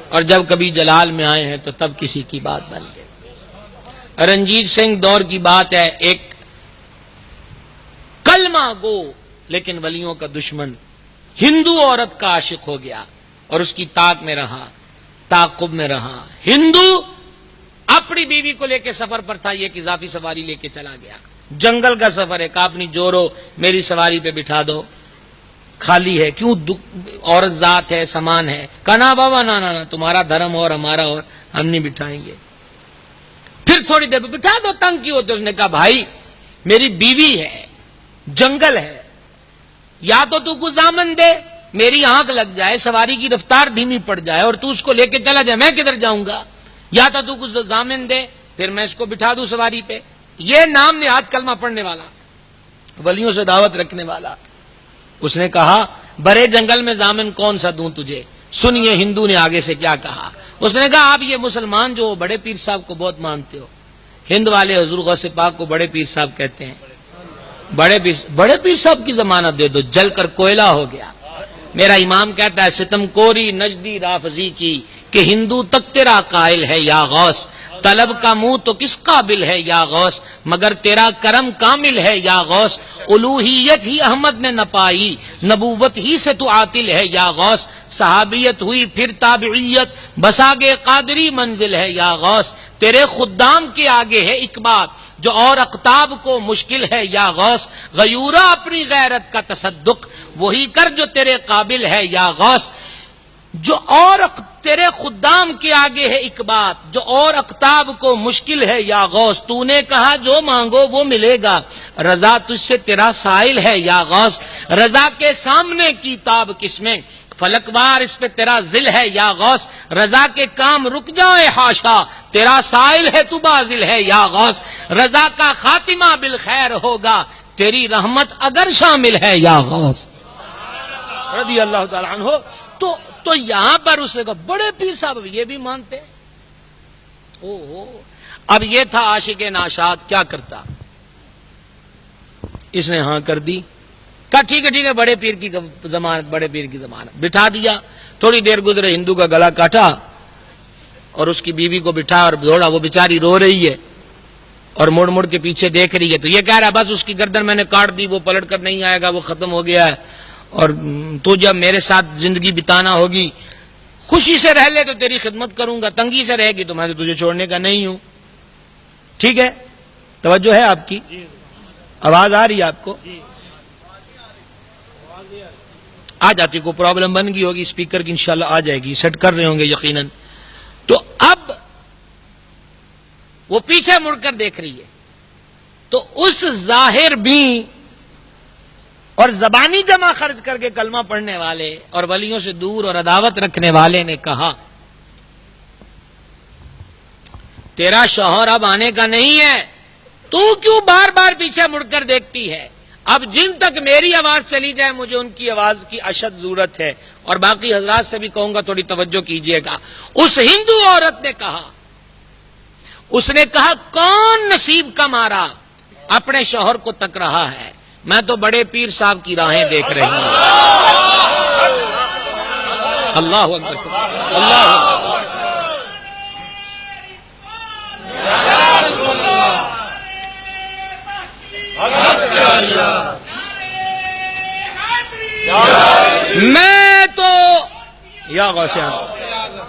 اور جب کبھی جلال میں آئے ہیں تو تب کسی کی بات بن گئی. رنجیت سنگھ دور کی بات ہے، ایک کلمہ گو لیکن ولیوں کا دشمن ہندو عورت کا عاشق ہو گیا اور اس کی طاق میں رہا، تعاقب میں رہا. ہندو اپنی بیوی کو لے کے سفر پر تھا، یہ ایک اضافی سواری لے کے چلا گیا. جنگل کا سفر ہے، کہا اپنی جورو میری سواری پہ بٹھا دو، خالی ہے. کیوں؟ عورت ذات ہے، سامان ہے. کہا نا بابا نا نا نا، تمہارا دھرم اور ہمارا اور، ہم نہیں بٹھائیں گے. پھر پھر تھوڑی دیر بٹھا دو، تنگ کیوں ہوتے؟ اس نے کہا بھائی میری بیوی ہے، جنگل ہے، یا تو تو کو ضامن دے، میری آنکھ لگ جائے، سواری کی رفتار دھیمی پڑ جائے اور تو اس کو لے کے چلا جائے، میں کدھر جاؤں گا، یا تو کو ضامن دے پھر میں اس کو بٹھا دوں سواری پہ۔ یہ نام نہاد کلمہ پڑھنے والا، ولیوں سے دعوت رکھنے والا، اس نے کہا برے جنگل میں ضامن کون سا دوں تجھے؟ سنیے ہندو نے آگے سے کیا کہا۔ اس نے کہا آپ یہ مسلمان جو بڑے پیر صاحب کو بہت مانتے ہو، ہند والے حضور غوث پاک کو بڑے پیر صاحب کہتے ہیں، بڑے پیر صاحب کی ضمانت دے دو، جل کر کوئلہ ہو گیا۔ میرا امام کہتا ہے ستم کوری نجدی رافضی کی کہ ہندو تک تیرا قائل ہے یا غوث، طلب کا منہ تو کس قابل ہے یا غوث، مگر تیرا کرم کامل ہے یا غوث، الوہیت ہی احمد نے نہ پائی، نبوت ہی سے تو عاطل ہے یا غوث، صحابیت ہوئی پھر تابعیت، بس آگے قادری منزل ہے یا غوث، تیرے خدام کے آگے ہے ایک بات جو اور اقطاب کو مشکل ہے یا غوث، غیورہ اپنی غیرت کا تصدق وہی کر جو تیرے قابل ہے یا غوث، جو اور تیرے خدام کے آگے ہے ایک بات جو اور اقطاب کو مشکل ہے یا غوث، تو نے کہا جو مانگو وہ ملے گا، رضا تجھ سے تیرا سائل ہے یا غوث، رضا کے سامنے کی تاب کس میں، فلک بار اس پہ تیرا ذل ہے یا غوث، رضا کے کام رک جائے حاشا، تیرا سائل ہے تو بازل ہے یا غوث، رضا کا خاتمہ بالخیر ہوگا، تیری رحمت اگر شامل ہے یا غوث رضی اللہ تعالی عنہ۔ تو یہاں پر اس نے کہا بڑے پیر صاحب یہ بھی مانتے ہیں۔ اب یہ تھا عاشق ناشاد، کیا کرتا؟ اس نے ہاں کر دی، کہا ٹھیک ہے بڑے پیر کی ضمانت، بڑے پیر کی ضمانت، بٹھا دیا۔ تھوڑی دیر گزرے ہندو کا گلا کاٹا اور اس کی بیوی کو بٹھا اور دوڑا، وہ بیچاری رو رہی ہے اور مڑ مڑ کے پیچھے دیکھ رہی ہے، تو یہ کہہ رہا بس اس کی گردن میں نے کاٹ دی، وہ پلٹ کر نہیں آئے گا، وہ ختم ہو گیا ہے، اور تو جب میرے ساتھ زندگی بتانا ہوگی خوشی سے رہ لے تو تیری خدمت کروں گا، تنگی سے رہے گی تو میں تو تجھے چھوڑنے کا نہیں ہوں۔ ٹھیک ہے، توجہ ہے آپ کی؟ آواز آ رہی ہے آپ کو؟ آ جاتی، کوئی پرابلم بن گئی ہوگی اسپیکر کی، انشاءاللہ آ جائے گی، سیٹ کر رہے ہوں گے یقیناً۔ تو اب وہ پیچھے مڑ کر دیکھ رہی ہے، تو اس ظاہر بھی اور زبانی جمع خرچ کر کے کلمہ پڑھنے والے اور ولیوں سے دور اور عداوت رکھنے والے نے کہا تیرا شوہر اب آنے کا نہیں ہے، تو کیوں بار بار پیچھے مڑ کر دیکھتی ہے؟ اب جن تک میری آواز چلی جائے مجھے ان کی آواز کی اشد ضرورت ہے، اور باقی حضرات سے بھی کہوں گا تھوڑی توجہ کیجئے گا۔ اس ہندو عورت نے کہا، اس نے کہا کون نصیب کا مارا اپنے شوہر کو تک رہا ہے، میں تو بڑے پیر صاحب کی راہیں دیکھ رہی ہوں۔ اللہ اکبر، اللہ اکبر۔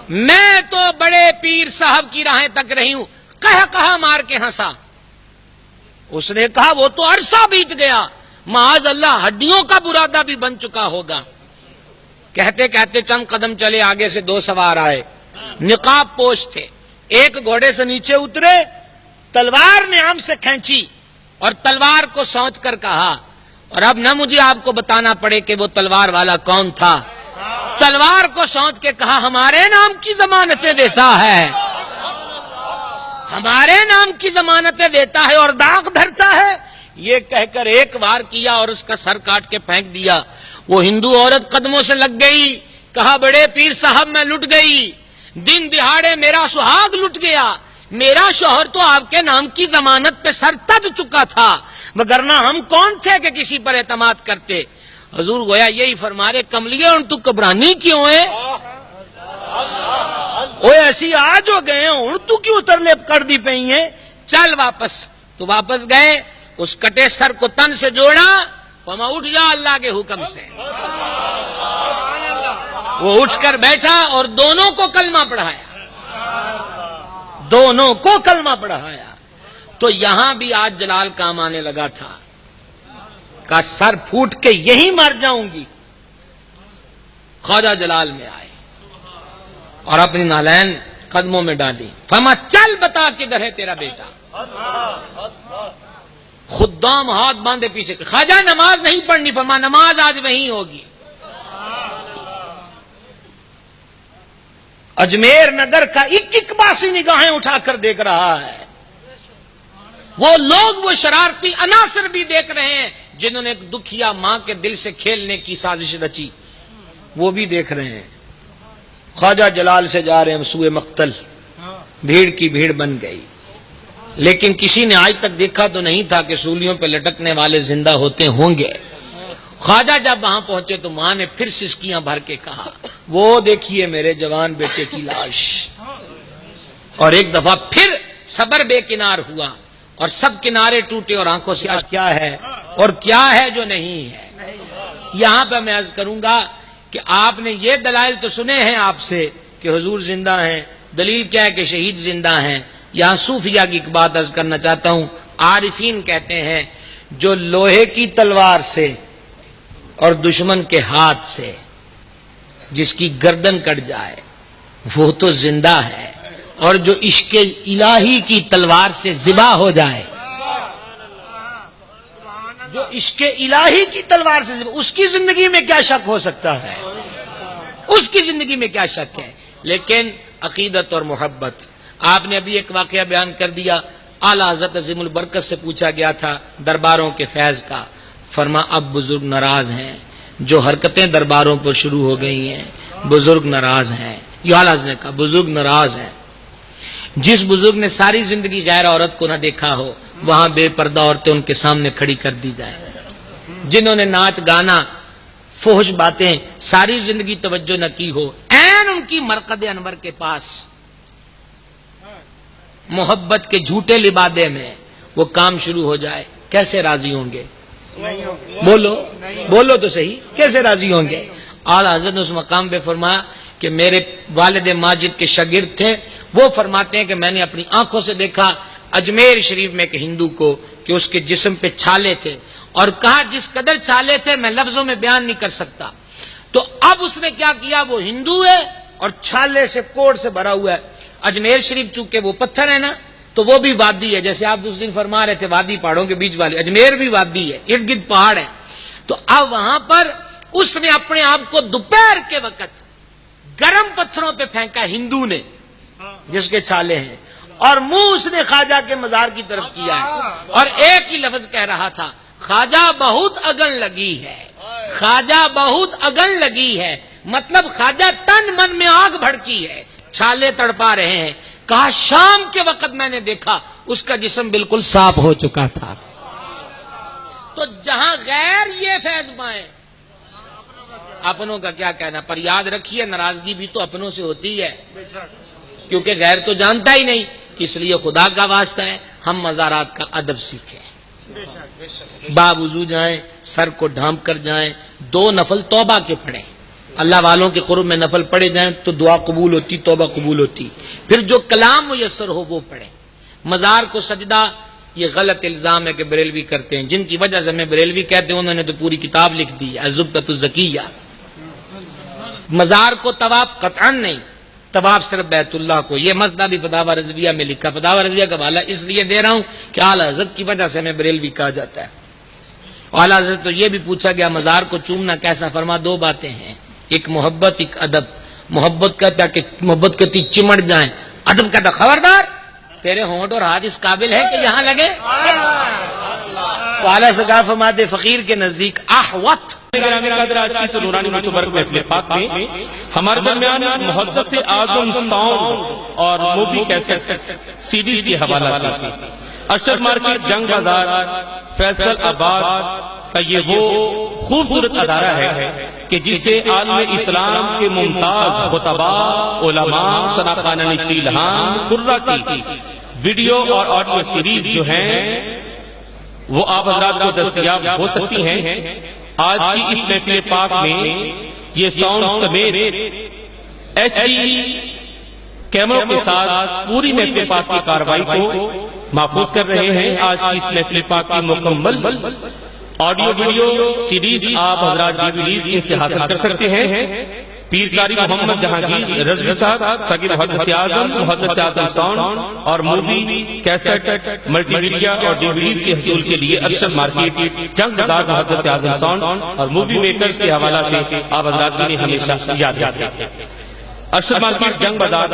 میں تو بڑے پیر صاحب کی راہیں تک رہی ہوں، کہا مار کے ہنسا۔ اس نے کہا وہ تو عرصہ بیت گیا، معاذ اللہ ہڈیوں کا برادہ بھی بن چکا ہوگا۔ کہتے کہتے چند قدم چلے، آگے سے دو سوار آئے، نقاب پوش تھے، ایک گھوڑے سے نیچے اترے، تلوار نے ہم سے کھینچی اور تلوار کو سونچ کر کہا، اور اب نہ مجھے آپ کو بتانا پڑے کہ وہ تلوار والا کون تھا، تلوار کو سونچ کے کہا ہمارے نام کی ضمانتیں دیتا ہے، ہمارے نام کی ضمانتیں دیتا ہے اور داغ دھرتا ہے۔ یہ کہہ کر ایک وار کیا اور اس کا سر کاٹ کے پھینک دیا۔ وہ ہندو عورت قدموں سے لگ گئی، کہا بڑے پیر صاحب میں لٹ گئی، دن دہاڑے میرا سہاگ لٹ گیا، میرا شوہر تو آپ کے نام کی ضمانت پہ سر تج چکا تھا، مگرنہ ہم کون تھے کہ کسی پر اعتماد کرتے۔ حضور گویا یہی فرما رہے، کملیے ان تو گھبرانی کیوں ہے، وہ ایسی آج ہو گئے ہیں تو کیوں اترنے کر دی پئی ہیں، چل واپس۔ تو واپس گئے، اس کٹے سر کو تن سے جوڑا، فما اٹھ جا اللہ کے حکم سے۔ وہ اٹھ کر بیٹھا اور دونوں کو کلمہ پڑھایا، دونوں کو کلمہ پڑھایا۔ تو یہاں بھی آج جلال کام آنے لگا تھا، کا سر پھوٹ کے یہی مر جاؤں گی۔ خواجہ جلال میں آئے اور اپنی نالین قدموں میں ڈالی، فرما چل بتا کدھر ہے تیرا بیٹا۔ خدام ہاتھ باندھے پیچھے، خواجہ نماز نہیں پڑھنی، فرما نماز آج وہیں ہوگی۔ اجمیر نگر کا ایک ایک باسی نگاہیں اٹھا کر دیکھ رہا ہے، وہ لوگ وہ شرارتی عناصر بھی دیکھ رہے ہیں جنہوں نے ایک دکھیا ماں کے دل سے کھیلنے کی سازش رچی، وہ بھی دیکھ رہے ہیں۔ خواجہ جلال سے جا رہے ہیں سوئے مقتل، بھیڑ کی بھیڑ بن گئی، لیکن کسی نے آج تک دیکھا تو نہیں تھا کہ سولیوں پہ لٹکنے والے زندہ ہوتے ہوں گے۔ خواجہ جب وہاں پہنچے تو ماں نے پھر سسکیاں بھر کے کہا، وہ دیکھیے میرے جوان بیٹے کی لاش۔ اور ایک دفعہ پھر صبر بے کنار ہوا اور سب کنارے ٹوٹے اور آنکھوں سے کیا ہے اور کیا ہے جو نہیں ہے۔ یہاں پہ میں عرض کروں گا کہ آپ نے یہ دلائل تو سنے ہیں آپ سے کہ حضور زندہ ہیں، دلیل کیا ہے کہ شہید زندہ ہیں۔ یہاں صوفیہ کی ایک بات عرض کرنا چاہتا ہوں، عارفین کہتے ہیں جو لوہے کی تلوار سے اور دشمن کے ہاتھ سے جس کی گردن کٹ جائے وہ تو زندہ ہے، اور جو عشق الہی کی تلوار سے ذبح ہو جائے، جو عشق الہی کی تلوار سے ذبح، اس کی زندگی میں کیا شک ہو سکتا ہے؟ اس کی زندگی میں کیا شک ہے؟ لیکن عقیدت اور محبت، آپ نے ابھی ایک واقعہ بیان کر دیا، اعلیٰ حضرت عظیم البرکت سے پوچھا گیا تھا درباروں کے فیض کا، فرما اب بزرگ ناراض ہیں، جو حرکتیں درباروں پر شروع ہو گئی ہیں بزرگ ناراض ہیں۔ یہ اعلیٰ حضرت نے کہا بزرگ ناراض ہیں۔ جس بزرگ نے ساری زندگی غیر عورت کو نہ دیکھا ہو، وہاں بے پردہ عورتیں ان کے سامنے کھڑی کر دی جائیں۔ جنہوں نے ناچ گانا فحش باتیں ساری زندگی توجہ نہ کی ہو، عین ان کی مرقد انور کے پاس محبت کے جھوٹے لبادے میں وہ کام شروع ہو جائے، کیسے راضی ہوں گے؟ بولو تو صحیح، کیسے راضی ہوں گے؟ اعلیٰ حضرت نے اس مقام پہ فرمایا کہ میرے والد ماجد کے شاگرد تھے، وہ فرماتے ہیں کہ میں نے اپنی آنکھوں سے دیکھا اجمیر شریف میں ایک ہندو کو کہ اس کے جسم پہ چھالے تھے، اور کہا جس قدر چھالے تھے میں لفظوں میں بیان نہیں کر سکتا۔ تو اب اس نے کیا کیا، وہ ہندو ہے اور چھالے سے کوڑ سے بھرا ہوا ہے۔ اجمیر شریف چونکہ وہ پتھر ہے نا، تو وہ بھی وادی ہے، جیسے آپ اس دن فرما رہے تھے وادی پہاڑوں کے بیچ والے، اجمیر بھی وادی ہے، ارد گرد پہاڑ ہے۔ تو اب وہاں پر اس نے اپنے آپ کو دوپہر کے وقت گرم پتھروں پہ پھینکا، ہندو نے جس کے چھالے ہیں، اور منہ اس نے خواجہ کے مزار کی طرف کیا ہے، اور ایک ہی لفظ کہہ رہا تھا، خواجہ بہت اگن لگی ہے، خواجہ بہت اگن لگی ہے، مطلب خواجہ تن من میں آگ بھڑکی ہے، چھالے تڑپا رہے ہیں۔ کہا شام کے وقت میں نے دیکھا اس کا جسم بالکل صاف ہو چکا تھا۔ تو جہاں غیر یہ فیض پائیں، اپنوں کا کیا کہنا، پر یاد رکھیے ناراضگی بھی تو اپنوں سے ہوتی ہے، کیونکہ غیر تو جانتا ہی نہیں، اس لیے خدا کا واسطہ ہے ہم مزارات کا ادب سیکھیں، باوضو جائیں، سر کو ڈھانپ کر جائیں، 2 نفل توبہ کے پڑھیں، اللہ والوں کے قرب میں نفل پڑھے جائیں تو دعا قبول ہوتی، توبہ قبول ہوتی، پھر جو کلام میسر ہو وہ پڑھیں۔ مزار کو سجدہ یہ غلط الزام ہے کہ بریلوی کرتے ہیں، جن کی وجہ سے میں بریلوی کہتے ہیں انہوں نے تو پوری کتاب لکھ دی ہے الزبدۃ الزکیہ۔ مزار کو طواف قطعاً نہیں، طواف صرف بیت اللہ کو، یہ مسئلہ بھی فتاوی رضویہ میں لکھا، فتاوی رضویہ کا حوالہ اس لیے دے رہا ہوں کہ اعلیٰ حضرت کی وجہ سے میں بریلوی کہا جاتا ہے۔ اعلیٰ حضرت تو یہ بھی پوچھا گیا مزار کو چومنا کیسا، فرما 2 باتیں ہیں، ایک محبت ایک ادب۔ محبت کہتا ہے کہ محبت کہتی چمٹ جائیں، ادب کہتا خبردار تیرے ہونٹ اور ہاتھ اس قابل ہے کہ یہاں لگے۔ تو اعلیٰ سگا فرماتے فقیر کے نزدیک احوت۔ آج کی سنورانی متبرک محفل پاک میں ہمارے درمیان محدث اعظم ساؤنڈ اور مووی کیسٹ سیڈیز کی حوالہ سے ارشد مارکیٹ جنگ بازار فیصل آباد کا یہ وہ خوبصورت ادارہ ہے کہ جسے عالم اسلام کے ممتاز خطباء، علماء، سناخانہ نشری لہان، قرہ کی ویڈیو اور آڈیو سیریز جو ہیں وہ آپ حضرات کو دستیاب ہو سکتی ہیں۔ آج کی اس محفل پاک میں یہ ساؤنڈ سمیت ایچ ڈی کیمروں کے ساتھ پوری محفل پاک کی کارروائی کو محفوظ کر رہے ہیں۔ آج کی اس محفل پاک کی مکمل آڈیو ویڈیو سیریز آپ حضرات ڈی وی ڈیز ان سے حاصل کر سکتے ہیں۔ پیرکاری محمد جہانگیر رضوی صاحب، سگی محدث اعظم ساؤنڈ اور مووی کیسٹ ملٹی میڈیا اور ڈیویڈیز کے حصول کے لیے ارشد مارکیٹ جنگ بازار محدث اعظم ساؤنڈ اور مووی میکرز کے حوالہ سے آپ حضرات نے ہمیشہ یاد رکھیں۔ ارشد مارکیٹ جنگ بازار